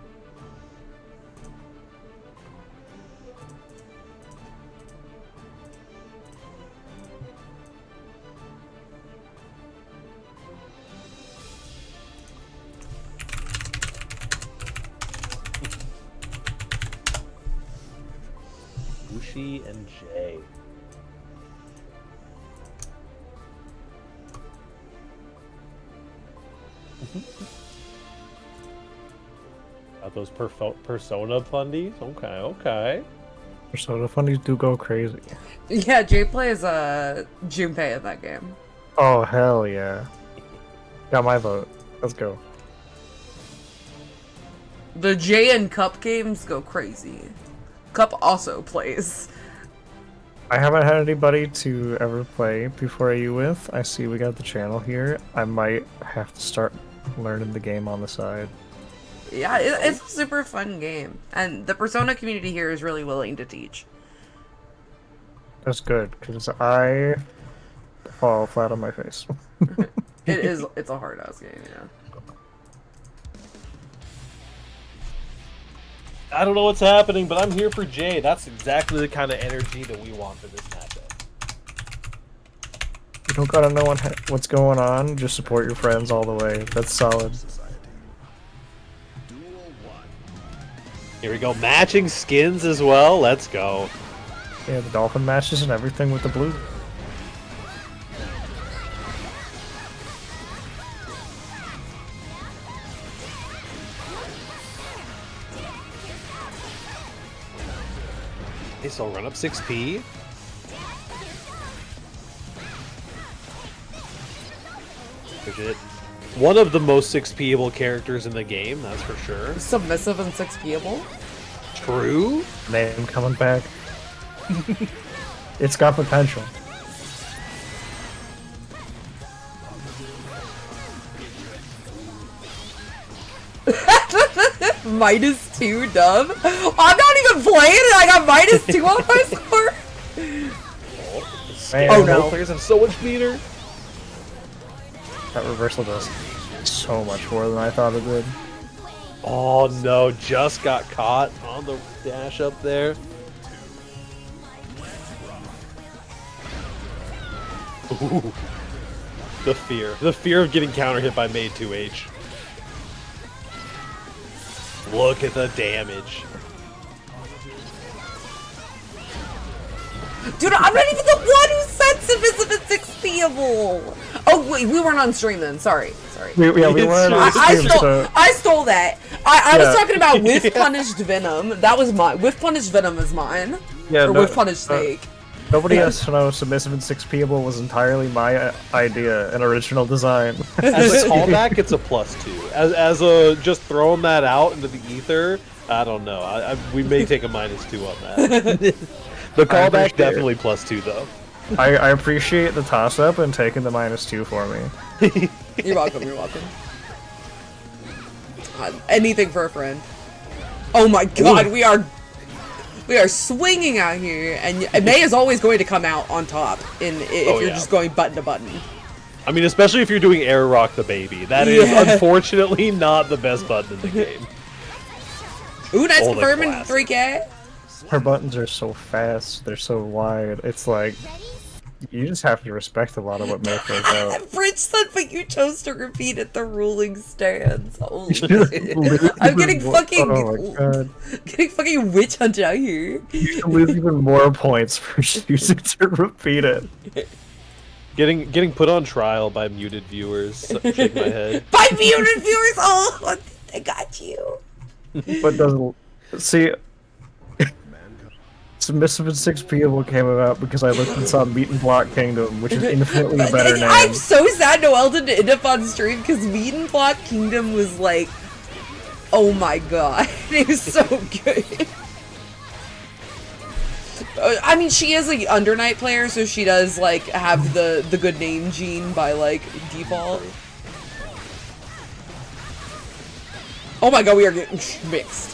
Ushi and Jay. Got those Persona fundies? Okay, okay. Persona fundies do go crazy. Yeah, Jay plays Junpei in that game. Oh, hell yeah. Got my vote. Let's go. The Jay and Cup games go crazy. Cup also plays. I haven't had anybody to ever play before you with. I see we got the channel here. I might have to start learning the game on the side. Yeah, it's a super fun game. And the Persona community here is really willing to teach. That's good, because I fall flat on my face. It's a hard-ass game, yeah. I don't know what's happening, but I'm here for Jay. That's exactly the kind of energy that we want for this matchup. You don't gotta know what's going on, just support your friends all the way. That's solid. Here we go, matching skins as well. Let's go. Yeah, the dolphin matches and everything with the blue. Nice So run up 6p. Bridget, one of the most 6p-able characters in the game, that's for sure. Submissive and 6P-able. True. Name coming back. It's got potential. -2 dub. I'm not even playing and I got -2 on my score. Man, Oh, no. Both players have so much meter. that reversal does so much more than I thought it did. Oh no, just got caught on the dash up there. Ooh. The fear of getting counter hit by Made 2H. Look at the damage. Dude, I'm not even the one who said submissive and 6P-able. Oh wait, we weren't on stream then. Sorry. We weren't on stream, so I stole that. I was Yeah. talking about Whiff Punished Venom. That was mine. Whiff Punished Venom is mine. yeah, Or no, Whiff Punished Snake. nobody has to know submissive and 6P-able was entirely my idea and original design. As a callback, it's a +2. As a just throwing that out into the ether, I don't know. We may take a -2 on that. The callback appreciate it. definitely +2 though. I appreciate the toss-up and taking the -2 for me. You're welcome. Anything for a friend. Oh my god, we are swinging out here, and May is always going to come out on top if you're yeah. just going button to button. I mean, especially if you're doing Air Rock the Baby. That is Yeah. unfortunately not the best button in the game. Ooh, that's Oh, the confirming classic. 3K. Her buttons are so fast, they're so wide. It's like you just have to respect a lot of what May throws out. Bridge said, but you chose to repeat at the ruling stands. Holy Literally, shit. I'm getting fucking Oh my god. getting fucking witch hunt out here. You should lose even more points for choosing to repeat it. Getting put on trial by muted viewers. Shake my head. By muted viewers, oh, I got you. But doesn't see Submissive and 6P-able came about because I looked and saw Meat and Block Kingdom, which is infinitely a better name. I'm so sad Noel didn't end up on stream because Meat and Block Kingdom was like, oh my god, it was so good. I mean, she is a Under Night player, so she does like have the good name gene by like default. Oh my god, we are getting mixed.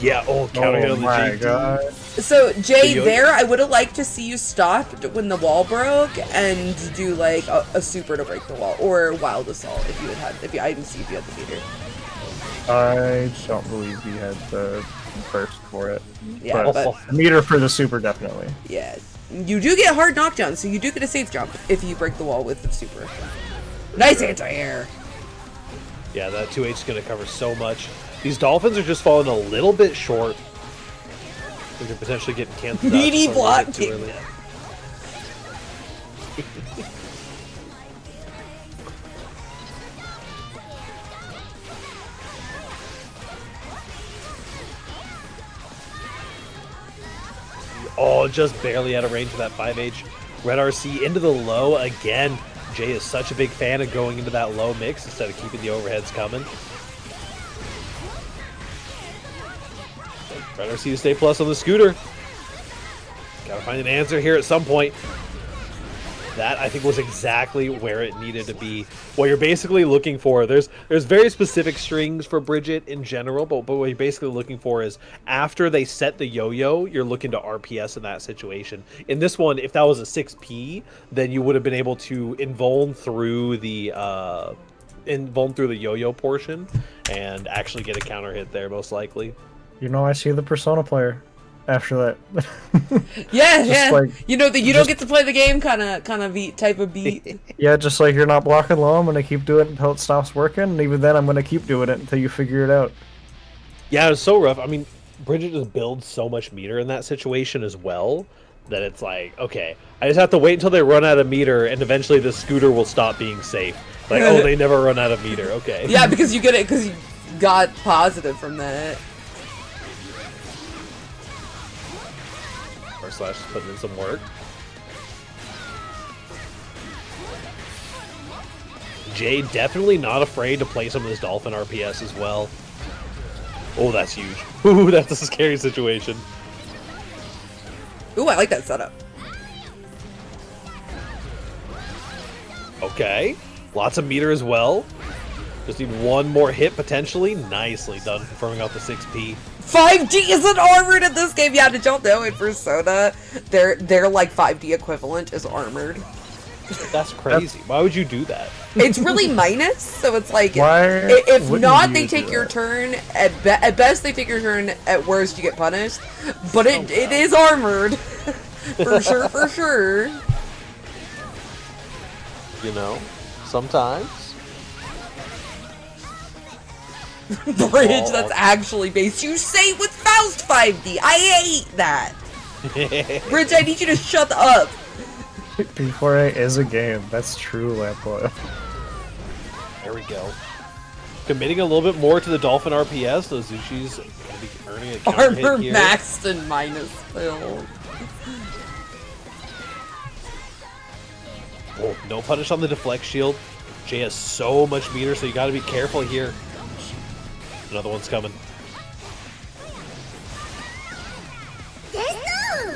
Yeah, counter hit Oh on the my GT. god. So Jay, Yo-yo. there I would have liked to see you stop when the wall broke and do like a super to break the wall or wild assault if you had I didn't see if you had the meter. I don't believe he had the burst for it. Yeah, but meter for the super, definitely. yeah, you do get hard knockdowns, so you do get a safe jump if you break the wall with the super. Nice anti-air. Yeah, that 2H is going to cover so much. These Dolphins are just falling a little bit short. They're potentially getting canceled out Meaty just a little bit Block too early. Kingdom. Oh, just barely out of range of that 5H. Red RC into the low again. Jay is such a big fan of going into that low mix instead of keeping the overheads coming. Red RC to stay plus on the scooter. Gotta find an answer here at some point. That, I think, was exactly where it needed to be. What you're basically looking for, there's very specific strings for Bridget in general, but what you're basically looking for is after they set the yo-yo, you're looking to RPS in that situation. In this one, if that was a 6P, then you would have been able to invuln through the yo-yo portion and actually get a counter hit there, most likely. You know, I see the Persona player after that. Yeah, Just yeah. like- You know that you don't get to play the game kind of beat type of beat. Yeah, just like you're not blocking low, I'm gonna keep doing it until it stops working, and even then I'm gonna keep doing it until you figure it out. Yeah, it was so rough. I mean, Bridget just builds so much meter in that situation as well that it's like, okay, I just have to wait until they run out of meter, and eventually the scooter will stop being safe. Like, oh, they never run out of meter. Okay. Yeah, because you get it because you got positive from that. Forward Slash is putting in some work. Jay definitely not afraid to play some of this Dolphin RPS as well. Oh, that's huge. Ooh, that's a scary situation. Ooh, I like that setup. Okay. Lots of meter as well. Just need one more hit potentially. Nicely done, confirming out the 6P. 5D isn't armored in this game. Yeah, did y'all know in Persona, their like 5D equivalent is armored? That's crazy. Why would you do that? It's really minus, so it's like Why if wouldn't not, you they do take your that? turn. At best, they take your turn. At worst, you get punished. But it is armored for sure. For sure. You know, sometimes. Bridge that's actually based. You say with Faust 5D. I hate that. Bridge, I need you to shut up. P4A is a game. That's true, Lampoil. There we go. Committing a little bit more to the Dolphin RPS. The Zushi's going to be earning a counter Armor hit here. maxed and minus filled. Oh, no punish on the deflect shield. Jay has so much meter, so you got to be careful here. Another one's coming.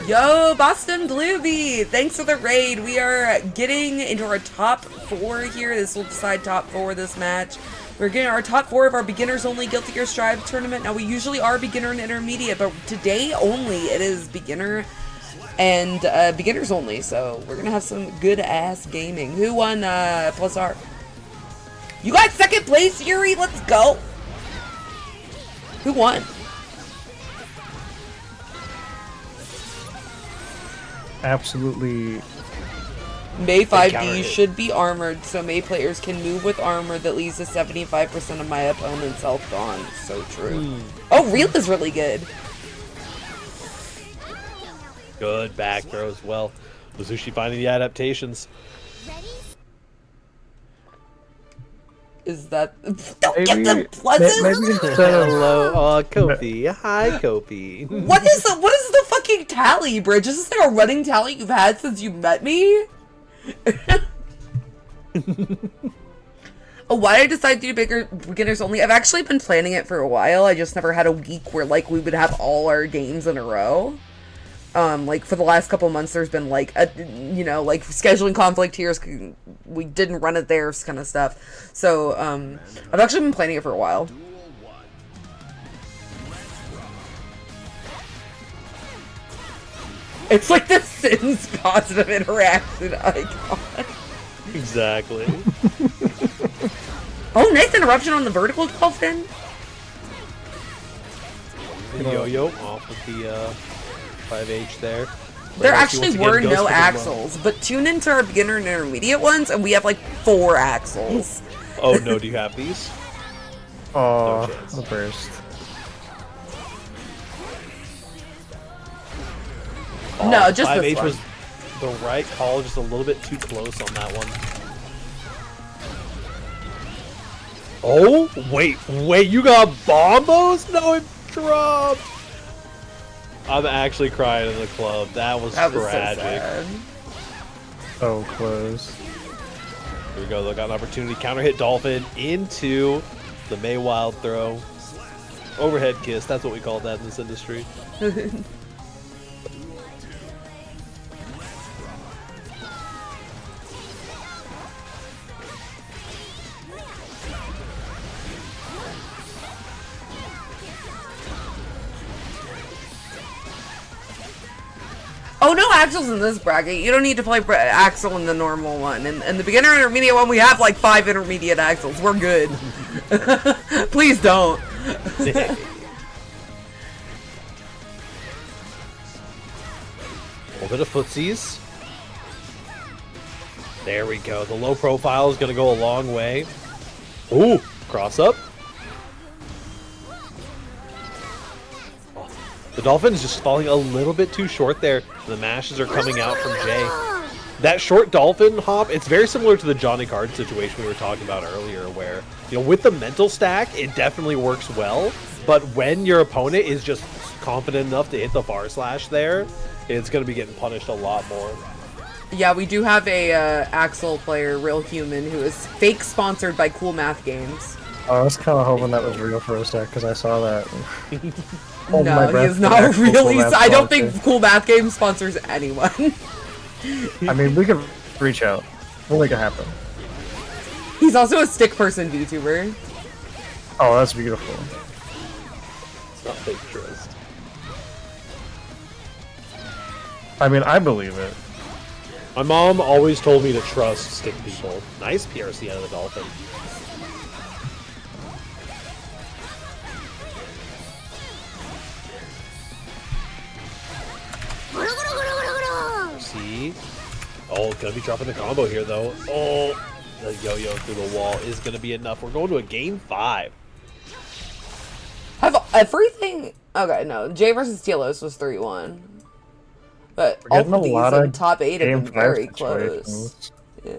Yo, Boston Bluebee! Thanks for the raid. We are getting into our top 4 here. This will decide top 4 this match. We're getting our top 4 of our beginners only Guilty Gear Strive tournament. Now, we usually are beginner and intermediate, but today only it is beginner and beginners only. So we're gonna have some good ass gaming. Who won plus R? You got second place, Yuri. Let's go. Who won? Absolutely. May counter 5D hit. should be armored, so May players can move with armor that leaves to 75% of my opponent's health gone. So true. Oh, Real is really good. Good back throw as well. Mizushi finding the adaptations. Is that... Don't get Maybe, the pluses! maybe instead of Hello, Kofi. Hi, Kofi. What is the fucking tally, Bridge? Is this like a running tally you've had since you met me? Oh, why did I decide to do bigger beginners only? I've actually been planning it for a while. I just never had a week where like we would have all our games in a row. Like for the last couple months, there's been like a, you know, like scheduling conflict here. We didn't run it there, kind of stuff. So I've actually been planning it for a while. It's like the Sims positive interaction icon. Exactly. Oh, nice interruption on the vertical dolphin. Yo-yo off of the 5H there. There Whereas he actually once again were goes no for the axles, but tune into our beginner and intermediate ones, and we have like 4 axles. Oh no, do you have these? oh, chance. the burst. No, just this 5H one. was the right call, just a little bit too close on that one. Oh, wait, you got bombos? No, it dropped. I'm actually crying in the club. That was That was tragic. so sad. So close. Here we go. They got an opportunity. Counter hit Dolphin into the May Wild throw. Overhead kiss. That's what we call that in this industry. Oh, no axles in this bracket. You don't need to play axle in the normal one. In the beginner intermediate one, we have like 5 intermediate axles. We're good. Please don't. A little bit of footsies. There we go. The low profile is going to go a long way. Ooh, cross up. Oh, the Dolphin's just falling a little bit too short there. The mashes are coming out from Jay. That short Dolphin hop, it's very similar to the Johnny Card situation we were talking about earlier, where, you know, with the mental stack, it definitely works well. But when your opponent is just confident enough to hit the bar slash there, it's going to be getting punished a lot more. Yeah, we do have a Axel player, Real Human, who is fake sponsored by Cool Math Games. I was kind of hoping that was real for a sec because I saw that. Hold my No, he breath is for the not actual really. Cool Math I don't sponsor. think Cool Math Games sponsors anyone. I mean, we could reach out. We'll make it happen. He's also a stick person VTuber. Oh, that's beautiful. It's not fake trust. I mean, I believe it. My mom always told me to trust stick people. Nice PRC out of the Dolphin. See? Oh, gonna be dropping the combo here though. Oh, the yo-yo through the wall is gonna be enough. We're going to a game 5. Have everything. Okay, no. Jay versus Telos was 3-1. But We're all getting of a these lot in of top 8 have game been 5 very close. situations. Yeah.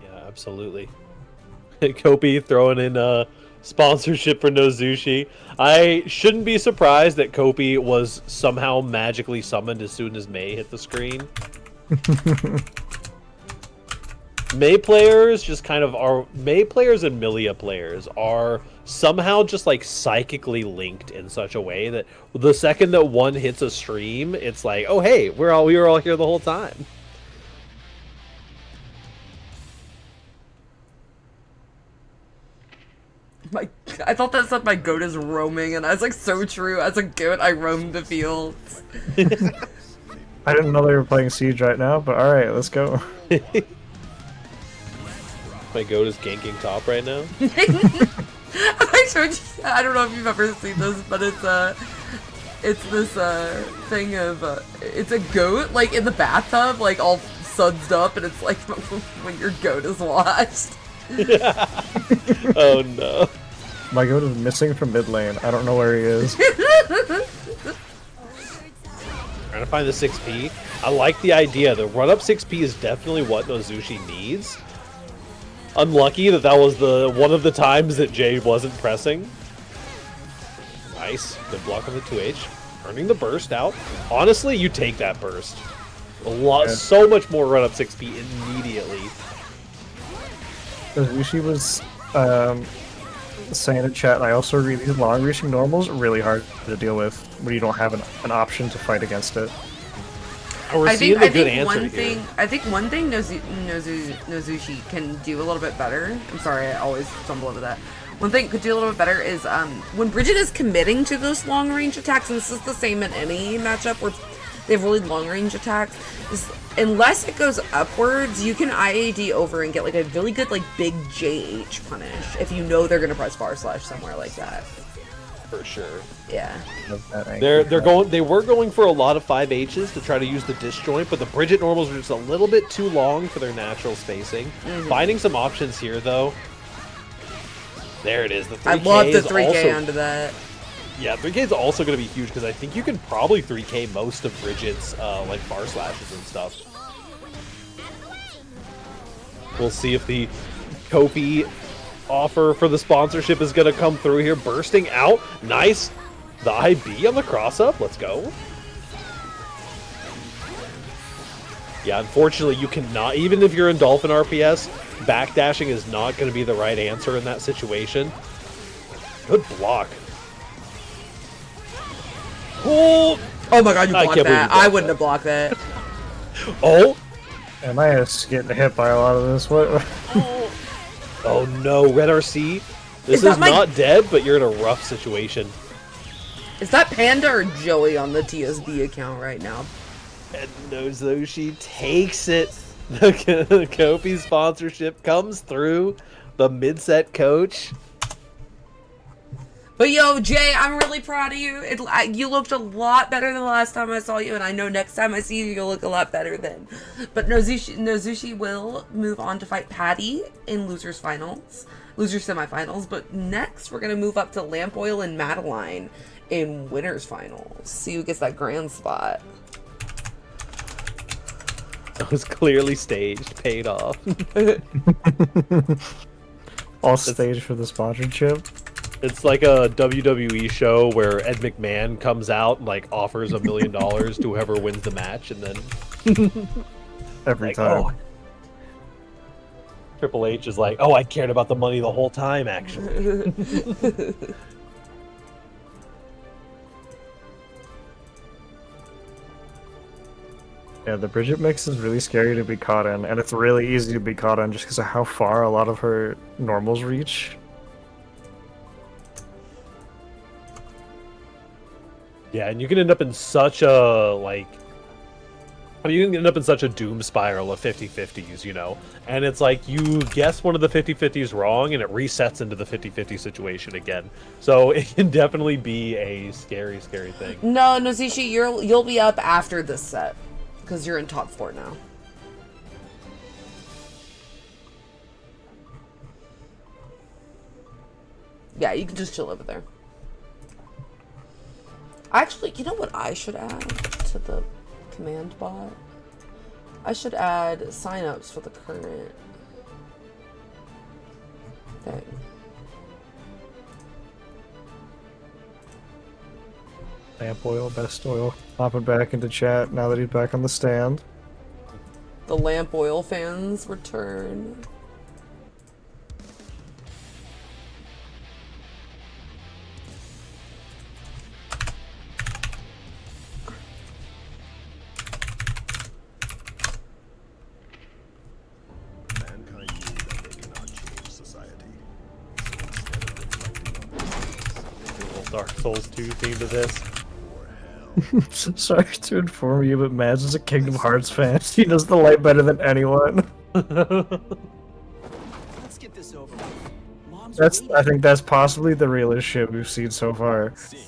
Yeah, absolutely. Kopi throwing in sponsorship for Nozushi. I shouldn't be surprised that Kopi was somehow magically summoned as soon as May hit the screen. May players just kind of are. May players and Milia players are somehow just like psychically linked in such a way that the second that one hits a stream, it's like, oh hey, we were all here the whole time. I thought that said my goat is roaming, and I was like, so true. As a goat, I roam the fields. I didn't know they were playing Siege right now, but alright, let's go. My goat is ganking top right now. I don't know if you've ever seen this, but it's this thing of it's a goat like in the bathtub, like all sudsed up, and it's like when your goat is washed. Oh no. My goat is missing from mid lane. I don't know where he is. Trying to find the 6P. I like the idea. The run-up 6P is definitely what Nozushi needs. Unlucky that that was the one of the times that Jay wasn't pressing. Nice. Good block on the 2H. Earning the burst out. Honestly, you take that burst. A lot, Yeah. so much more run-up 6P immediately. She was saying in chat, I also read these long-reaching normals really hard to deal with when you don't have an option to fight against it. And we're seeing the good answer here. I think one thing Nozushi can do a little bit better. I'm sorry, I always stumble over that. One thing it could do a little bit better is when Bridget is committing to those long range attacks, and this is the same in any matchup where they have really long range attacks, is unless it goes upwards, you can IAD over and get like a really good like big JH punish if you know they're gonna press // somewhere like that. For sure. Yeah. They were going for a lot of 5Hs to try to use the disjoint, but the Bridget normals were just a little bit too long for their natural spacing. Finding some options here though. There it is. The 3K I love the is 3K also, onto that. Yeah, 3K is also going to be huge because I think you can probably 3K most of Bridget's like bar slashes and stuff. We'll see if the Kopi offer for the sponsorship is going to come through here. Bursting out. Nice. The IB on the cross-up. Let's go. Yeah, unfortunately, you cannot, even if you're in Dolphin RPS, backdashing is not going to be the right answer in that situation. Good block. Oh, Oh my god, you I blocked can't believe that. you blocked I wouldn't that. have blocked that. oh, Am I just getting hit by a lot of this? What? oh no, Red RC. This that is my- not dead, but you're in a rough situation. Is that Panda or Joey on the TSB account right now? And Nozushi takes it. The Kopi sponsorship comes through. The mid-set coach. But yo, Jay, I'm really proud of you. You looked a lot better than the last time I saw you, and I know next time I see you, you'll look a lot better then. But Nozushi will move on to fight Patty in losers semifinals. But next, we're gonna move up to Lamp Oil and Madeline in winners finals. See who gets that grand spot. That was clearly staged, paid off. All staged for the sponsorship. It's like a WWE show where Ed McMahon comes out and like offers $1 million to whoever wins the match, and then Every like, time. oh, Triple H is like, oh, I cared about the money the whole time, actually. Yeah, the Bridget mix is really scary to be caught in, and it's really easy to be caught in just because of how far a lot of her normals reach. Yeah, and you can end up in such a, like... I mean, you can end up in such a doom spiral of 50-50s, you know? And it's like, you guess one of the 50-50s wrong, and it resets into the 50-50 situation again. So it can definitely be a scary, scary thing. No, Nozishi, you'll be up after this set. Because you're in top 4 now. Yeah, you can just chill over there. Actually, you know what I should add to the command bot? I should add signups for the current thing. Lamp oil, best oil. Popping back into chat now that he's back on the stand. The lamp oil fans return. Mankind knew that they cannot change society. So instead of reflecting on themselves, A little Dark Souls 2 theme to this. or hell, Sorry to inform you, but Mads is a Kingdom Hearts fan. He knows the light better than anyone. Let's get this over with. Mom's That's waiting. I think that's possibly the realest shit we've seen so far. versus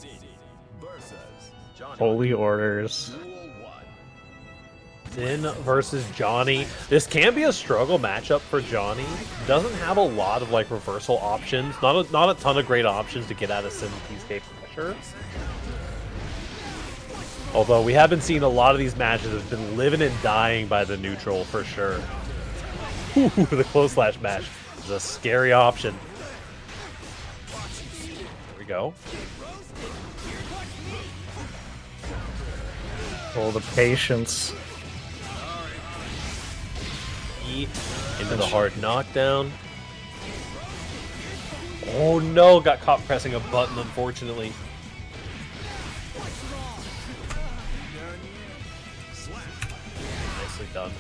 Johnny. Holy orders. Duel 1. Sin versus Johnny. This can be a struggle matchup for Johnny. Doesn't have a lot of like reversal options. Not a ton of great options to get out of Sin's escape pressure. Although we have been seeing a lot of these matches have been living and dying by the neutral for sure. Ooh, the close slash match is a scary option. There we go. Oh, the patience. Into the hard knockdown. Oh no, got caught pressing a button, unfortunately. Nicely done.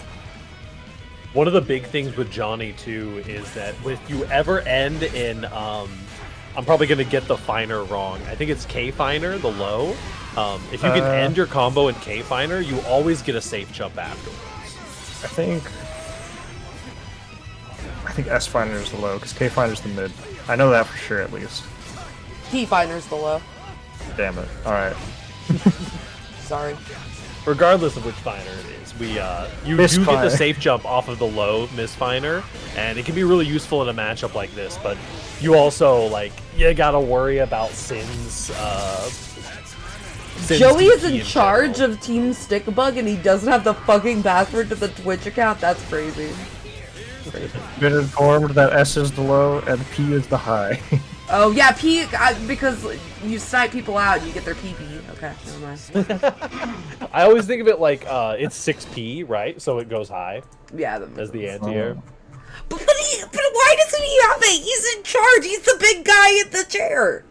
One of the big things with Johnny too is that if you ever end in I'm probably gonna get the finer wrong. I think it's K finer, the low. If you can end your combo in K finer, you always get a safe jump afterwards. I think S Finder is the low, because K Finder is the mid. I know that for sure, at least. P finer's the low. Damn it. Alright. Sorry. Regardless of which finer it is, you do get the Misfire. safe jump off of the low misfiner, and it can be really useful in a matchup like this. But you also you gotta worry about Sin's. Sin's Joey is DP in charge general. of Team Stickbug and he doesn't have the fucking password to the Twitch account? That's crazy. Been informed that S is the low and P is the high. Oh, yeah, P, because you snipe people out, you get their PP. Okay, never mind. I always think of it like it's 6P, right? So it goes high Yeah, that makes as the sense. anti-air. But why doesn't he have it? He's in charge. He's the big guy in the chair.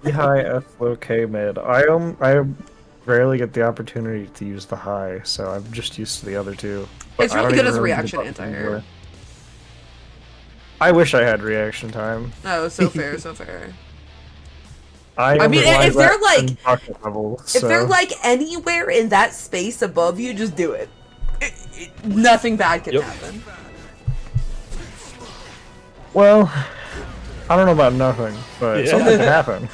P high, F low, K mid. I rarely get the opportunity to use the high, so I'm just used to the other two. But It's I really don't good even as a remember reaction the button anti-air. anymore. I wish I had reaction time. Oh, so fair, so fair. I mean, am if they're, at like- bucket level, If they're so- like anywhere in that space above you, just do it. Nothing bad can Yep. happen. Well, I don't know about nothing, but Yeah. something can happen.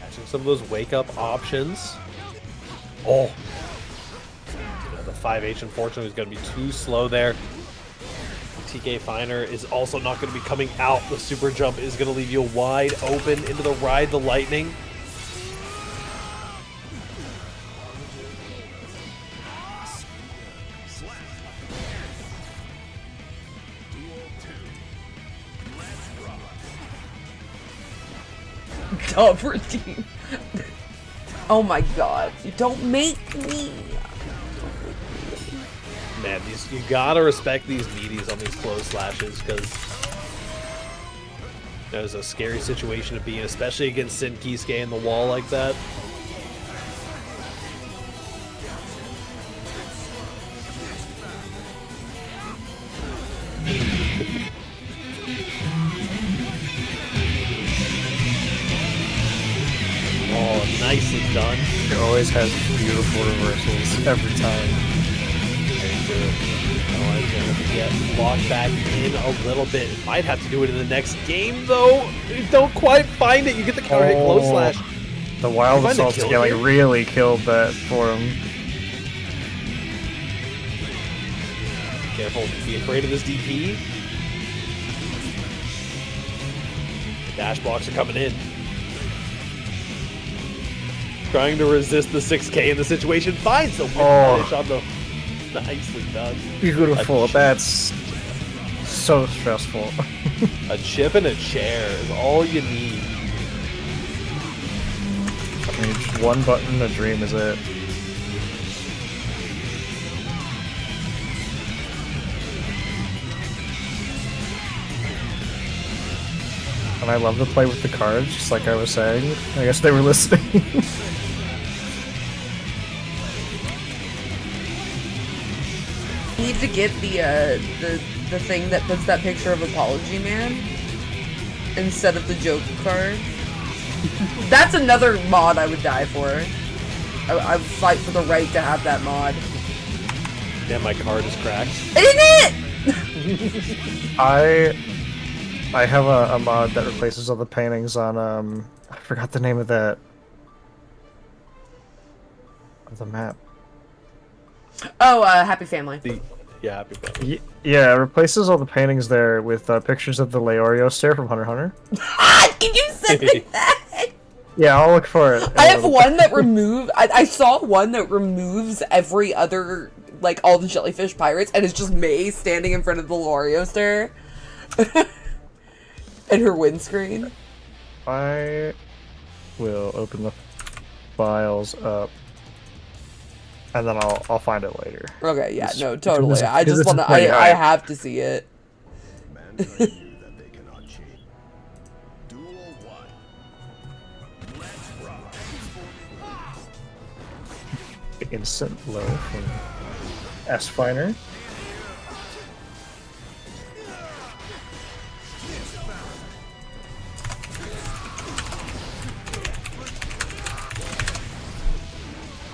Catching some of those wake-up options. Oh! Yeah, the 5H, unfortunately, is going to be too slow there. TK Finer is also not going to be coming out. The super jump is going to leave you wide open into the Ride the Lightning. Dub routine. Oh my god. You don't make me. Man, you gotta respect these meaties on these close slashes, because that was a scary situation to be in, especially against Sin Kisuke in the wall like that. Oh, nicely done. It always has beautiful reversals every time. Very good. Oh, I'm gonna get locked back in a little bit. Might have to do it in the next game, though. You don't quite find it. You get the counter hit close slash. The wild You find the assault kill scaling here? really killed that for him. Careful, be afraid of this DP. The dash blocks are coming in. Trying to resist the 6K in the situation. Finds the win punish on the... Nicely done. Beautiful. That's so stressful. A chip and a chair is all you need. I mean, just one button and a dream is it. And I love to play with the cards, just like I was saying. I guess they were listening. You need to get the thing that puts that picture of Apology Man instead of the Joker card. That's another mod I would die for. I would fight for the right to have that mod. Damn, my card is cracked. Isn't it? I have a mod that replaces all the paintings on I forgot the name of that of the map. Oh, Happy Family. Yeah, happy family. Yeah, it replaces all the paintings there with pictures of the Leorio stair from Hunter x Hunter. Can you send me that? Yeah, I'll look for it. I have one that I saw one that removes every other, like, all the jellyfish pirates, and it's just May standing in front of the Leorio stair. And her windscreen. I will open the files up, and then I'll find it later. Okay, yeah, no, It's totally. I just it's want to. pretty I hype. have to see it. Mankind knew that they cannot change. Duel 1. Let's rock. Instant low from S-Finer.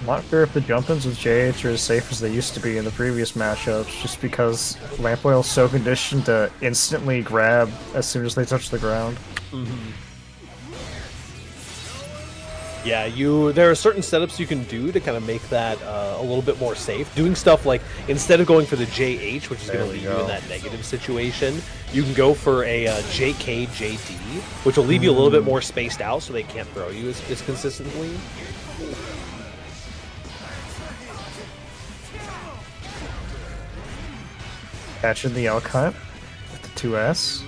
I'm not sure if the jump-ins with JH are as safe as they used to be in the previous matchups, just because Lamp Oil's so conditioned to instantly grab as soon as they touch the ground. Yeah, there are certain setups you can do to kind of make that a little bit more safe. Doing stuff like, instead of going for the JH, which is going to we leave you go. in that negative situation, you can go for a JK JD, which will leave you a little bit more spaced out so they can't throw you as consistently. Catching the L cut with the 2S.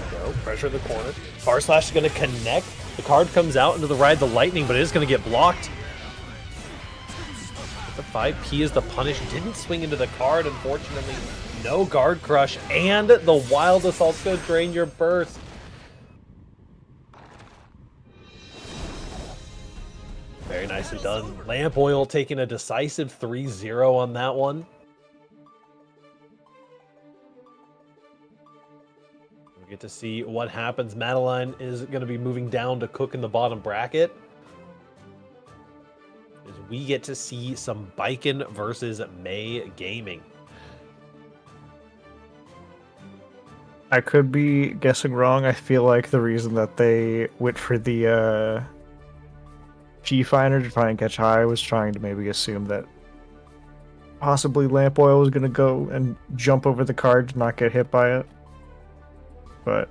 Go, pressure the corner. Bar Slash is going to connect. The card comes out into the Ride the Lightning, but it is going to get blocked. The 5P is the punish. Didn't swing into the card, unfortunately. No guard crush, and the Wild Assault's going to drain your burst. Very nicely done. Lamp Oil taking a decisive 3-0 on that one. We get to see what happens. Madeline is going to be moving down to cook in the bottom bracket. As we get to see some Biken versus May Gaming. I could be guessing wrong. I feel like the reason that they went for the G-Finder to try and catch high was trying to maybe assume that possibly Lamp Oil was going to go and jump over the card to not get hit by it. But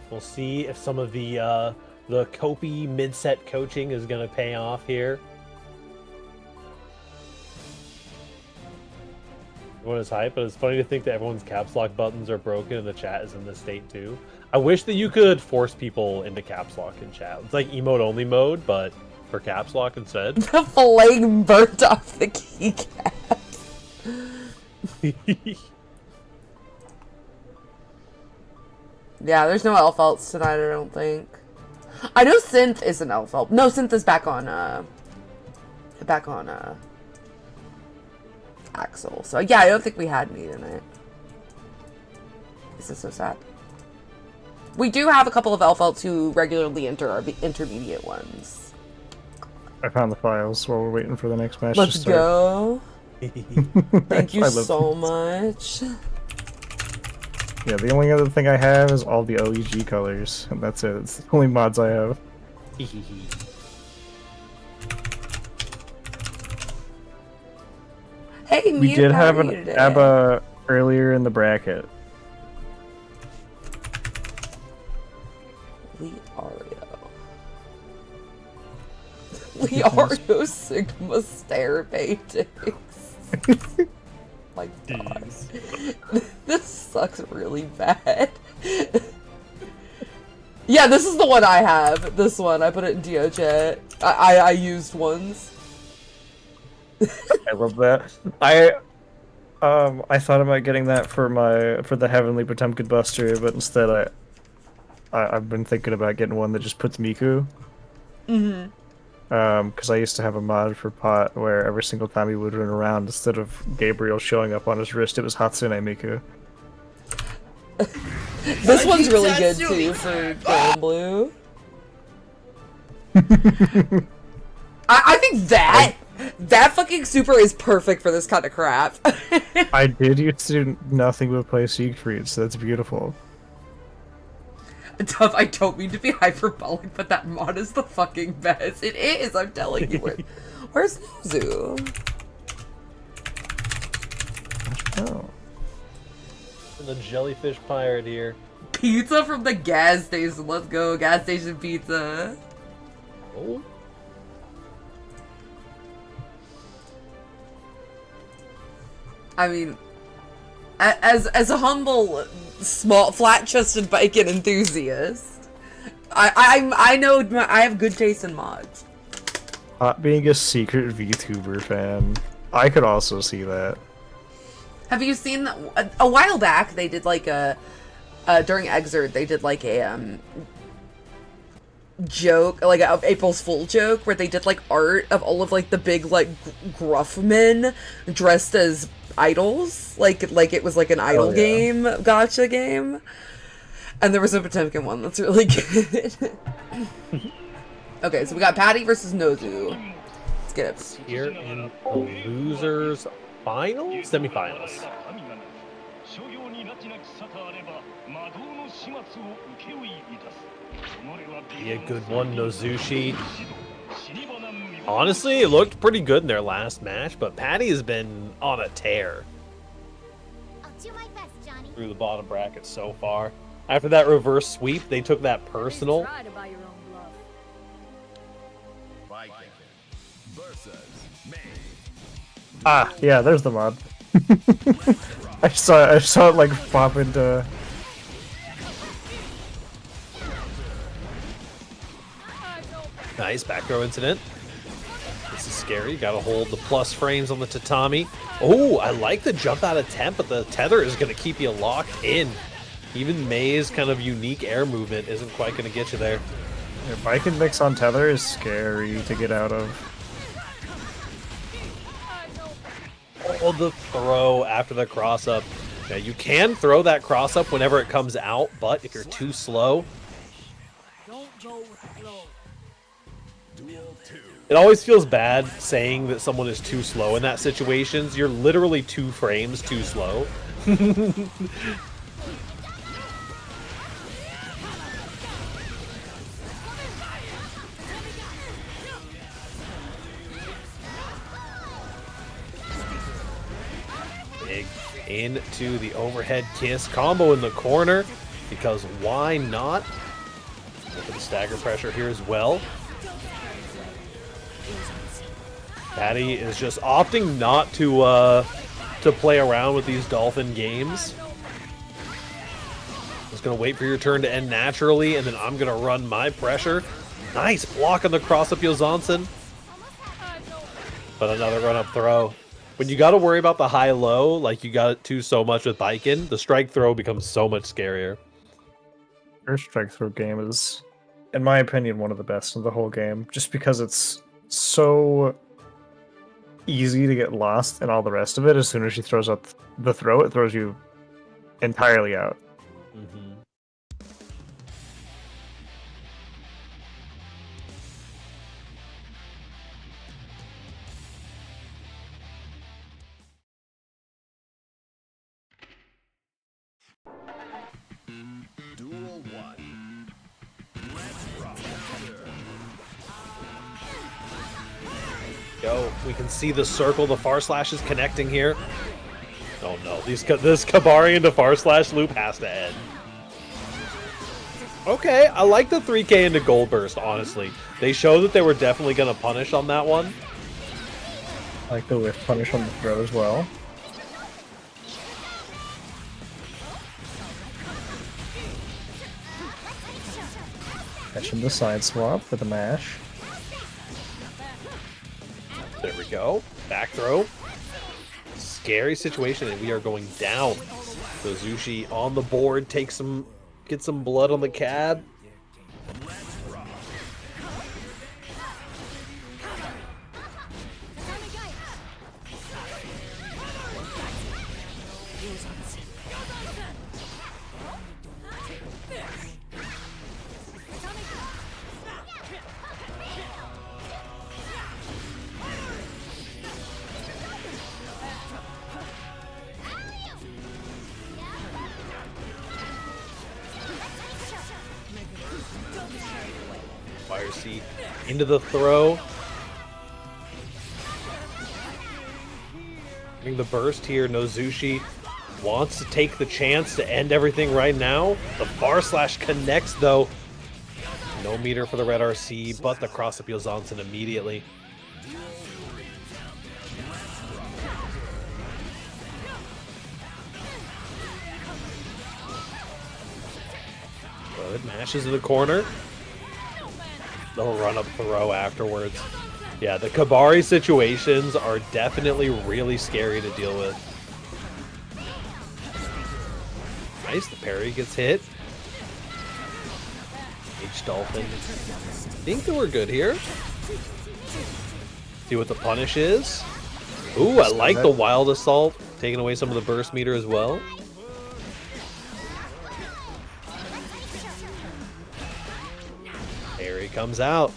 We'll see if some of the Kopi mid-set coaching is going to pay off here. Everyone is hype, but it's funny to think that everyone's caps lock buttons are broken and the chat is in this state too. I wish that you could force people into caps lock in chat. It's like emote only mode, but for caps lock instead. The flame burnt off the keycaps. Yeah, there's no elf alts tonight, I don't think. I know Synth is an elf alt. No, Synth is back on Axel. So yeah, I don't think we had any tonight. This is so sad. We do have a couple of elf alts who regularly enter our intermediate ones. I found the files while we're waiting for the next match Let's to start. go. Thank you I love so these. much. Yeah, the only other thing I have is all the OEG colors, and that's it. It's the only mods I have. Hey, We Mute, did how have are an you today? ABBA earlier in the bracket. Leario. Leario Sigma stare paintings. My god. This sucks really bad. Yeah, this is the one I have. This one. I put it in DOJ. I used ones. I love that. I thought about getting that for the Heavenly Potemkin Buster, but instead I've been thinking about getting one that just puts Miku. Mm-hmm. Because I used to have a mod for Pot where every single time he would run around, instead of Gabriel showing up on his wrist, it was Hatsune Miku. This one's really good too for Grand Blue. I think that fucking super is perfect for this kind of crap. I did used to do nothing but play Siegfried, so that's beautiful. Tough, I don't mean to be hyperbolic, but that mod is the fucking best. It is, I'm telling you. Where's Zoo? Oh. The jellyfish pirate here. Pizza from the gas station. Let's go, gas station pizza. Oh. I mean, as a humble, small, flat-chested bacon enthusiast, I know I have good taste in mods. Being a secret VTuber fan, I could also see that. Have you seen a while back? They did like during Exerd, they did like a joke, like a April's Fool joke, where they did like art of all of like the big like gruff men dressed as idols, like it was like an idol game, gotcha game. And there was a Potemkin one that's really good. Okay, so we got Patty versus Nozu. Let's get it. Here in the losers finals, semifinals. Be a good one, Nozushi. Honestly, it looked pretty good in their last match, but Patty has been on a tear I'll do my best, Johnny. through the bottom bracket so far. After that reverse sweep, they took that personal. Try to buy your own bluff. Viking versus May. Ah, yeah, there's the mod. I saw it like pop into. Nice back throw incident. This is scary. Gotta hold the plus frames on the tatami. Oh, I like the jump out attempt, but the tether is gonna keep you locked in. Even May's kind of unique air movement isn't quite gonna get you there. Yeah, Viking mix on tether is scary to get out of. Oh, the throw after the cross up. Now, you can throw that cross up whenever it comes out, but if you're too slow, Don't go with the flow. it always feels bad saying that someone is too slow in that situations. You're literally 2 frames too slow. Big into the overhead kiss combo in the corner, because why not? Look at the stagger pressure here as well. Patty is just opting not to play around with these Dolphin games. Just gonna wait for your turn to end naturally, and then I'm gonna run my pressure. Nice block on the cross up Yozansen. But another run up throw. When you gotta worry about the high-low, like you got it to so much with Baiken, the strike throw becomes so much scarier. First strike throw game is, in my opinion, one of the best in the whole game, just because it's so easy to get lost in all the rest of it. As soon as she throws up the throw, it throws you entirely out. Mm-hmm. Duel 1. Go. We can see the circle, the far slash is connecting here. Oh no, this Kabari into far slash loop has to end. Okay, I like the 3K into gold burst, honestly. They showed that they were definitely going to punish on that one. I like the whiff punish on the throw as well. Catching the side swap for the mash. There we go. Back throw. Scary situation, and we are going down. So Zushi on the board, get some blood on the cab. Fire seat into the throw. Getting the burst here. Nozushi wants to take the chance to end everything right now. The bar slash connects though. No meter for the red RC, but the cross up Yozansen immediately. Good mashes in the corner. They'll run up throw afterwards. Yeah, the Kabari situations are definitely really scary to deal with. Nice, the parry gets hit. H Dolphin. I think that we're good here. See what the punish is. Ooh, I like the Wild Assault. Taking away some of the burst meter as well. Parry comes out.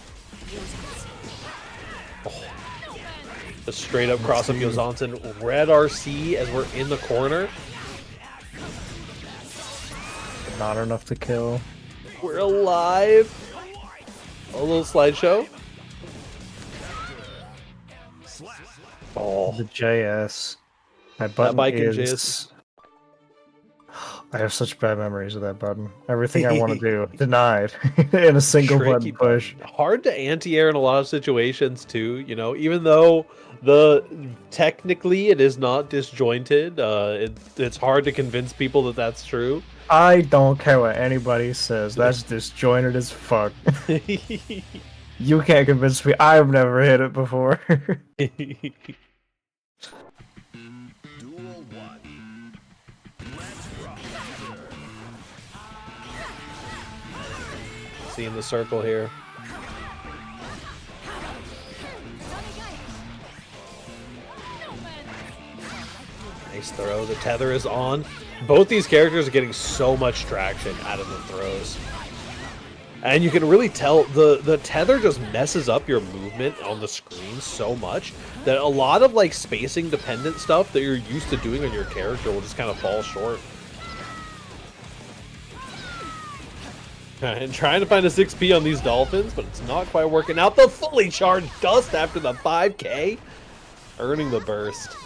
Oh. A straight up cross up Yozansen. Red RC as we're in the corner. Not enough to kill. We're alive. A little slideshow. Oh, The JS. That button bike and is... I have such bad memories of that button. Everything I want to do, denied in a single tricky button push. button. Hard to anti-air in a lot of situations too. You know, even though technically it is not disjointed, it's hard to convince people that that's true. I don't care what anybody says. That's disjointed as fuck. You can't convince me. I've never hit it before. Duel 1. Seeing the circle here. Nice throw. The tether is on. Both these characters are getting so much traction out of the throws. And you can really tell the tether just messes up your movement on the screen so much that a lot of like spacing dependent stuff that you're used to doing on your character will just kind of fall short. And trying to find a 6P on these Dolphins, but it's not quite working out. The fully charged dust after the 5K, earning the burst.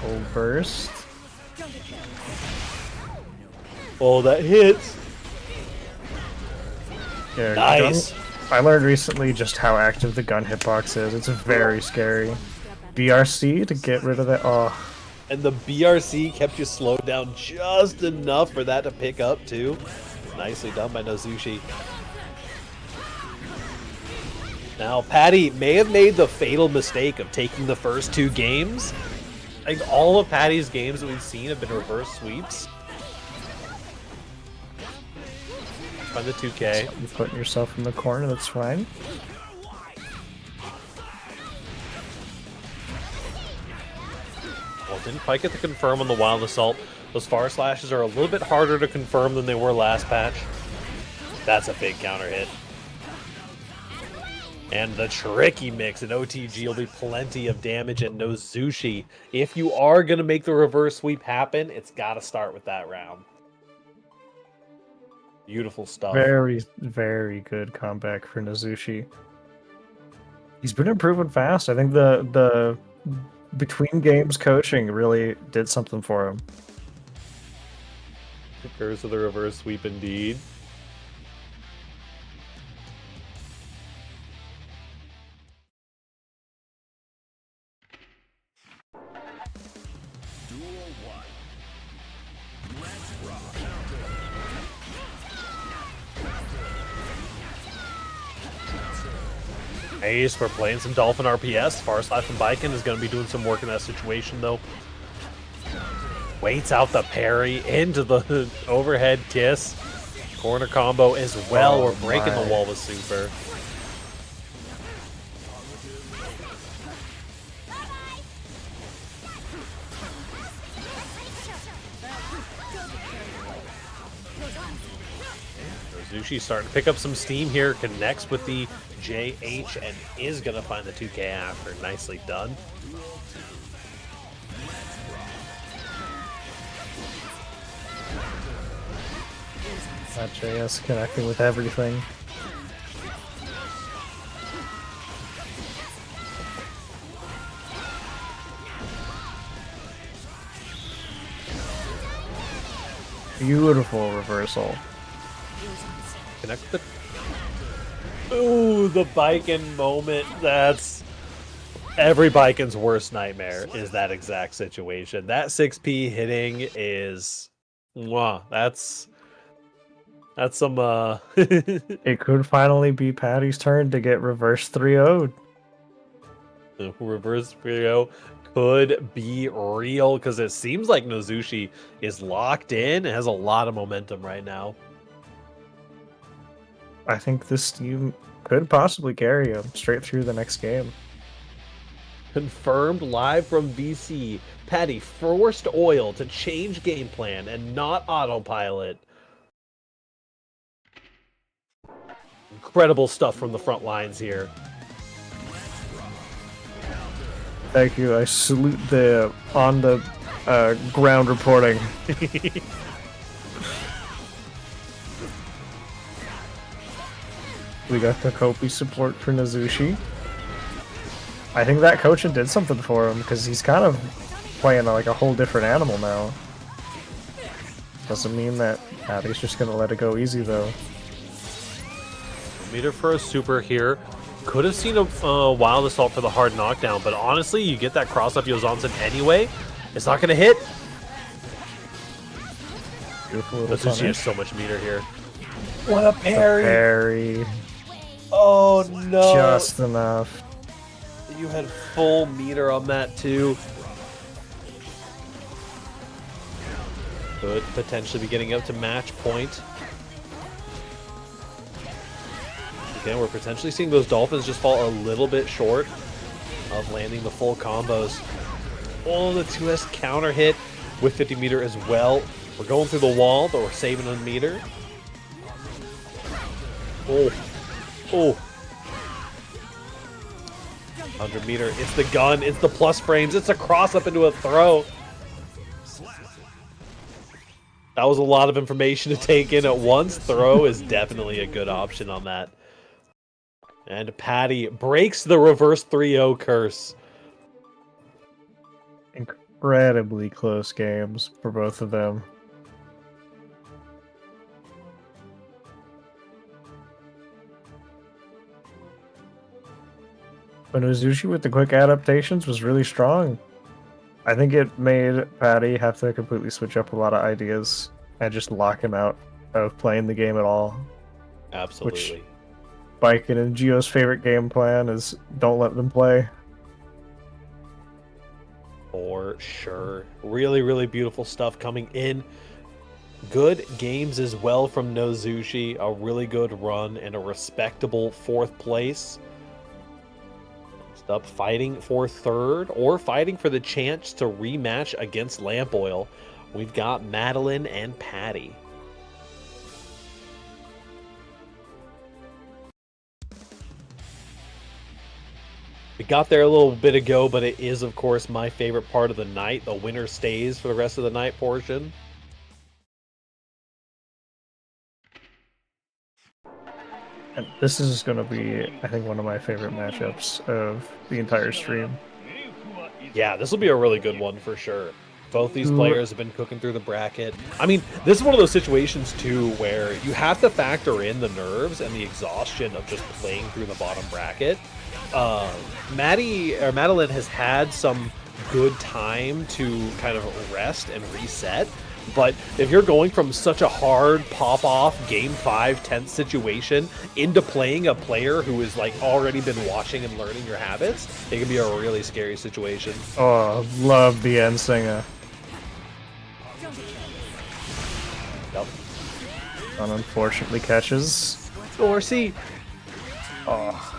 Gold burst. Oh, that hits. Yeah, Nice. I learned recently just how active the gun hitbox is. It's very scary. BRC to get rid of that. Oh, And the BRC kept you slowed down just enough for that to pick up, too. Nicely done by Nozushi. Now, Patty may have made the fatal mistake of taking the first 2 games. I think all of Patty's games that we've seen have been reverse sweeps. Find the 2K. you're putting yourself in the corner. That's fine. Well, didn't quite get the confirm on the Wild Assault. Those far slashes are a little bit harder to confirm than they were last patch. That's a big counter hit. And the tricky mix in OTG will be plenty of damage, and Nozushi, if you are going to make the reverse sweep happen, it's got to start with that round. Beautiful stuff. Very, very good comeback for Nozushi. He's been improving fast. I think the between games coaching really did something for him. Curse of the reverse sweep indeed. Duel 1. Let's rock. Ace for playing some Dolphin RPS. Far Slash from Baiken is going to be doing some work in that situation, though. Waits out the parry into the overhead kiss. Corner combo as well. Oh We're breaking my. the wall with Super. Nozushi starting to pick up some steam here. Connects with the JH and is going to find the 2K after. Nicely done. That JS connecting with everything. Beautiful reversal. Connect the... Ooh, the Baiken moment. That's... Every Baiken's worst nightmare is that exact situation. That 6P hitting is... Mwah, that's some, It could finally be Patty's turn to get reverse 3-0'd. The reverse Furio could be real, because it seems like Nozushi is locked in and has a lot of momentum right now. I think this team could possibly carry him straight through the next game. Confirmed live from BC. Patty forced Oil to change game plan and not autopilot. Incredible stuff from the front lines here. Thank you. I salute the on the ground reporting. We got the Kopi support for Nozushi. I think that coaching did something for him because he's kind of playing like a whole different animal now. Doesn't mean that Patty's just gonna let it go easy though. Meter for a super here. Could have seen a Wild Assault for the hard knockdown, but honestly, you get that cross up Yozansen anyway. It's not going to hit. Beautiful little Nozushi has punish. so much meter here. What a parry! Parry. Oh no! Just enough. You had full meter on that too. Could potentially be getting up to match point. Again, we're potentially seeing those Dolphins just fall a little bit short. of landing the full combos. Oh, the 2S counter hit with 50 meter as well. We're going through the wall, but we're saving on meter. Oh. Oh. 100 meter. It's the gun. It's the plus frames. It's a cross up into a throw. That was a lot of information to take in at once. Throw is definitely a good option on that. And Patty breaks the reverse 3-0 curse. Incredibly close games for both of them. But Uzushi with the quick adaptations was really strong. I think it made Patty have to completely switch up a lot of ideas and just lock him out of playing the game at all. Absolutely. Which Biken and Gio's favorite game plan is don't let them play. For sure. Really, really beautiful stuff coming in. Good games as well from Nozushi. A really good run and a respectable 4th place. Next up, fighting for 3rd or fighting for the chance to rematch against Lamp Oil. We've got Madeline and Patty. We got there a little bit ago, but it is, of course, my favorite part of the night. The winner stays for the rest of the night portion. And this is going to be, I think, one of my favorite matchups of the entire stream. Yeah, this will be a really good one for sure. Both these players have been cooking through the bracket. I mean, this is one of those situations, too, where you have to factor in the nerves and the exhaustion of just playing through the bottom bracket. Madeline has had some good time to kind of rest and reset, but if you're going from such a hard pop-off Game 5 tense situation into playing a player who has like already been watching and learning your habits, it can be a really scary situation. Oh, love the end singer. Yep. Unfortunately catches. Dorsey. Oh.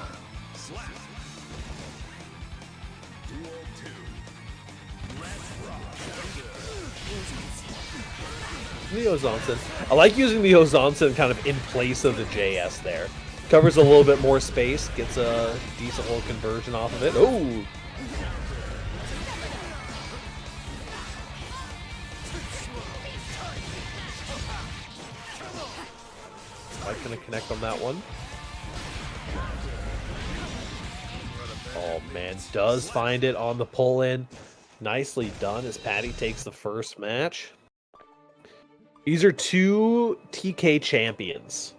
The Ozansen. I like using the Ozansen kind of in place of the JS there. Covers a little bit more space, gets a decent little conversion off of it. Oh! Mike's gonna connect on that one. Oh man, does find it on the pull-in. Nicely done as Patty takes the first match. These are 2 TK champions.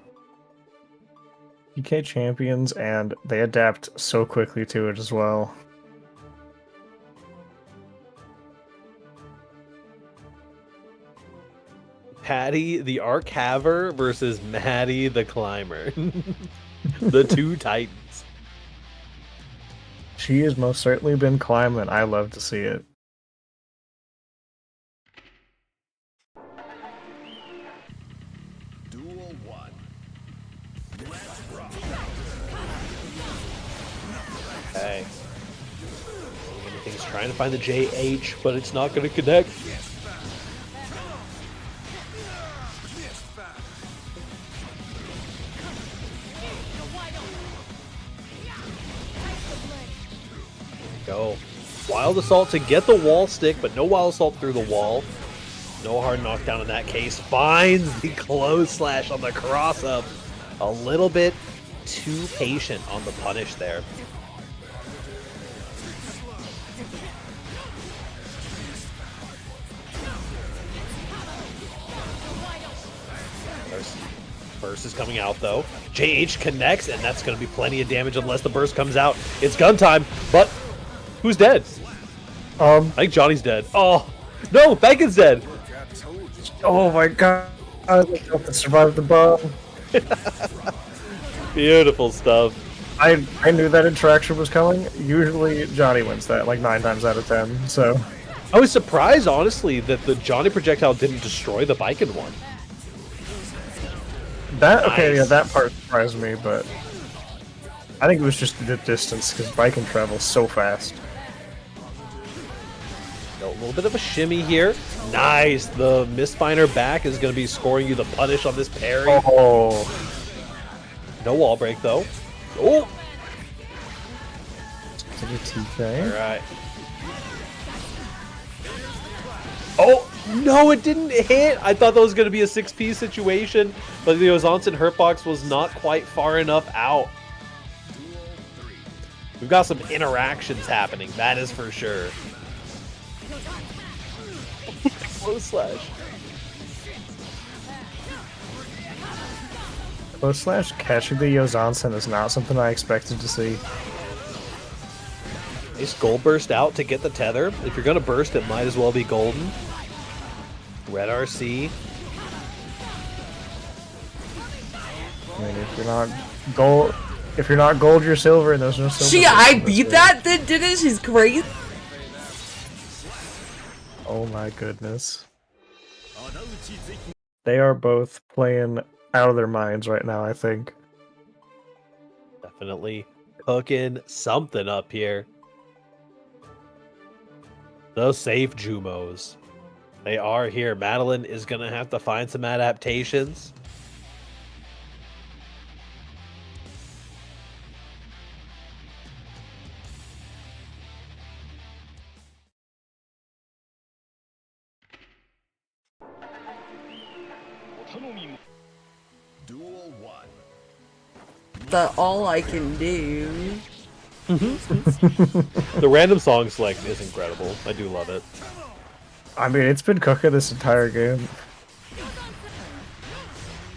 TK champions, and they adapt so quickly to it as well. Patty the Arc Haver versus Maddie the Climber. The 2 titans. She has most certainly been climbing. I love to see it. Duel 1. Okay. Anything's trying to find the JH, but it's not going to connect. Go. Wild Assault to get the wall stick, but no Wild Assault through the wall. No hard knockdown in that case. Finds the close slash on the cross up. A little bit too patient on the punish there. Burst is coming out though. JH connects, and that's going to be plenty of damage unless the burst comes out. It's gun time, but who's dead? I think Johnny's dead. Oh, no, Bacon's dead. Oh my god. I survived the bomb. Beautiful stuff. I knew that interaction was coming. Usually Johnny wins that, like 9 times out of 10, so... I was surprised, honestly, that the Johnny projectile didn't destroy the Biken one. That, Nice. okay, yeah, that part surprised me, but... I think it was just the distance because bike can travel so fast. A little bit of a shimmy here. Nice. The misfiner back is going to be scoring you the punish on this parry. Oh, No wall break though. Oh. is it a TK? All right. Oh, no, it didn't hit. I thought that was going to be a 6P situation, but the Ozanson hurtbox was not quite far enough out. We've got some interactions happening, that is for sure. Close slash. Close slash catching the Yozansen is not something I expected to see. Nice gold burst out to get the tether. If you're going to burst, it might as well be golden. Red RC. I mean, if you're not gold, you're silver, and there's no silver. I beat that? Did it? She's great. Oh my goodness. They are both playing out of their minds right now, I think. Definitely cooking something up here. The safe Jumos. They are here. Madeline is going to have to find some adaptations. Duel 1. The all I can do. The random song select is incredible. I do love it. I mean, it's been cooking this entire game.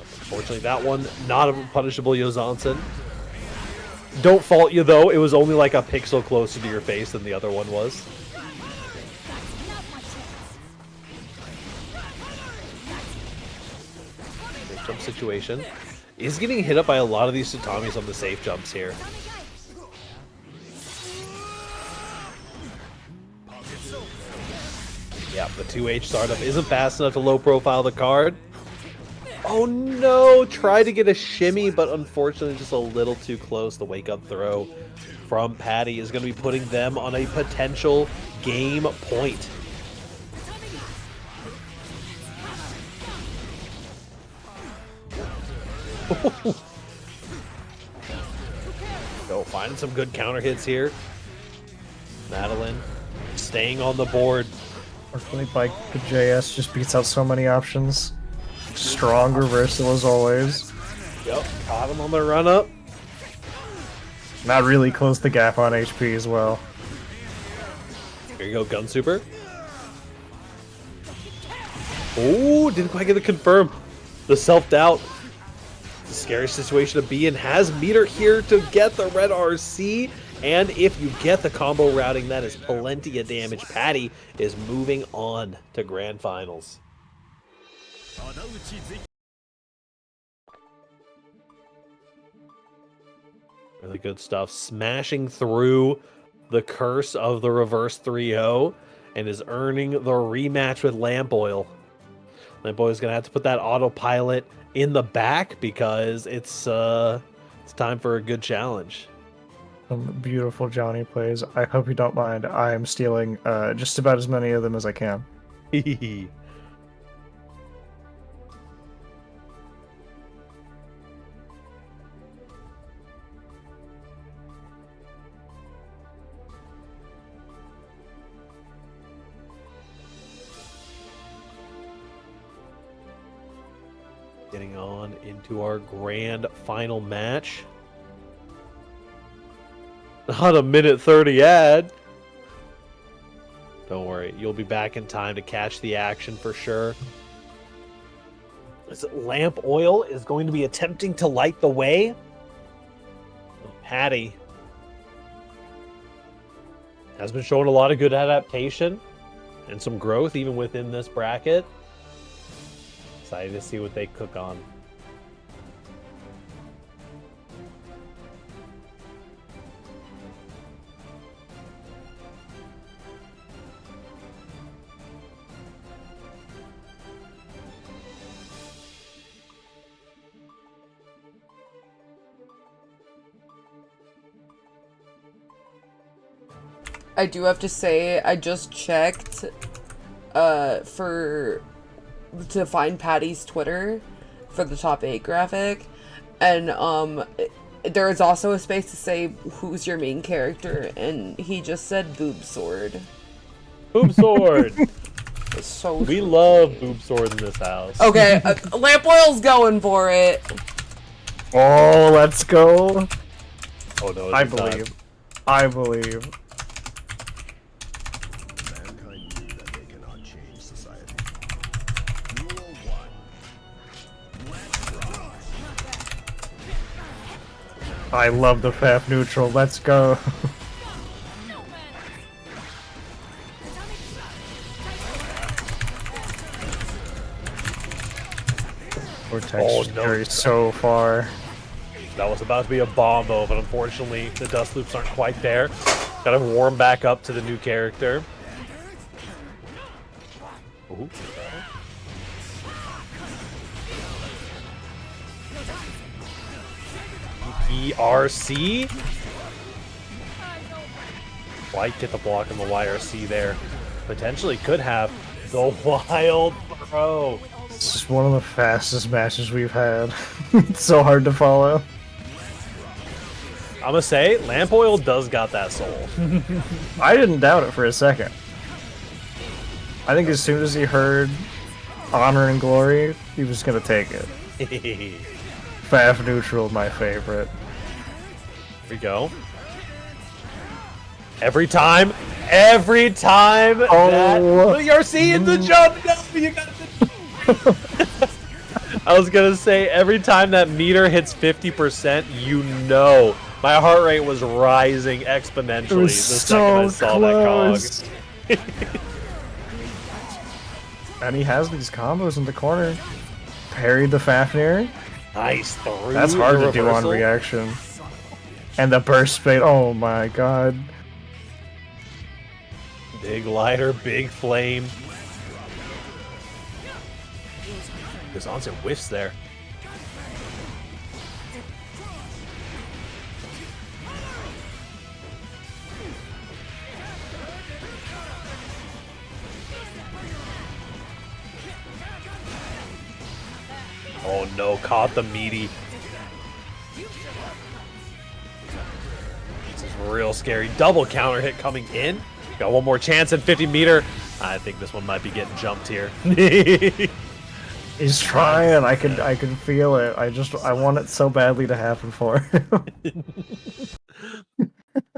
Unfortunately, that one, not a punishable Yozansen. Don't fault you, though. It was only like a pixel closer to your face than the other one was. Safe jump situation. He's getting hit up by a lot of these Tatamis on the safe jumps here. Yeah, the 2H startup isn't fast enough to low profile the card. Oh no, try to get a shimmy, but unfortunately just a little too close. The wake up throw from Patty is going to be putting them on a potential game point. So finding some good counter hits here. Madeline staying on the board. Fortunately, Bike the JS just beats out so many options. Strong reversal as always. Yep, caught him on the run up. Not really closed the gap on HP as well. Here you go, Gun Super. Oh, didn't quite get the confirm. The self-doubt. It's a scary situation to be in. Has meter here to get the red RC. And if you get the combo routing, that is plenty of damage. Patty is moving on to Grand Finals. Really good stuff. Smashing through the curse of the reverse 3-0 and is earning the rematch with Lamp Oil. Lamp Oil is going to have to put that autopilot in the back because it's time for a good challenge. Some beautiful Johnny plays. I hope you don't mind. I am stealing just about as many of them as I can. Getting on into our grand final match. Not a minute 30 ad. Don't worry, you'll be back in time to catch the action for sure. This Lamp Oil is going to be attempting to light the way. Patty has been showing a lot of good adaptation and some growth even within this bracket. Excited to see what they cook on. I do have to say, I just checked to find Patty's Twitter for the top 8 graphic, and there is also a space to say who's your main character, and he just said Boob Sword. Boob sword. It's so We sweet. love boob sword in this house. Okay, Lamp Oil's going for it. Oh, let's go. Oh no, I it's not. believe. I believe. Mankind knew that they cannot change society. Duel 1. Let's rock. I love the FAF neutral. Let's go. Vortex carries so far. That was about to be a bomb though, but unfortunately the dust loops aren't quite there. Gotta warm back up to the new character. Ooh. YRC? White get the block on the YRC there. Potentially could have the wild throw. This is one of the fastest matches we've had. It's so hard to follow. I'm gonna say, Lamp Oil does got that soul. I didn't doubt it for a second. I think as soon as he heard Honor and Glory, he was gonna take it. FAF neutral, my favorite. Here we go. Every time that YRC in the jump, no, you got it. I was gonna say, every time that meter hits 50%, you know my heart rate was rising exponentially the second I saw close. that cog. And he has these combos in the corner. Parried the Fafnir. Nice through. That's hard the to do on reversal. reaction. And the burst fade. Oh my god. Big lighter, big flame. Goes on some whiffs there. Oh no, caught the meaty. This is real scary. Double counter hit coming in. Got one more chance at 50 meter. I think this one might be getting jumped here. He's trying. I can feel it. I want it so badly to happen for him.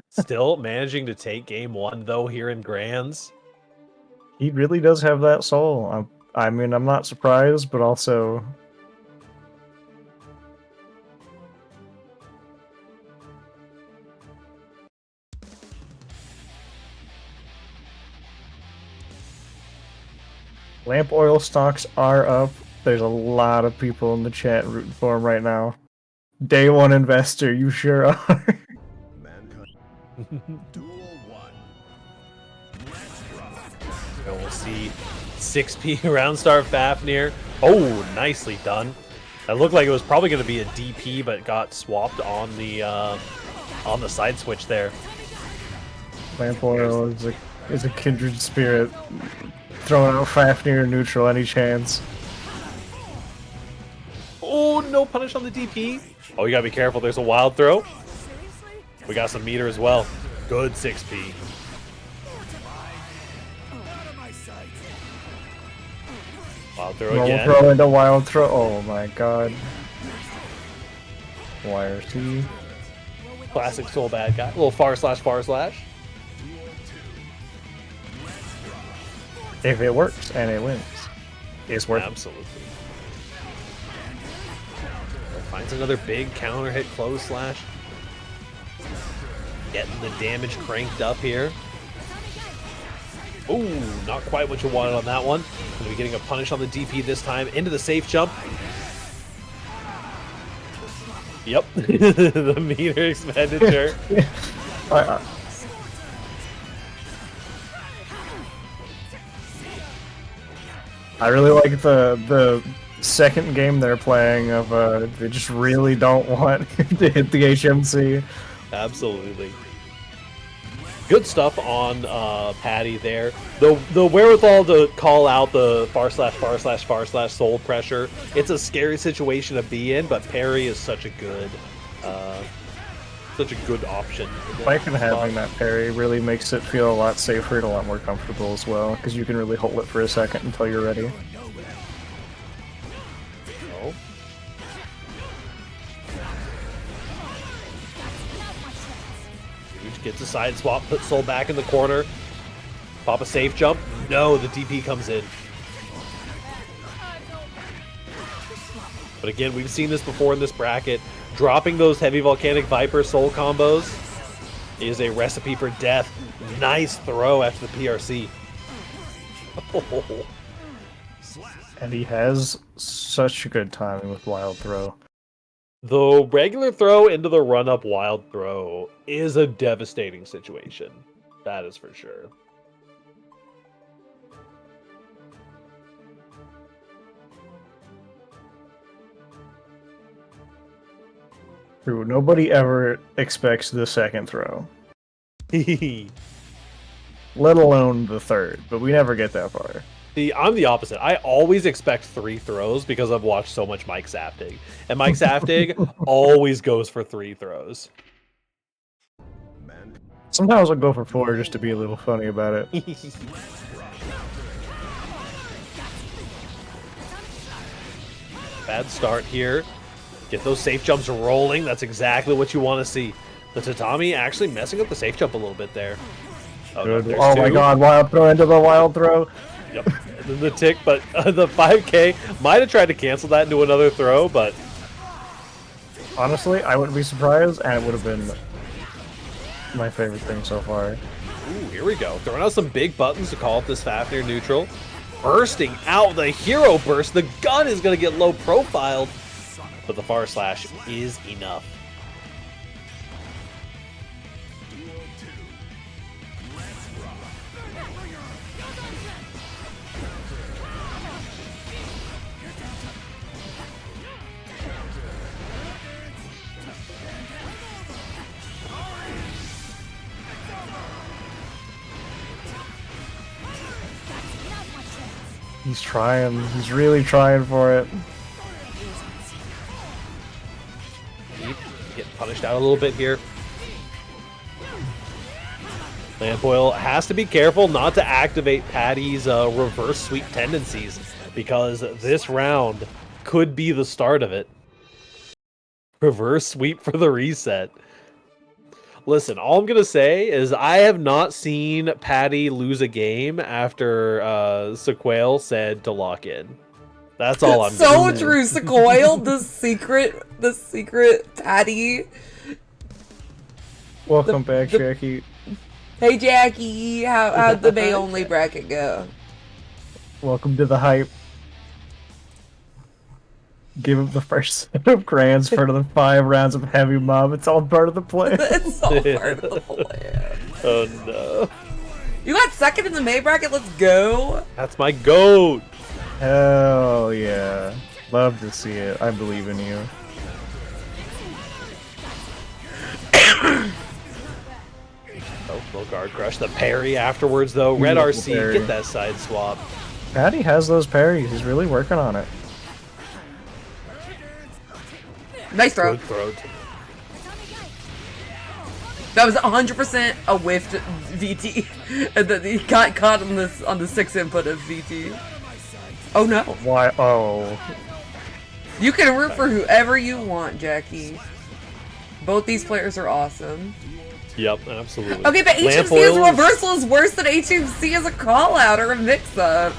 Still managing to take game 1 though here in Grands. He really does have that soul. I mean, I'm not surprised, but also Lamp Oil stocks are up. There's a lot of people in the chat rooting for him right now. Day 1 investor, you sure are. Mankind. Duel 1. Let's rock. And we'll see 6P round start Fafnir. Oh, nicely done. That looked like it was probably going to be a DP, but got swapped on the side switch there. Lamp Oil is a kindred spirit. Throwing out Fafnir neutral any chance. Oh, no punish on the DP. Oh, you gotta be careful. There's a wild throw. We got some meter as well. Good 6P. Wild throw Roll again. throw into wild throw. Oh my god. YRC. Classic soul bad guy. A little far slash. If it works and it wins, it's worth it. Absolutely. Finds another big counter hit close slash. Getting the damage cranked up here. Ooh, not quite what you wanted on that one. Gonna be getting a punish on the DP this time into the safe jump. Yep, the meter expenditure. I really like the second game they're playing of they just really don't want to hit the HMC. Absolutely. Good stuff on Patty there. The wherewithal to call out the /// soul pressure. It's a scary situation to be in, but parry is such a good option. Like and having that parry really makes it feel a lot safer and a lot more comfortable as well, because you can really hold it for a second until you're ready. Oh. Huge gets a side swap, puts Soul back in the corner. Pop a safe jump. No, the DP comes in. But again, we've seen this before in this bracket. Dropping those heavy Volcanic Viper Soul combos is a recipe for death. Nice throw after the PRC. And he has such good timing with Wild Throw. The regular throw into the run-up wild throw is a devastating situation. That is for sure. True, nobody ever expects the second throw, let alone the third, but we never get that far. See, I'm the opposite. I always expect 3 throws because I've watched so much Mike Saftig. And Mike Saftig always goes for 3 throws. Sometimes I'll go for 4 just to be a little funny about it. Bad start here. Get those safe jumps rolling. That's exactly what you want to see. The Tatami actually messing up the safe jump a little bit there. Oh, no, there's Oh my 2. god, Wild Throw into the Wild Throw. Yep. And then the tick, but the 5K might have tried to cancel that into another throw, but Honestly, I wouldn't be surprised, and it would have been my favorite thing so far. ooh, here we go. Throwing out some big buttons to call up this Fafnir neutral. Bursting out the hero burst. The gun is going to get low profiled, but the far slash is enough. He's trying. He's really trying for it. Get punished out a little bit here. Lampoil has to be careful not to activate Patty's reverse sweep tendencies, because this round could be the start of it. Reverse sweep for the reset. Listen, all I'm going to say is I have not seen Patty lose a game after Sequel said to lock in. That's all I'm So gonna say. true, Sequoia, the secret Patty. Welcome back, Jackie. Hey Jackie, how'd the May only bracket go? Welcome to the hype. Give him the first set of crayons for the 5 rounds of heavy mob. It's all part of the plan. It's all part of the plan. Oh no. You got second in the May bracket, let's go. That's my goat. Hell yeah. Love to see it. I believe in you. Oh, little guard crush. The parry afterwards, though. Red Beautiful RC, parry. get that side swap. Patty has those parries. He's really working on it. Nice throw. Good throw. That was 100% a whiffed VT. And then he got caught on the 6 input of VT. Oh no. Why? Oh. You can root for whoever you want, Jackie. Both these players are awesome. Yep, absolutely. Okay, but HMC's Lampoil- reversal is worse than HMC as a call out or a mix up.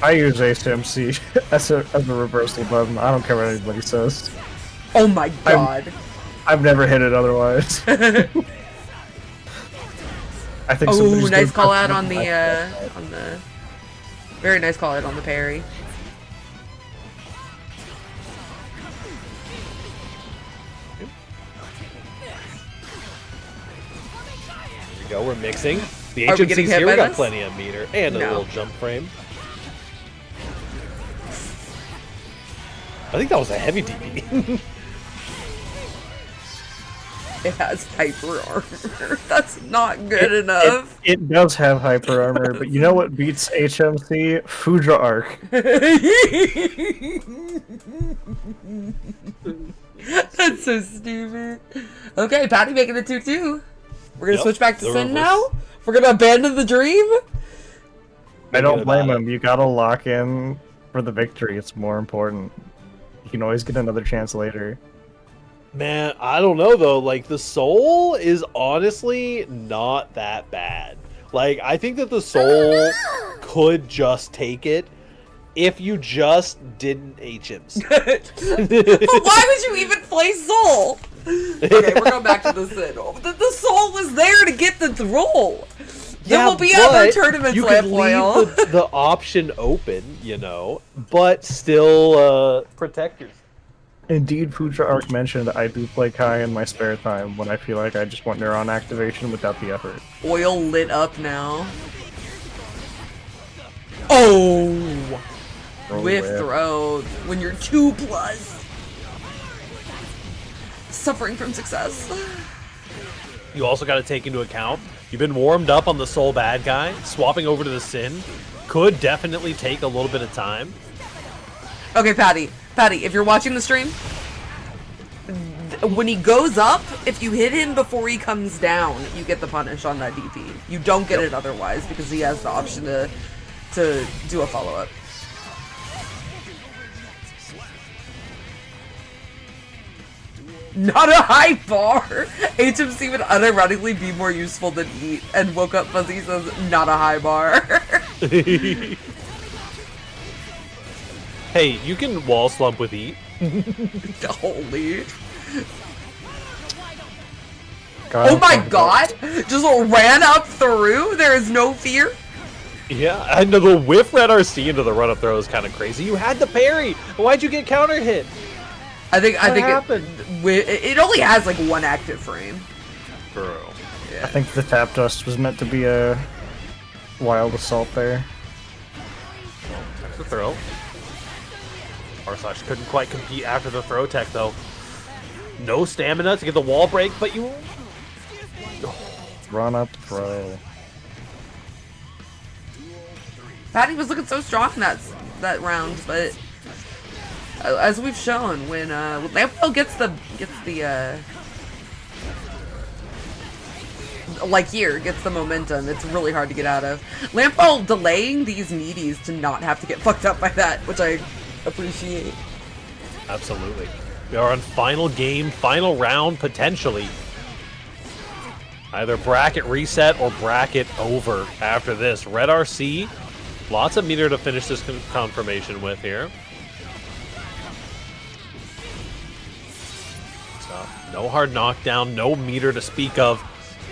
I use HMC as a reversal button. I don't care what anybody says. Oh my god. I've never hit it otherwise. I think Oh, somebody's nice gonna- call out on the very nice call out on the parry. Here we go, we're mixing. The Are we getting HMC's hit here, by we got this? plenty of meter and a No. little jump frame. I think that was a heavy DP. It has hyper armor. That's not good enough. It does have hyper armor, but you know what beats HMC? Fudra Arc. That's so stupid. Okay, Patty making it 2-2. We're gonna Yep, switch back to the Sin reverse. now? We're gonna abandon the dream? I don't Thinking blame about him. You gotta lock in for the victory. It's more important. You can always get another chance later. Man, I don't know though. Like the soul is honestly not that bad. Like I think that the soul could just take it if you just didn't HMs. But why would you even play Soul? Okay, we're going back to the Sin. The Soul was there to get the roll. There will be other but tournaments, you could Lampoil. leave the option open, you know, but still protect yourself. Indeed, Fudra Arc mentioned I do play Kai in my spare time when I feel like I just want neuron activation without the effort. Oil lit up now. Oh! Whiff throw when you're 2+. Suffering from success. You also got to take into account you've been warmed up on the soul bad guy. Swapping over to the Sin could definitely take a little bit of time. Okay, Patty, if you're watching the stream, when he goes up, if you hit him before he comes down, you get the punish on that DP. You don't get it otherwise because he has the option to do a follow-up. Not a high bar! HMC would unironically be more useful than Eat, and Woke Up Fuzzy says, not a high bar. Hey, you can wall slump with Eat. Holy. God, Oh my fuck god! Just ran up through? There is no fear? Yeah, I know the whiff red RC into the run-up throw is kind of crazy. You had the parry! Why'd you get counter hit? I think happened? it only has like one active frame. Bro. I think the tap dust was meant to be a wild assault there. That's the throw. R/Slash couldn't quite compete after the throw tech though. No stamina to get the wall break, but you... Run up, throw. Patty was looking so strong that round, but as we've shown, when Lampoil gets the gets the momentum, it's really hard to get out of. Lampoil delaying these meaties to not have to get fucked up by that, which I appreciate. Absolutely. We are on final game, final round, potentially. Either bracket reset or bracket over after this. Red RC, lots of meter to finish this confirmation with here. So, no hard knockdown, no meter to speak of.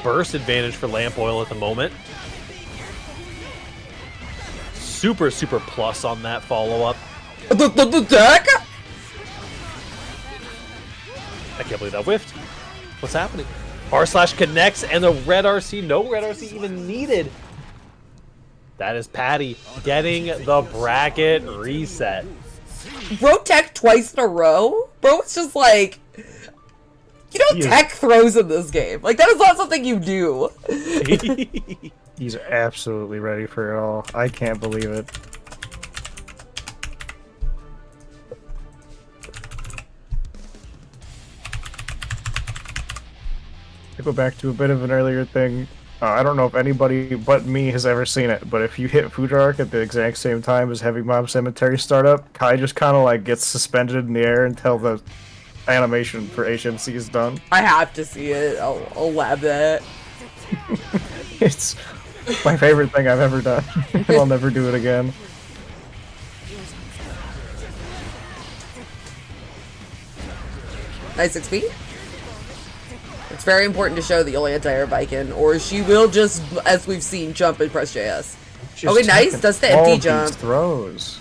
Burst advantage for Lampoil at the moment. Super, super plus on that follow-up. The deck? I can't believe that whiffed. What's happening? R/Slash connects and the red RC, no red RC even needed. That is Patty getting the bracket reset. Bro tech twice in a row? Bro, it's just like, you don't tech throws in this game. Like, that is not something you do. He's absolutely ready for it all. I can't believe it. To go back to a bit of an earlier thing, I don't know if anybody but me has ever seen it, but if you hit Fudra Arc at the exact same time as Heavy Mob Cemetery startup, Kai just kind of like gets suspended in the air until the animation for HMC is done. I have to see it. I'll lab that. It's my favorite thing I've ever done. I'll never do it again. Nice XP. It's very important to show that you'll anti-air Viking, or she will just, as we've seen, jump and press JS. Just Okay, nice. taking Does the all empty these jump. throws.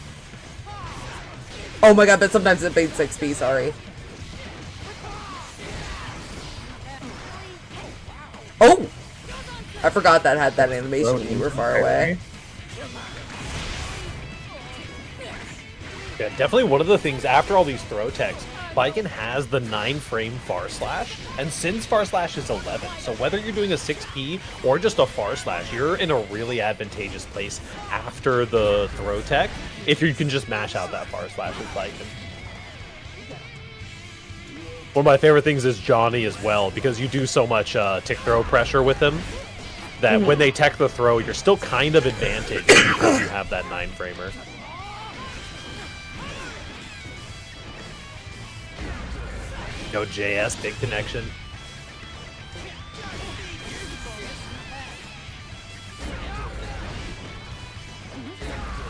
Oh my god, but sometimes it baits XP, sorry. Oh! I forgot that had that animation when you were far away. Yeah, definitely one of the things after all these throw techs, Viking has the 9-frame far slash, and since far slash is 11, so whether you're doing a 6P or just a far slash, you're in a really advantageous place after the throw tech if you can just mash out that far slash with Viking. One of my favorite things is Johnny as well, because you do so much tick throw pressure with him that when they tech the throw, you're still kind of advantaged because you have that 9-framer. No JS, big connection.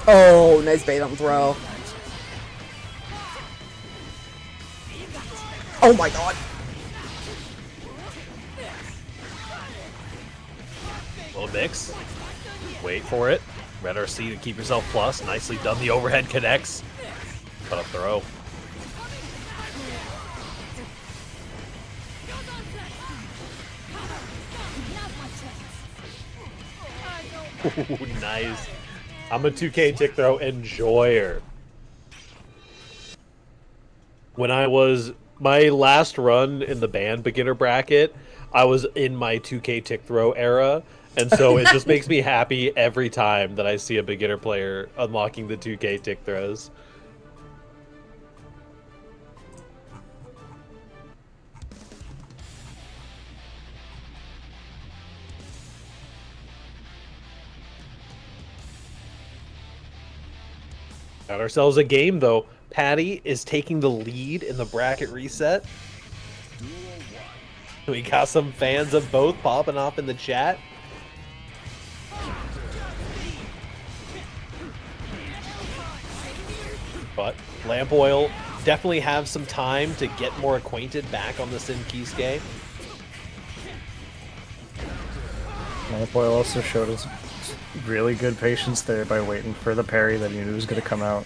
Oh, nice bait on throw. Oh my god. Little mix. Wait for it. Red RC to keep yourself plus. Nicely done. The overhead connects. Cut a throw. Ooh, nice. I'm a 2K tick throw enjoyer. When I was my last run in the band beginner bracket, I was in my 2K tick throw era, and so it just makes me happy every time that I see a beginner player unlocking the 2K tick throws. Got ourselves a game, though. Patty is taking the lead in the bracket reset. We got some fans of both popping off in the chat. But Lamp Oil definitely have some time to get more acquainted back on the Sin Kisuke. Lamp Oil also showed us really good patience there by waiting for the parry that he knew was going to come out.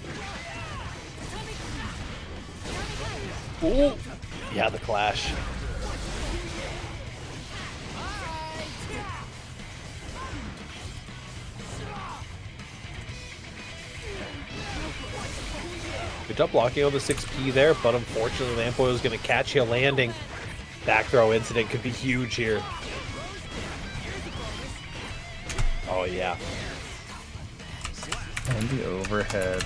Ooh. Yeah, the clash. Good job blocking on the 6P there, but unfortunately Lamp Oil is going to catch you landing. Back throw incident could be huge here. Oh yeah. And the overhead.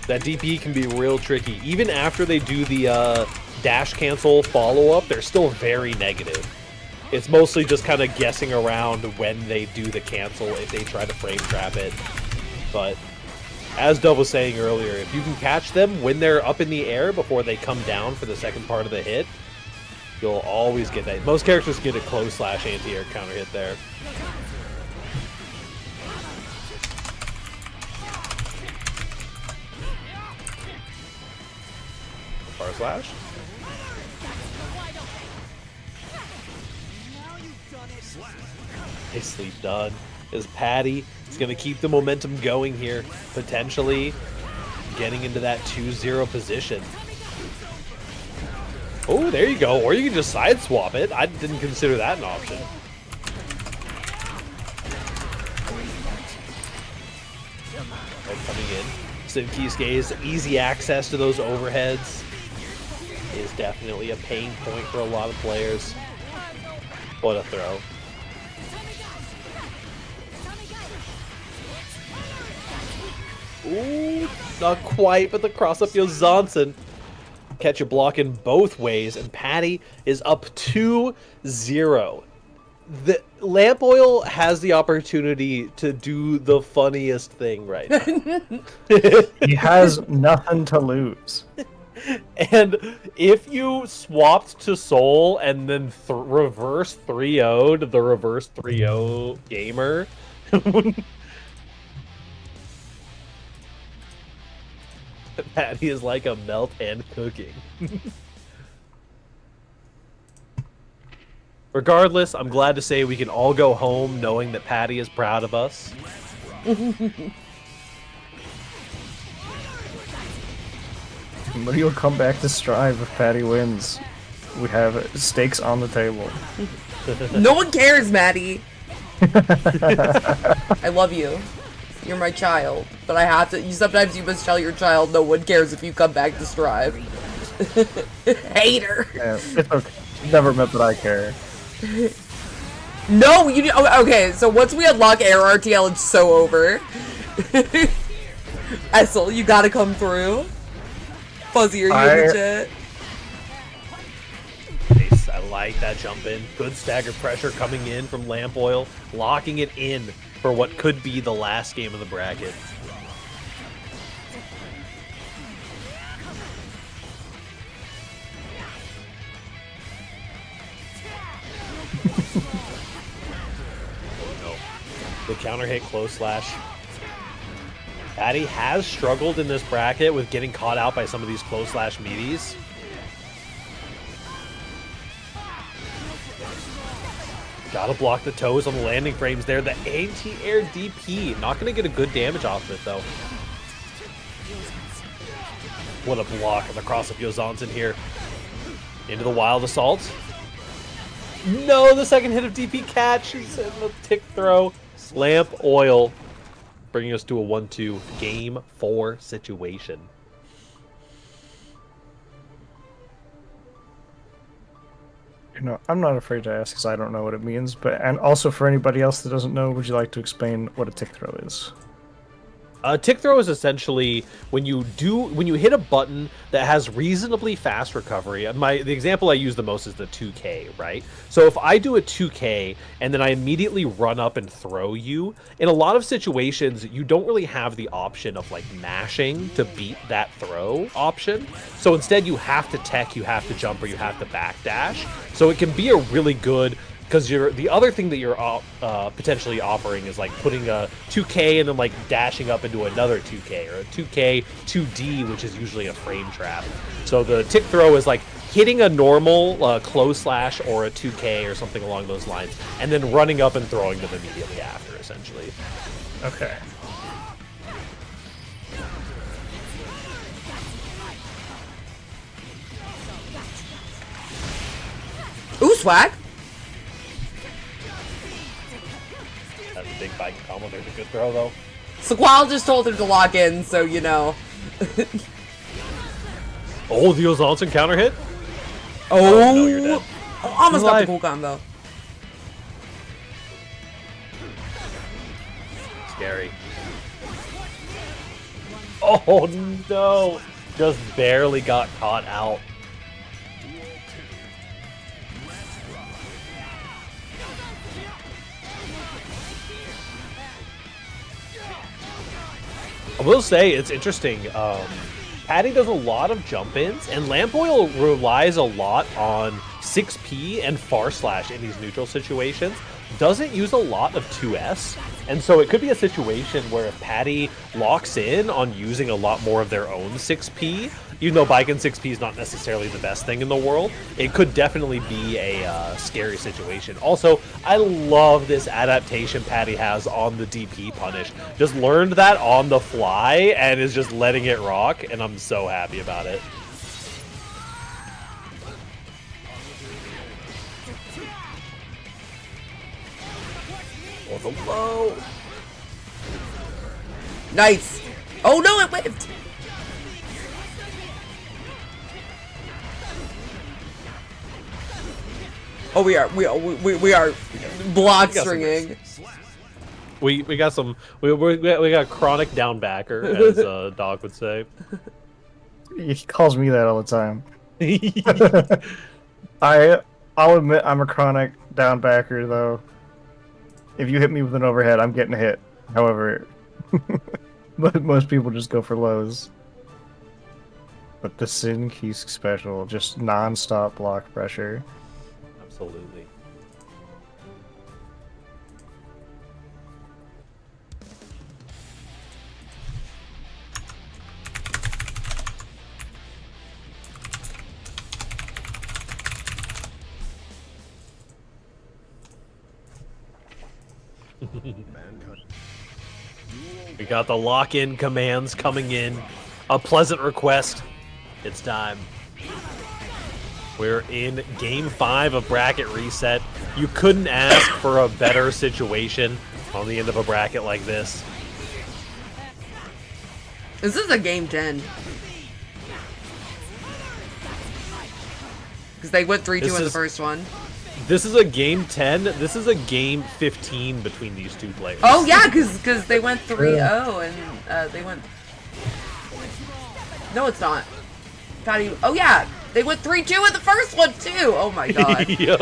That DP can be real tricky. Even after they do the dash cancel follow-up, they're still very negative. It's mostly just kind of guessing around when they do the cancel if they try to frame trap it. But as Dove was saying earlier, if you can catch them when they're up in the air before they come down for the second part of the hit, you'll always get that. Most characters get a close slash anti-air counter hit there. Far slash. Nicely done. Is Patty is going to keep the momentum going here, potentially getting into that 2-0 position. Oh, there you go. Or you can just side swap it. I didn't consider that an option. Coming in. Sin Kisuke's easy access to those overheads is definitely a pain point for a lot of players. What a throw. Ooh, not quite, but the cross up goes Johnson. Catch a block in both ways, and Patty is up 2-0. The Lamp Oil has the opportunity to do the funniest thing right now. He has nothing to lose. And if you swapped to Soul and then reverse 3-0'd the reverse 3-0 gamer, Patty is like a melt and cooking. Regardless, I'm glad to say we can all go home knowing that Patty is proud of us. Somebody will come back to strive if Patty wins. We have stakes on the table. No one cares, Maddie. I love you. You're my child. But I have to. Sometimes you must tell your child no one cares if you come back to strive. Hater. Yeah, it's okay. Never meant that I care. No, you. Oh, okay, so once we unlock Air RTL, it's so over. Essel, you gotta come through. Fuzzy, are you legit? Nice. I like that jump in. Good stagger pressure coming in from Lamp Oil, locking it in for what could be the last game of the bracket. The counter hit close slash. Patty has struggled in this bracket with getting caught out by some of these close slash meaties. Gotta block the toes on the landing frames there. The anti-air DP. Not gonna get a good damage off of it though. What a block on the cross of Yozansen here. Into the Wild Assault. No, the second hit of DP catches and the tick throw. Lamp Oil bringing us to a 1-2 game 4 situation. You know, I'm not afraid to ask because I don't know what it means. And also for anybody else that doesn't know, would you like to explain what a tick throw is? Tick throw is essentially when you hit a button that has reasonably fast recovery. The example I use the most is the 2K, right? So if I do a 2K and then I immediately run up and throw you, in a lot of situations you don't really have the option of like mashing to beat that throw option. So instead you have to tech, you have to jump, or you have to backdash. So it can be a really good. Because the other thing that you're potentially offering is like putting a 2K and then like dashing up into another 2K, or a 2K 2D, which is usually a frame trap. So the tick throw is like hitting a normal close slash or a 2K or something along those lines, and then running up and throwing them immediately after, essentially. Okay. Ooh, swag. That's a big bike combo. There's a good throw, though. Squall just told him to lock in, so you know. Oh, the Ozansen counter hit? Oh, no, you're dead. Almost got the Live. cool combo. Scary. Oh, no. Just barely got caught out. I will say it's interesting. Patty does a lot of jump-ins, and Lamp Oil relies a lot on 6P and far slash in these neutral situations. Doesn't use a lot of 2S, and so it could be a situation where if Patty locks in on using a lot more of their own 6P, even though Baiken 6P is not necessarily the best thing in the world, it could definitely be a scary situation. Also, I love this adaptation Patty has on the DP punish. Just learned that on the fly and is just letting it rock, and I'm so happy about it. Oh, the low. Nice. Oh no, it whipped. Oh, we are block stringing. We got some we got chronic down backer, as Dog would say. He calls me that all the time. I'll admit I'm a chronic down backer though. If you hit me with an overhead, I'm getting hit. However, but most people just go for lows. But the Sin Kisk special, just non-stop block pressure. Absolutely. We got the lock-in commands coming in. A pleasant request. It's time. We're in Game 5 of Bracket Reset. You couldn't ask for a better situation on the end of a bracket like this. This is a game 10. Because they went 3-2 This in the is- first one. This is a game 10. This is a game 15 between these two players. Oh yeah, because they went 3-0 and they went. No, it's not. Patty. Oh yeah, they went 3-2 in the first one too. Oh my god. Yep.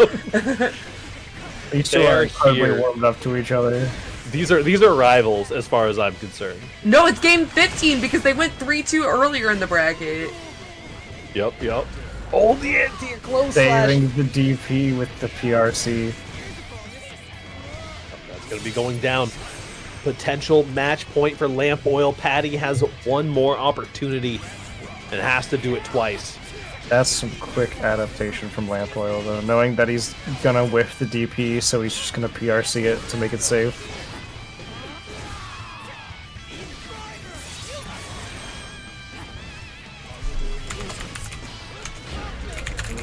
These two They are are incredibly here. warmed up to each other. These are rivals as far as I'm concerned. No, it's game 15 because they went 3-2 earlier in the bracket. Yep. Oh, the anti-close slash. Saving the DP with the PRC. That's going to be going down. Potential match point for Lamp Oil. Patty has one more opportunity and has to do it twice. That's some quick adaptation from Lamp Oil, though, knowing that he's gonna whiff the DP, so he's just gonna PRC it to make it safe.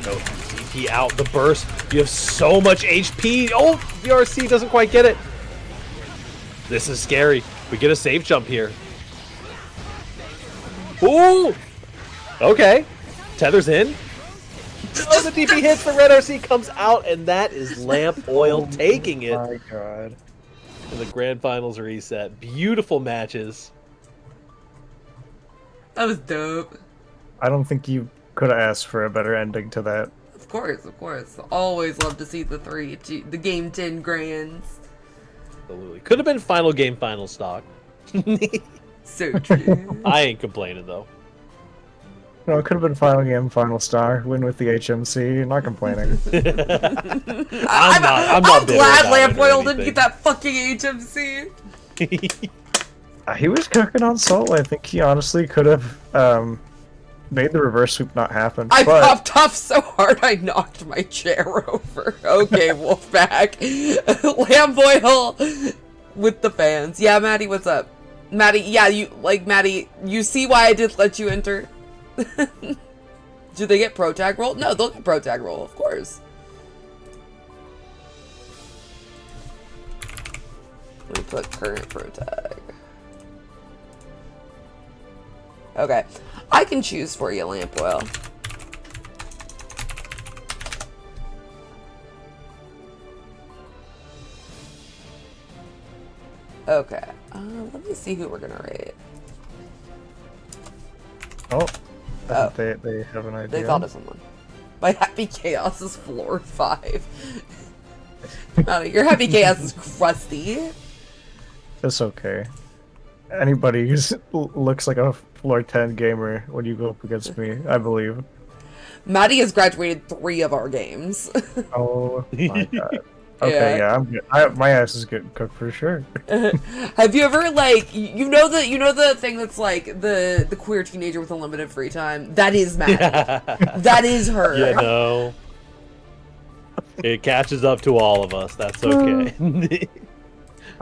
No, DP out, the burst. You have so much HP. Oh, the RC doesn't quite get it. This is scary. We get a safe jump here. Ooh! Okay. Tether's in. Oh, the DP hits, the red RC comes out, and that is Lamp Oil taking it. My god. And the grand finals reset. Beautiful matches. That was dope. I don't think you could have asked for a better ending to that. Of course. Always love to see the game 10 grands. Absolutely. Could have been final game, final stock. So true. I ain't complaining, though. No, it could have been final game, final star, win with the HMC, not complaining. I'm not I'm bitter glad about Lamp it or Oil didn't anything. get that fucking HMC. He was cooking on Soul. I think he honestly could have made the reverse sweep not happen. I but popped off so hard I knocked my chair over. Okay, Wolfpack. Lamp Oil with the fans. Yeah, Maddie, what's up? Maddie, Maddie, you see why I did let you enter? Do they get pro tag roll? No, they'll get pro tag roll, of course. Let me put current pro tag. Okay. I can choose for you, Lamp Oil. Okay. Let me see who we're gonna rate. oh, I Oh. think they have an idea. They thought of someone. My Happy Chaos is floor 5. Your Happy Chaos is crusty. It's okay. Anybody who looks like a floor 10 gamer when you go up against me, I believe. Maddie has graduated 3 of our games. Oh my god. Okay, Yeah. yeah, I'm good. My ass is getting cooked for sure. Have you ever you know the thing that's like the queer teenager with unlimited free time? That is Maddie. That is her. You know, it catches up to all of us. That's okay.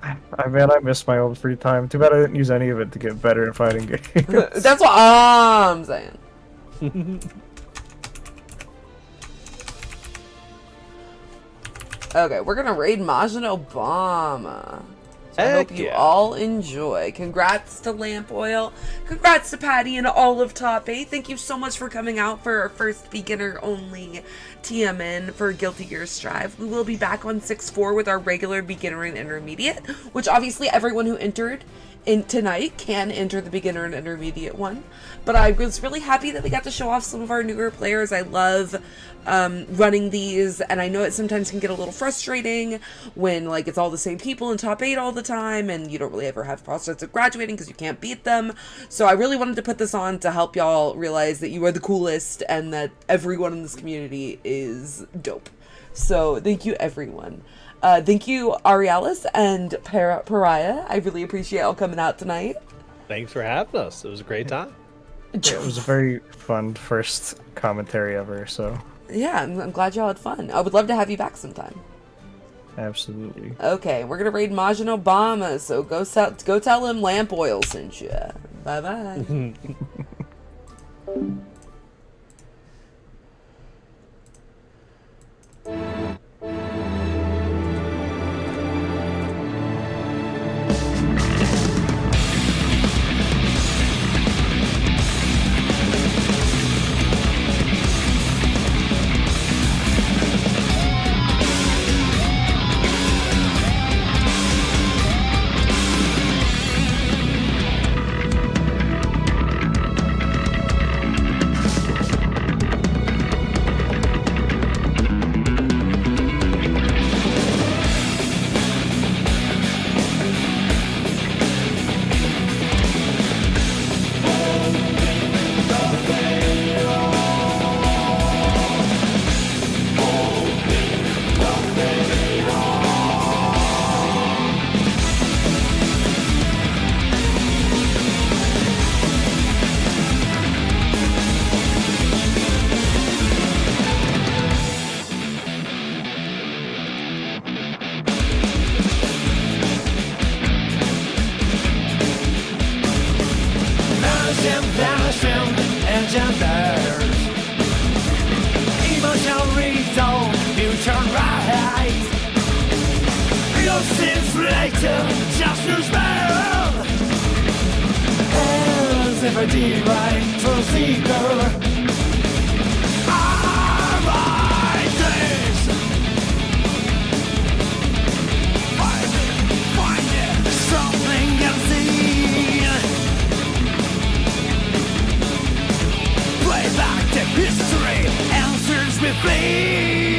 I miss my old free time. Too bad I didn't use any of it to get better at fighting games. That's what I'm saying. Okay, we're gonna raid Majin Obama. So I Heck hope you yeah. all enjoy. Congrats to Lamp Oil. Congrats to Patty and all of Top 8. Thank you so much for coming out for our first beginner-only TMN for Guilty Gear Strive. We will be back on 6-4 with our regular beginner and intermediate, which obviously everyone who entered in tonight can enter the beginner and intermediate one. But I was really happy that we got to show off some of our newer players. I love running these, and I know it sometimes can get a little frustrating when like it's all the same people in top 8 all the time and you don't really ever have prospects of graduating because you can't beat them. So I really wanted to put this on to help y'all realize that you are the coolest and that everyone in this community is dope. So thank you, everyone. Thank you, Arialis and Pariah. I really appreciate y'all coming out tonight. Thanks for having us. It was a great time. Yeah, it was a very fun first commentary ever, so Yeah, I'm glad y'all had fun. I would love to have you back sometime. absolutely. Okay, we're gonna raid Majin Obama, so go tell him Lamp Oil sent you. Bye bye. to just lose spell. As if I did right for a seeker. History answers with flee.